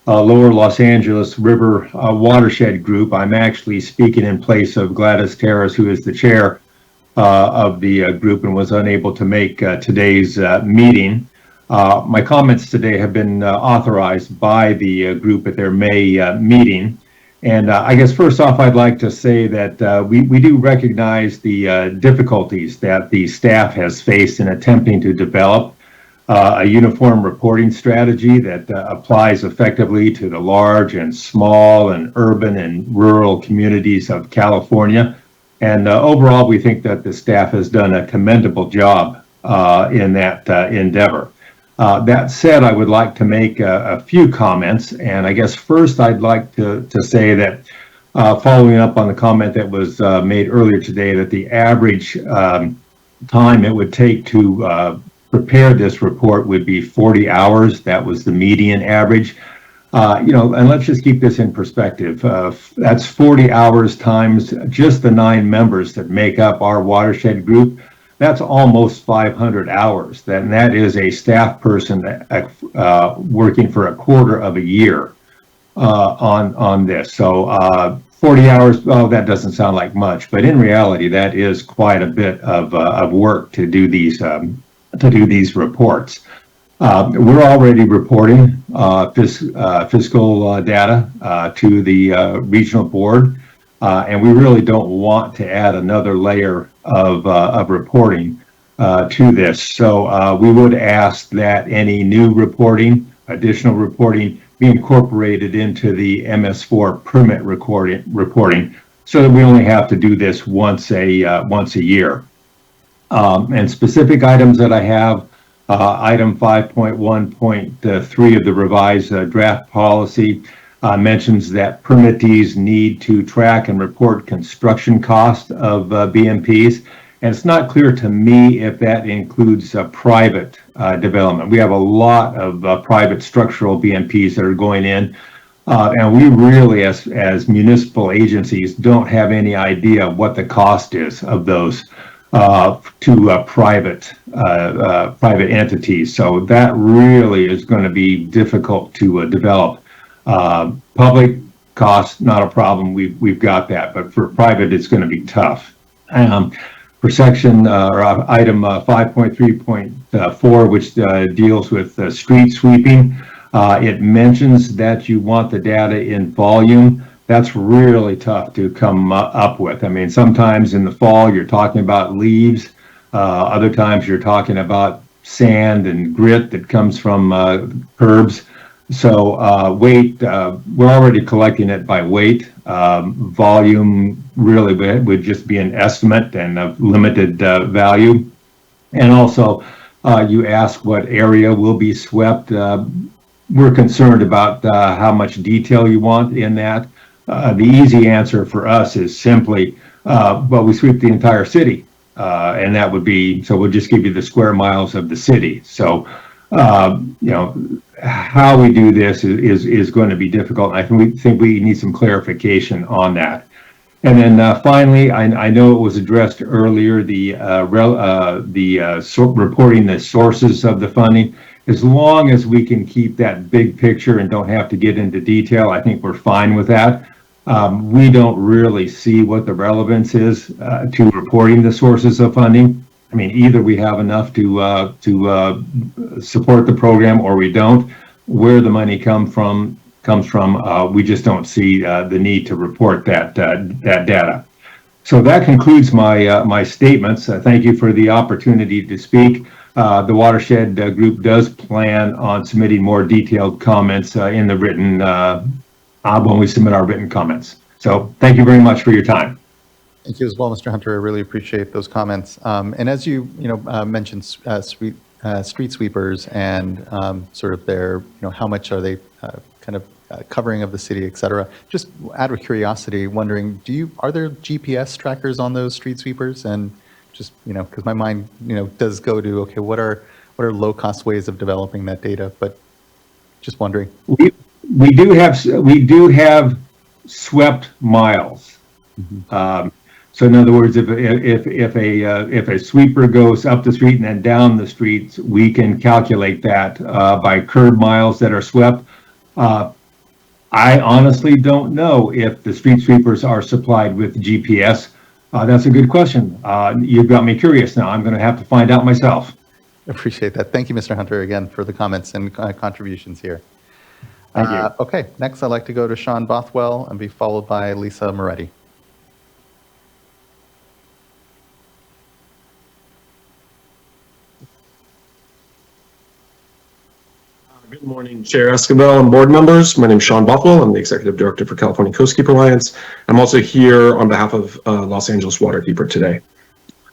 Lower Los Angeles River Watershed Group. I'm actually speaking in place of Gladys Terrace, who is the chair of the group and was unable to make today's meeting. My comments today have been authorized by the group at their May meeting. And I guess first off, I'd like to say that we do recognize the difficulties that the staff has faced in attempting to develop a uniform reporting strategy that applies effectively to the large and small and urban and rural communities of California. And overall, we think that the staff has done a commendable job in that endeavor. That said, I would like to make a few comments. And I guess first I'd like to say that following up on the comment that was made earlier today, that the average time it would take to prepare this report would be 40 hours. That was the median average. And let's just keep this in perspective. That's 40 hours times just the 9 members that make up our watershed group. That's almost 500 hours. That is a staff person working for a quarter of a year on this. So 40 hours, oh, that doesn't sound like much, but in reality, that is quite a bit of work to do these reports. We're already reporting fiscal data to the regional board, and we really don't want to add another layer of reporting to this. So we would ask that any new reporting, additional reporting, be incorporated into the MS4 permit reporting, so that we only have to do this once a year. And specific items that I have, item 5.1.3 of the revised draft policy mentions that permittees need to track and report construction cost of BMPs. And it's not clear to me if that includes private development. We have a lot of private structural BMPs that are going in. And we really, as municipal agencies, don't have any idea what the cost is of those to private entities. So that really is going to be difficult to develop. Public costs, not a problem. We've got that, but for private, it's going to be tough. For section or item 5.3.4, which deals with street sweeping, it mentions that you want the data in volume. That's really tough to come up with. I mean, sometimes in the fall, you're talking about leaves. Other times you're talking about sand and grit that comes from curbs. So weight, we're already collecting it by weight. Volume really would just be an estimate and of limited value. And also, you ask what area will be swept. We're concerned about how much detail you want in that. The easy answer for us is simply, well, we sweep the entire city. And that would be, so we'll just give you the square miles of the city. So, how we do this is going to be difficult. I think we need some clarification on that. And then finally, I know it was addressed earlier, reporting the sources of the funding. As long as we can keep that big picture and don't have to get into detail, I think we're fine with that. We don't really see what the relevance is to reporting the sources of funding. I mean, either we have enough to support the program or we don't. Where the money comes from, we just don't see the need to report that data. So that concludes my statements. Thank you for the opportunity to speak. The Watershed Group does plan on submitting more detailed comments in the written when we submit our written comments. So thank you very much for your time. Thank you as well, Mr. Hunter. I really appreciate those comments. And as you mentioned, street sweepers and sort of their, how much are they kind of covering of the city, et cetera. Just out of curiosity, wondering, are there GPS trackers on those street sweepers? And just, because my mind, does go to, okay, what are low-cost ways of developing that data? But just wondering. We do have swept miles. Mm-hmm. So in other words, if a sweeper goes up the street and then down the streets, we can calculate that by curb miles that are swept. I honestly don't know if the street sweepers are supplied with GPS. That's a good question. You've got me curious now. I'm going to have to find out myself. Appreciate that. Thank you, Mr. Hunter, again, for the comments and contributions here. Thank you. Okay, next I'd like to go to Sean Bothwell and be followed by Lisa Moretti. Good morning, Chair Esquivel and board members. My name is Sean Bothwell. I'm the Executive Director for California Coastkeeper Alliance. I'm also here on behalf of Los Angeles Waterkeeper today.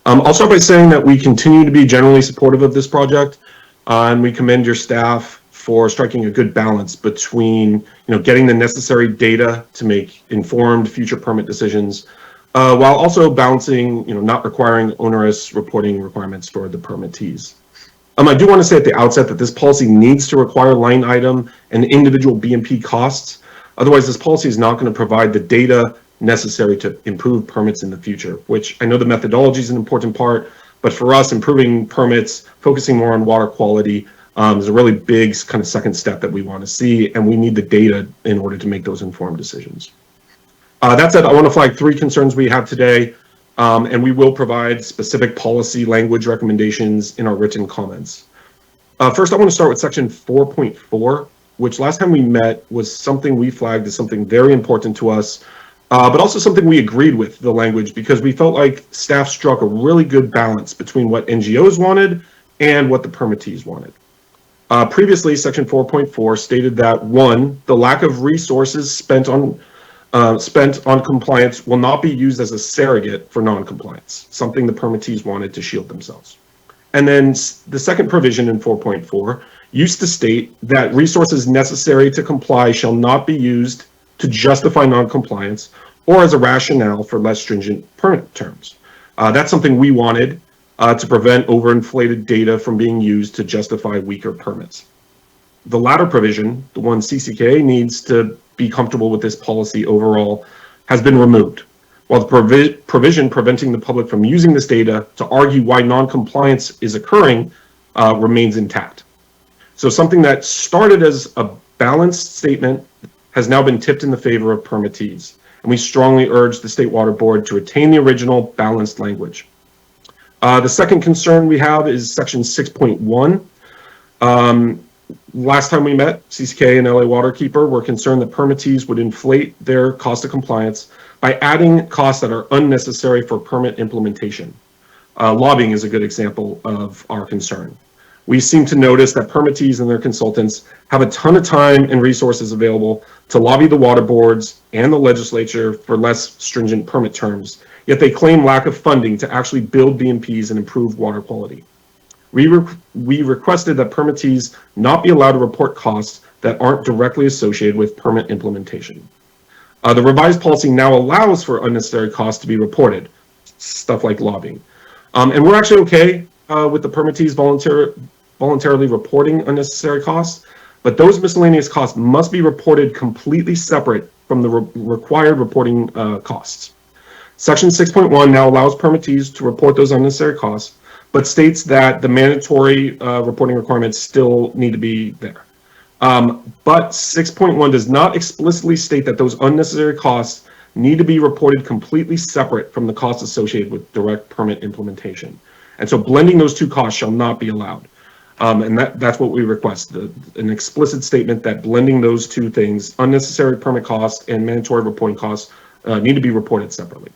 I'll start by saying that we continue to be generally supportive of this project, and we commend your staff for striking a good balance between getting the necessary data to make informed future permit decisions, while also balancing not requiring onerous reporting requirements for the permittees. I do want to say at the outset that this policy needs to require line item and individual BMP costs. Otherwise, this policy is not going to provide the data necessary to improve permits in the future, which I know the methodology is an important part, but for us, improving permits, focusing more on water quality is a really big kind of second step that we want to see, and we need the data in order to make those informed decisions. That said, I want to flag 3 concerns we have today. And we will provide specific policy language recommendations in our written comments. First, I want to start with section 4.4, which last time we met was something we flagged as something very important to us, but also something we agreed with the language because we felt like staff struck a really good balance between what NGOs wanted and what the permittees wanted. Previously, section 4.4 stated that 1, the lack of resources spent on compliance will not be used as a surrogate for non-compliance, something the permittees wanted to shield themselves. And then the second provision in 4.4 used to state that resources necessary to comply shall not be used to justify non-compliance or as a rationale for less stringent permit terms. That's something we wanted to prevent overinflated data from being used to justify weaker permits. The latter provision, the one CCKA needs to be comfortable with this policy overall, has been removed, while the provision preventing the public from using this data to argue why non-compliance is occurring remains intact. So something that started as a balanced statement has now been tipped in the favor of permittees, and we strongly urge the State Water Board to retain the original balanced language. The second concern we have is section 6.1. Last time we met, CCK and LA Waterkeeper were concerned that permittees would inflate their cost of compliance by adding costs that are unnecessary for permit implementation. Lobbying is a good example of our concern. We seem to notice that permittees and their consultants have a ton of time and resources available to lobby the water boards and the legislature for less stringent permit terms, yet they claim lack of funding to actually build BMPs and improve water quality. We requested that permittees not be allowed to report costs that aren't directly associated with permit implementation. The revised policy now allows for unnecessary costs to be reported, stuff like lobbying. And we're actually okay with the permittees voluntarily reporting unnecessary costs, but those miscellaneous costs must be reported completely separate from the required reporting costs. Section 6.1 now allows permittees to report those unnecessary costs, but states that the mandatory reporting requirements still need to be there. But 6.1 does not explicitly state that those unnecessary costs need to be reported completely separate from the costs associated with direct permit implementation. And so blending those two costs shall not be allowed. And that's what we request, an explicit statement that blending those two things, unnecessary permit costs and mandatory reporting costs, need to be reported separately.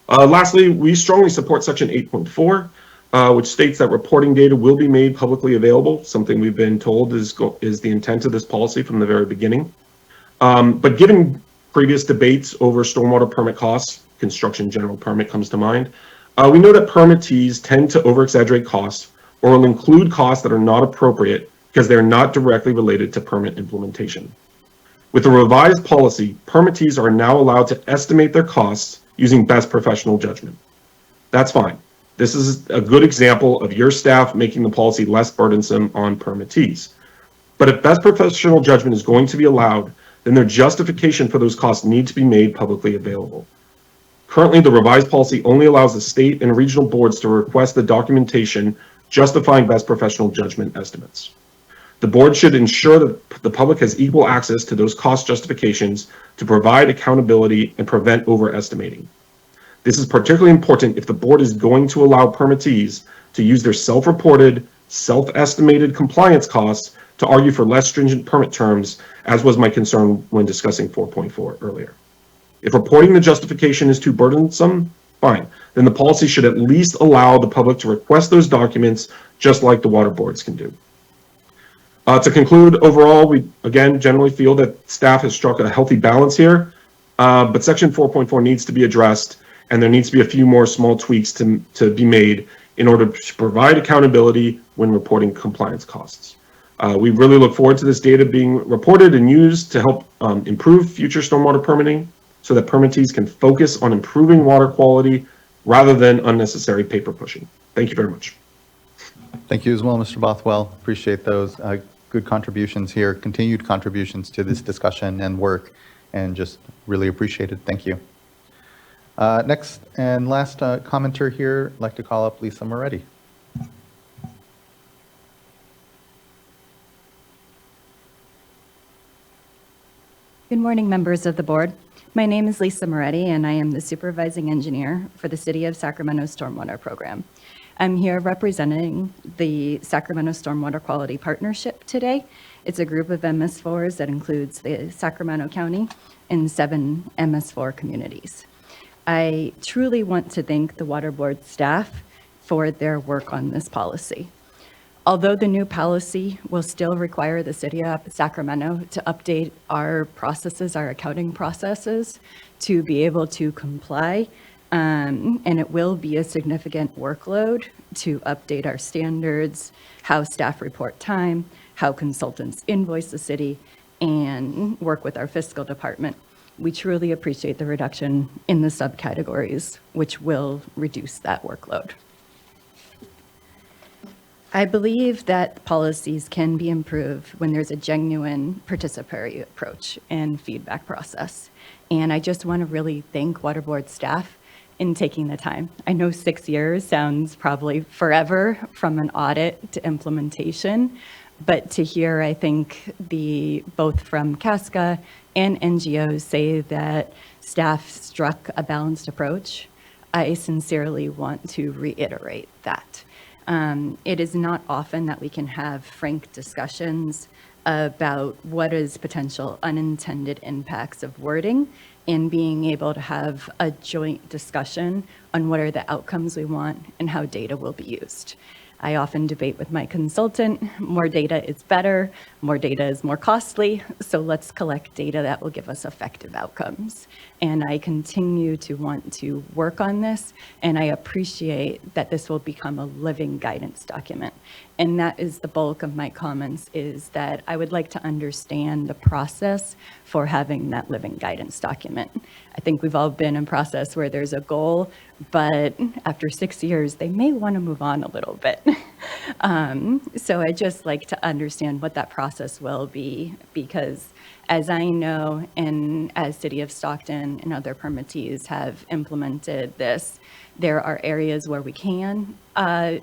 Lastly, we strongly support section 8.4, which states that reporting data will be made publicly available, something we've been told is the intent of this policy from the very beginning. But given previous debates over stormwater permit costs, construction general permit comes to mind, we know that permittees tend to over-exaggerate costs or will include costs that are not appropriate because they're not directly related to permit implementation. With the revised policy, permittees are now allowed to estimate their costs using best professional judgment. That's fine. This is a good example of your staff making the policy less burdensome on permittees. But if best professional judgment is going to be allowed, then their justification for those costs need to be made publicly available. Currently, the revised policy only allows the state and regional boards to request the documentation justifying best professional judgment estimates. The board should ensure that the public has equal access to those cost justifications to provide accountability and prevent overestimating. This is particularly important if the board is going to allow permittees to use their self-reported, self-estimated compliance costs to argue for less stringent permit terms, as was my concern when discussing 4.4 earlier. If reporting the justification is too burdensome, fine. Then the policy should at least allow the public to request those documents, just like the water boards can do. To conclude, overall, we again generally feel that staff has struck a healthy balance here, but section 4.4 needs to be addressed, and there needs to be a few more small tweaks to be made in order to provide accountability when reporting compliance costs. We really look forward to this data being reported and used to help improve future stormwater permitting so that permittees can focus on improving water quality rather than unnecessary paper pushing. Thank you very much. Thank you as well, Mr. Bothwell. Appreciate those good contributions here, continued contributions to this discussion and work, and just really appreciate it. Thank you. Next and last commenter here, I'd like to call up Lisa Moretti. Good morning, members of the board. My name is Lisa Moretti, and I am the supervising engineer for the City of Sacramento Stormwater Program. I'm here representing the Sacramento Stormwater Quality Partnership today. It's a group of MS4s that includes the Sacramento County and 7 MS4 communities. I truly want to thank the Water Board staff for their work on this policy. Although the new policy will still require the City of Sacramento to update our processes, our accounting processes, to be able to comply, and it will be a significant workload to update our standards, how staff report time, how consultants invoice the city, and work with our fiscal department. We truly appreciate the reduction in the subcategories, which will reduce that workload. I believe that policies can be improved when there's a genuine participatory approach and feedback process. And I just want to really thank Water Board staff in taking the time. I know 6 years sounds probably forever from an audit to implementation, but to hear, I think, both from CASCA and NGOs say that staff struck a balanced approach, I sincerely want to reiterate that. It is not often that we can have frank discussions about what is potential unintended impacts of wording and being able to have a joint discussion on what are the outcomes we want and how data will be used. I often debate with my consultant, more data is better, more data is more costly, so let's collect data that will give us effective outcomes. And I continue to want to work on this, and I appreciate that this will become a living guidance document. And that is the bulk of my comments, is that I would like to understand the process for having that living guidance document. I think we've all been in a process where there's a goal, but after 6 years, they may want to move on a little bit. So I just like to understand what that process will be, because as I know, and as City of Stockton and other permittees have implemented this, there are areas where we can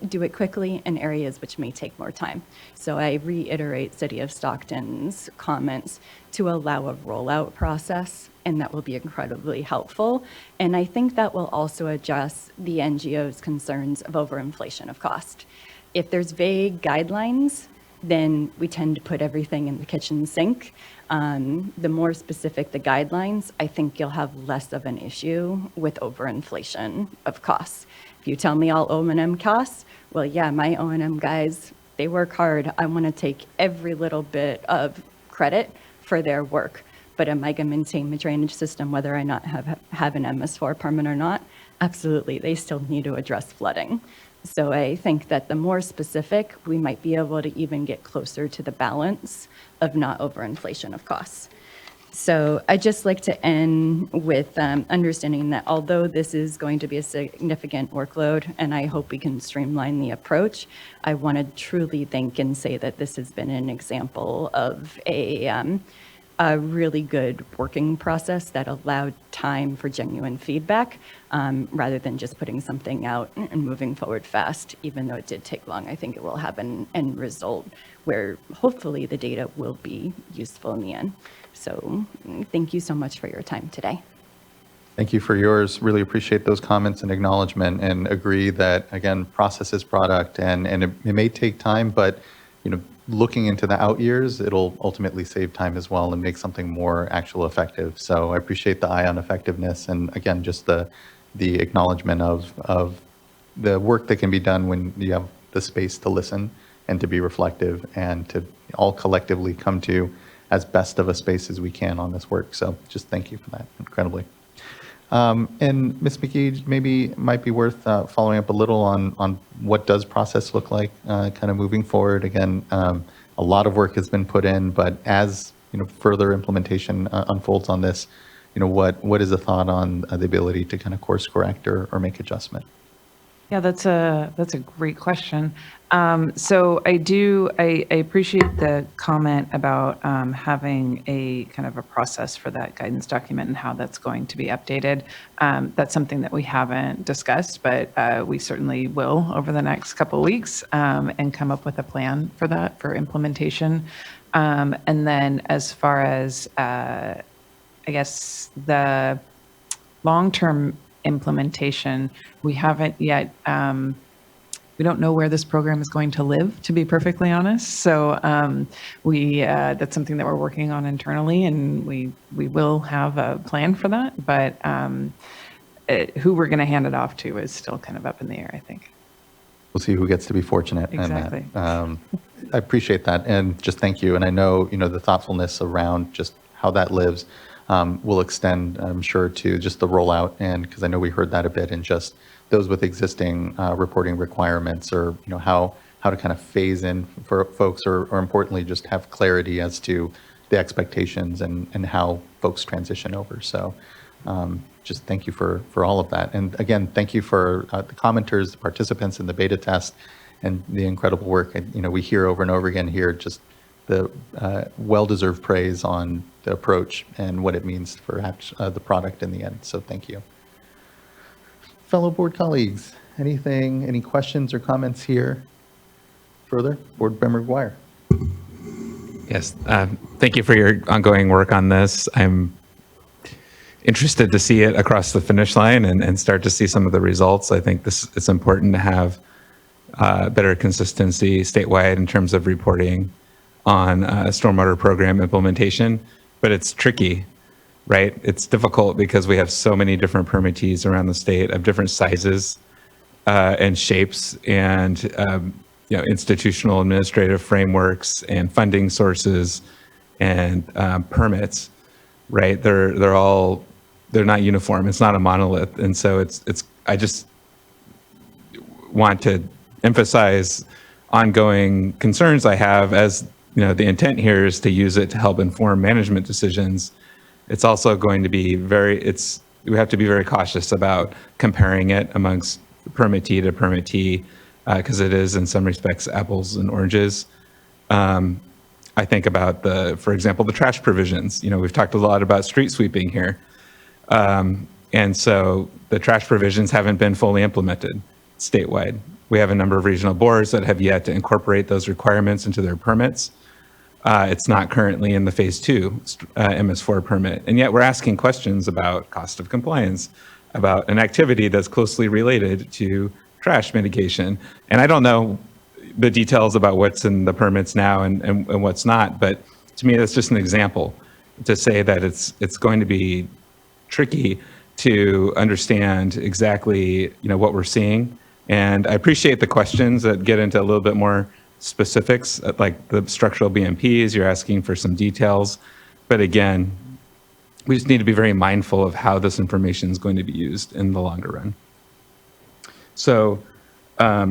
do it quickly and areas which may take more time. So I reiterate City of Stockton's comments to allow a rollout process, and that will be incredibly helpful. And I think that will also address the NGO's concerns of overinflation of cost. If there's vague guidelines, then we tend to put everything in the kitchen sink. The more specific the guidelines, I think you'll have less of an issue with overinflation of costs. If you tell me all O&M costs, well, yeah, my O&M guys, they work hard. I want to take every little bit of credit for their work. But am I going to maintain my drainage system whether I not have an MS4 permit or not? Absolutely, they still need to address flooding. So I think that the more specific, we might be able to even get closer to the balance of not overinflation of costs. So I'd just like to end with understanding that although this is going to be a significant workload, and I hope we can streamline the approach, I want to truly thank and say that this has been an example of a really good working process that allowed time for genuine feedback rather than just putting something out and moving forward fast. Even though it did take long, I think it will have an end result where hopefully the data will be useful in the end. So thank you so much for your time today. Thank you for yours. Really appreciate those comments and acknowledgement, and agree that, again, process is product, and it may take time, but looking into the out years, it'll ultimately save time as well and make something more actual effective. So I appreciate the eye on effectiveness, and again, just the acknowledgement of the work that can be done when you have the space to listen and to be reflective and to all collectively come to as best of a space as we can on this work. So just thank you for that incredibly. And Ms. McGee, maybe it might be worth following up a little on what does process look like kind of moving forward. Again, a lot of work has been put in, but as further implementation unfolds on this, what is the thought on the ability to kind of course correct or make adjustment? Yeah, that's a great question. So I appreciate the comment about having a kind of a process for that guidance document and how that's going to be updated. That's something that we haven't discussed, but we certainly will over the next couple of weeks and come up with a plan for that, for implementation. And then as far as, I guess, the long-term implementation, we haven't yet, we don't know where this program is going to live, to be perfectly honest. So that's something that we're working on internally, and we will have a plan for that, but who we're going to hand it off to is still kind of up in the air, I think. We'll see who gets to be fortunate. Exactly. In that. I appreciate that, and just thank you. And I know, the thoughtfulness around just how that lives will extend, I'm sure, to just the rollout, and because I know we heard that a bit in just those with existing reporting requirements, or how to kind of phase in for folks, or importantly, just have clarity as to the expectations and how folks transition over. So just thank you for all of that. And again, thank you for the commenters, the participants in the beta test, and the incredible work. We hear over and over again here just the well-deserved praise on the approach and what it means for the product in the end. So thank you. Fellow board colleagues, any questions or comments here further? Board Member McGuire. Yes, thank you for your ongoing work on this. I'm interested to see it across the finish line and start to see some of the results. I think it's important to have better consistency statewide in terms of reporting on stormwater program implementation, but it's tricky, right? It's difficult because we have so many different permittees around the state of different sizes and shapes, and institutional administrative frameworks and funding sources and permits, right? They're not uniform. It's not a monolith, and so I just want to emphasize ongoing concerns I have, as the intent here is to use it to help inform management decisions. It's also going to be we have to be very cautious about comparing it amongst permittee to permittee, because it is in some respects apples and oranges. I think about for example, the trash provisions. We've talked a lot about street sweeping here. And so the trash provisions haven't been fully implemented statewide. We have a number of regional boards that have yet to incorporate those requirements into their permits. It's not currently in the phase 2 MS4 permit. And yet we're asking questions about cost of compliance, about an activity that's closely related to trash mitigation. And I don't know the details about what's in the permits now and what's not, but to me, that's just an example to say that it's going to be tricky to understand exactly what we're seeing. And I appreciate the questions that get into a little bit more specifics, like the structural BMPs. You're asking for some details, but again, we just need to be very mindful of how this information is going to be used in the longer run. So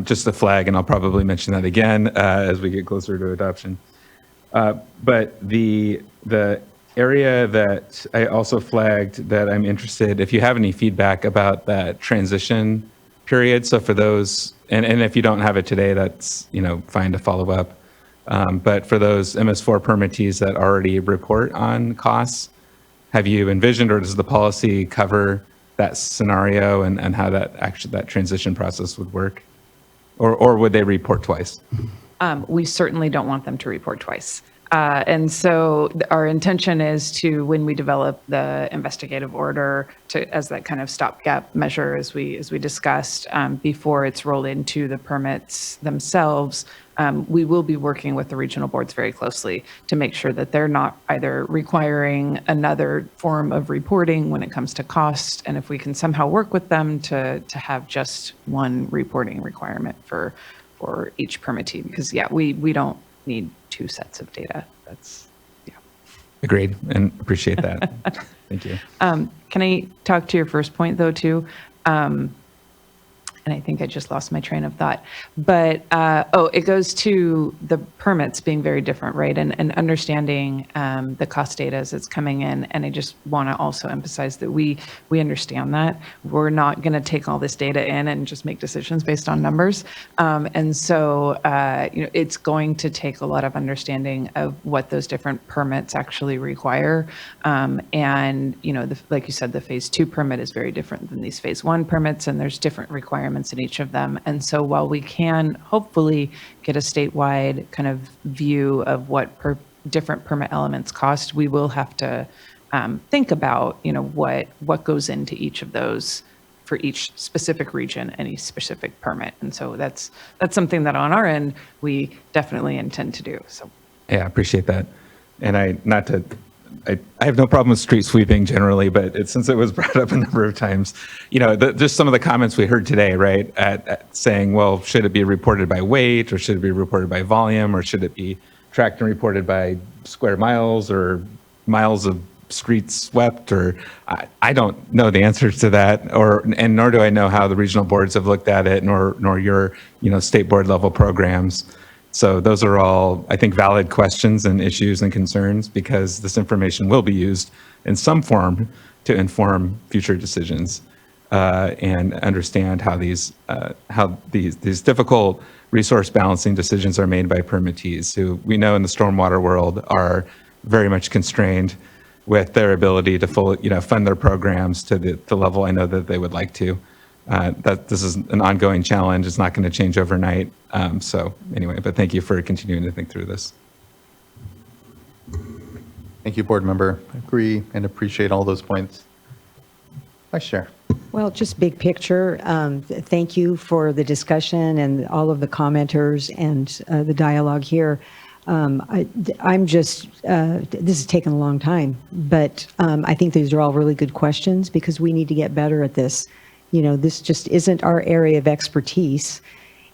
just a flag, and I'll probably mention that again as we get closer to adoption. But the area that I also flagged that I'm interested, if you have any feedback about that transition period. So for those, and if you don't have it today, that's fine to follow up. But for those MS4 permittees that already report on costs, have you envisioned, or does the policy cover that scenario and how that transition process would work? Or would they report twice? We certainly don't want them to report twice. And so our intention is to, when we develop the investigative order, to as that kind of stopgap measure, as we discussed, before it's rolled into the permits themselves, we will be working with the regional boards very closely to make sure that they're not either requiring another form of reporting when it comes to cost, and if we can somehow work with them to have just one reporting requirement for each permittee, because we don't need two sets of data. That's Agreed, and appreciate that. Thank you. Can I talk to your first point though too? And I think I just lost my train of thought. But, it goes to the permits being very different, right? And understanding the cost data as it's coming in. And I just want to also emphasize that we understand that. We're not going to take all this data in and just make decisions based on numbers. And so, it's going to take a lot of understanding of what those different permits actually require. And, like you said, the phase 2 permit is very different than these phase 1 permits, and there's different requirements in each of them. And so while we can hopefully get a statewide kind of view of what different permit elements cost, we will have to think about, what goes into each of those for each specific region, any specific permit. And so that's something that on our end, we definitely intend to do. So Yeah, I appreciate that. And I have no problem with street sweeping generally, but since it was brought up a number of times, just some of the comments we heard today, right, at saying, well, should it be reported by weight, or should it be reported by volume, or should it be tracked and reported by square miles or miles of streets swept, or I don't know the answers to that, and nor do I know how the regional boards have looked at it, nor your state board level programs. So those are all, I think, valid questions and issues and concerns, because this information will be used in some form to inform future decisions and understand how these difficult resource balancing decisions are made by permittees, who we know in the stormwater world are very much constrained with their ability to fund their programs to the level I know that they would like to. That this is an ongoing challenge. It's not going to change overnight. So anyway, but thank you for continuing to think through this. Thank you, board member. Agree and appreciate all those points. Vice Chair. Well, just big picture, thank you for the discussion and all of the commenters and the dialogue here. I'm just, this has taken a long time, but I think these are all really good questions, because we need to get better at this. This just isn't our area of expertise.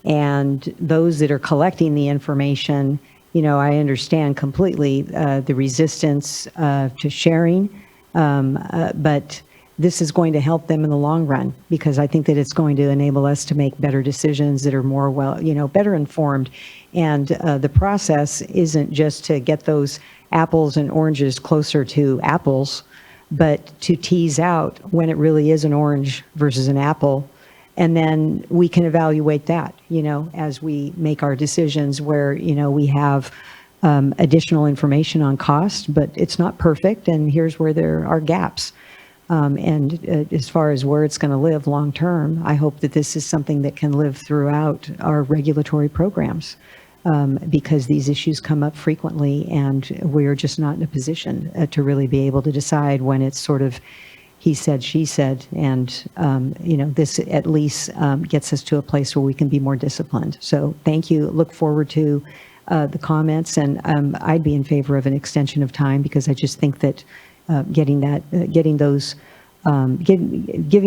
And those that are collecting the information, I understand completely the resistance to sharing, but this is going to help them in the long run, because I think that it's going to enable us to make better decisions that are more better informed. And the process isn't just to get those apples and oranges closer to apples, but to tease out when it really is an orange versus an apple. And then we can evaluate that, as we make our decisions, where, we have additional information on cost, but it's not perfect. And here's where there are gaps. And as far as where it's going to live long term, I hope that this is something that can live throughout our regulatory programs. Because these issues come up frequently, and we're just not in a position to really be able to decide when it's sort of he said, she said, and this at least gets us to a place where we can be more disciplined. So thank you. Look forward to the comments, and I'd be in favor of an extension of time, because I just think that giving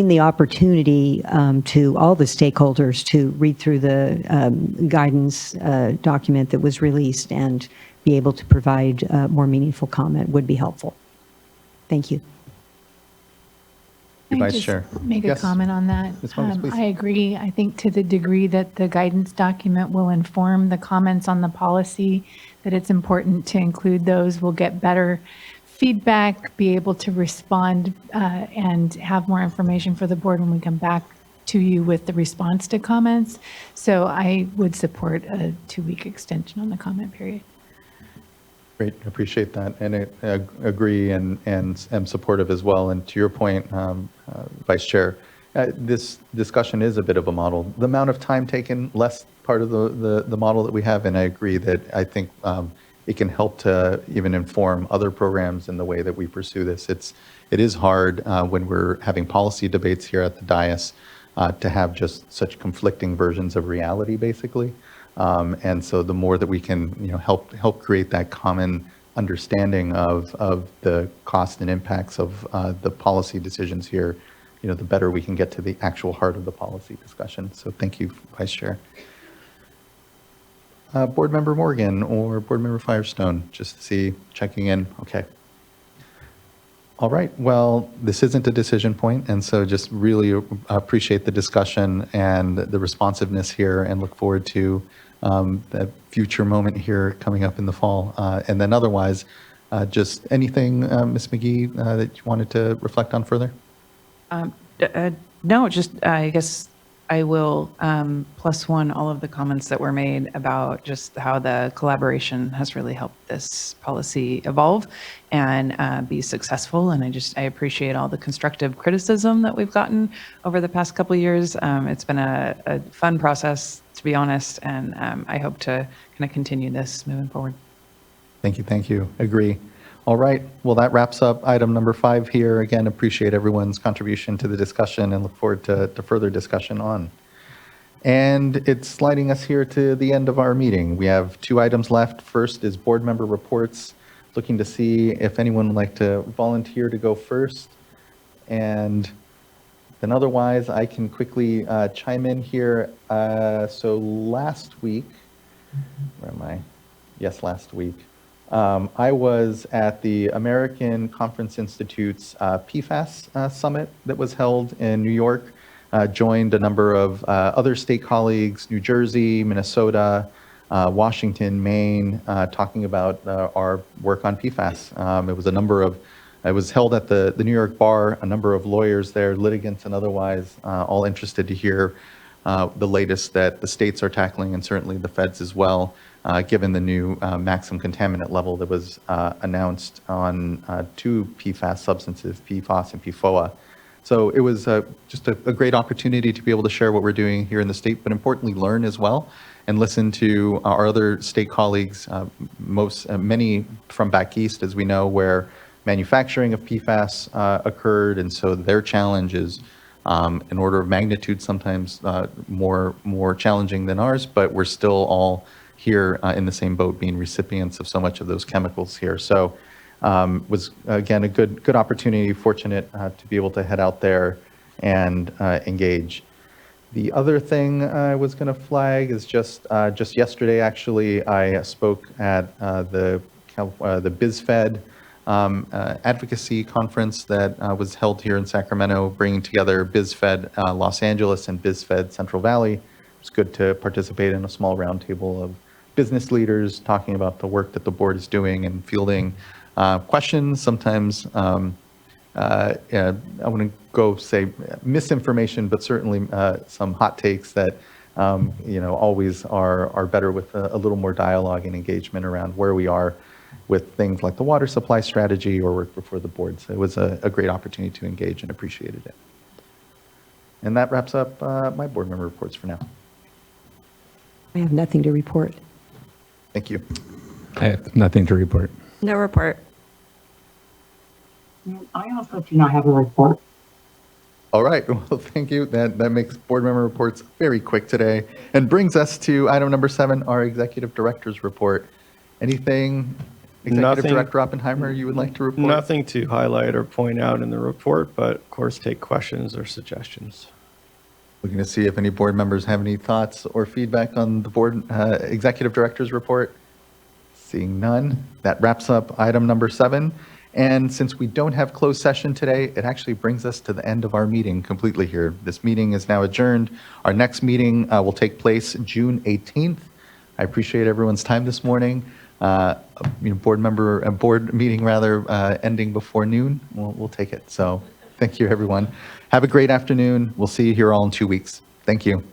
the opportunity to all the stakeholders to read through the guidance document that was released and be able to provide more meaningful comment would be helpful. Thank you. Can I Vice just Chair. make a comment on that? Ms. Williams, please. I agree. I think to the degree that the guidance document will inform the comments on the policy, that it's important to include those. We'll get better feedback, be able to respond and have more information for the board when we come back to you with the response to comments. So I would support a 2-week extension on the comment period. Great, appreciate that, and I agree and am supportive as well. And to your point, Vice Chair, this discussion is a bit of a model. The amount of time taken, less part of the model that we have, and I agree that I think it can help to even inform other programs in the way that we pursue this. It is hard when we're having policy debates here at the dais to have just such conflicting versions of reality, basically. And so the more that we can, help create that common understanding of the cost and impacts of the policy decisions here, the better we can get to the actual heart of the policy discussion. So thank you, Vice Chair. Board Member Morgan or Board Member Firestone, just to see, checking in. Okay. All right. Well, this isn't a decision point, and so just really appreciate the discussion and the responsiveness here, and look forward to that future moment here coming up in the fall. And then otherwise, just anything, Ms. McGee, that you wanted to reflect on further? No, just I guess I will plus one all of the comments that were made about just how the collaboration has really helped this policy evolve and be successful. And I appreciate all the constructive criticism that we've gotten over the past couple of years. It's been a fun process, to be honest, and I hope to kind of continue this moving forward. Thank you. Thank you. Agree. All right. Well, that wraps up item number 5 here. Again, appreciate everyone's contribution to the discussion and look forward to further discussion on. And it's sliding us here to the end of our meeting. We have 2 items left. First is board member reports. Looking to see if anyone would like to volunteer to go first. And then otherwise, I can quickly chime in here. So last week, where am I? Yes, last week. I was at the American Conference Institute's PFAS summit that was held in New York, joined a number of other state colleagues, New Jersey, Minnesota, Washington, Maine, talking about our work on PFAS. It was held at the New York bar, a number of lawyers there, litigants and otherwise, all interested to hear the latest that the states are tackling, and certainly the feds as well, given the new maximum contaminant level that was announced on 2 PFAS substances, PFOS and PFOA. So it was just a great opportunity to be able to share what we're doing here in the state, but importantly learn as well and listen to our other state colleagues, many from back east, as we know, where manufacturing of PFAS occurred, and so their challenge is an order of magnitude sometimes more challenging than ours, but we're still all here in the same boat, being recipients of so much of those chemicals here. So was, again, a good opportunity, fortunate to be able to head out there and engage. The other thing I was going to flag is just yesterday, actually, I spoke at the BizFed advocacy conference that was held here in Sacramento, bringing together BizFed Los Angeles and BizFed Central Valley. It was good to participate in a small roundtable of business leaders talking about the work that the board is doing and fielding questions. Sometimes I want to go say misinformation, but certainly some hot takes that always are better with a little more dialogue and engagement around where we are with things like the water supply strategy or work before the board. So it was a great opportunity to engage and appreciated it. And that wraps up my board member reports for now. I have nothing to report. Thank you. I have nothing to report. No report. I also do not have a report. All right. Well, thank you. That makes board member reports very quick today and brings us to item number 7, our executive director's report. Anything, Executive Director Oppenheimer, you would like to report? Nothing to highlight or point out in the report, but of course take questions or suggestions. Looking to see if any board members have any thoughts or feedback on the board executive director's report. Seeing none, that wraps up item number 7. And since we don't have closed session today, it actually brings us to the end of our meeting completely here. This meeting is now adjourned. Our next meeting will take place June 18th. I appreciate everyone's time this morning. Board meeting ending before noon. We'll take it. So thank you, everyone. Have a great afternoon. We'll see you here all in 2 weeks. Thank you.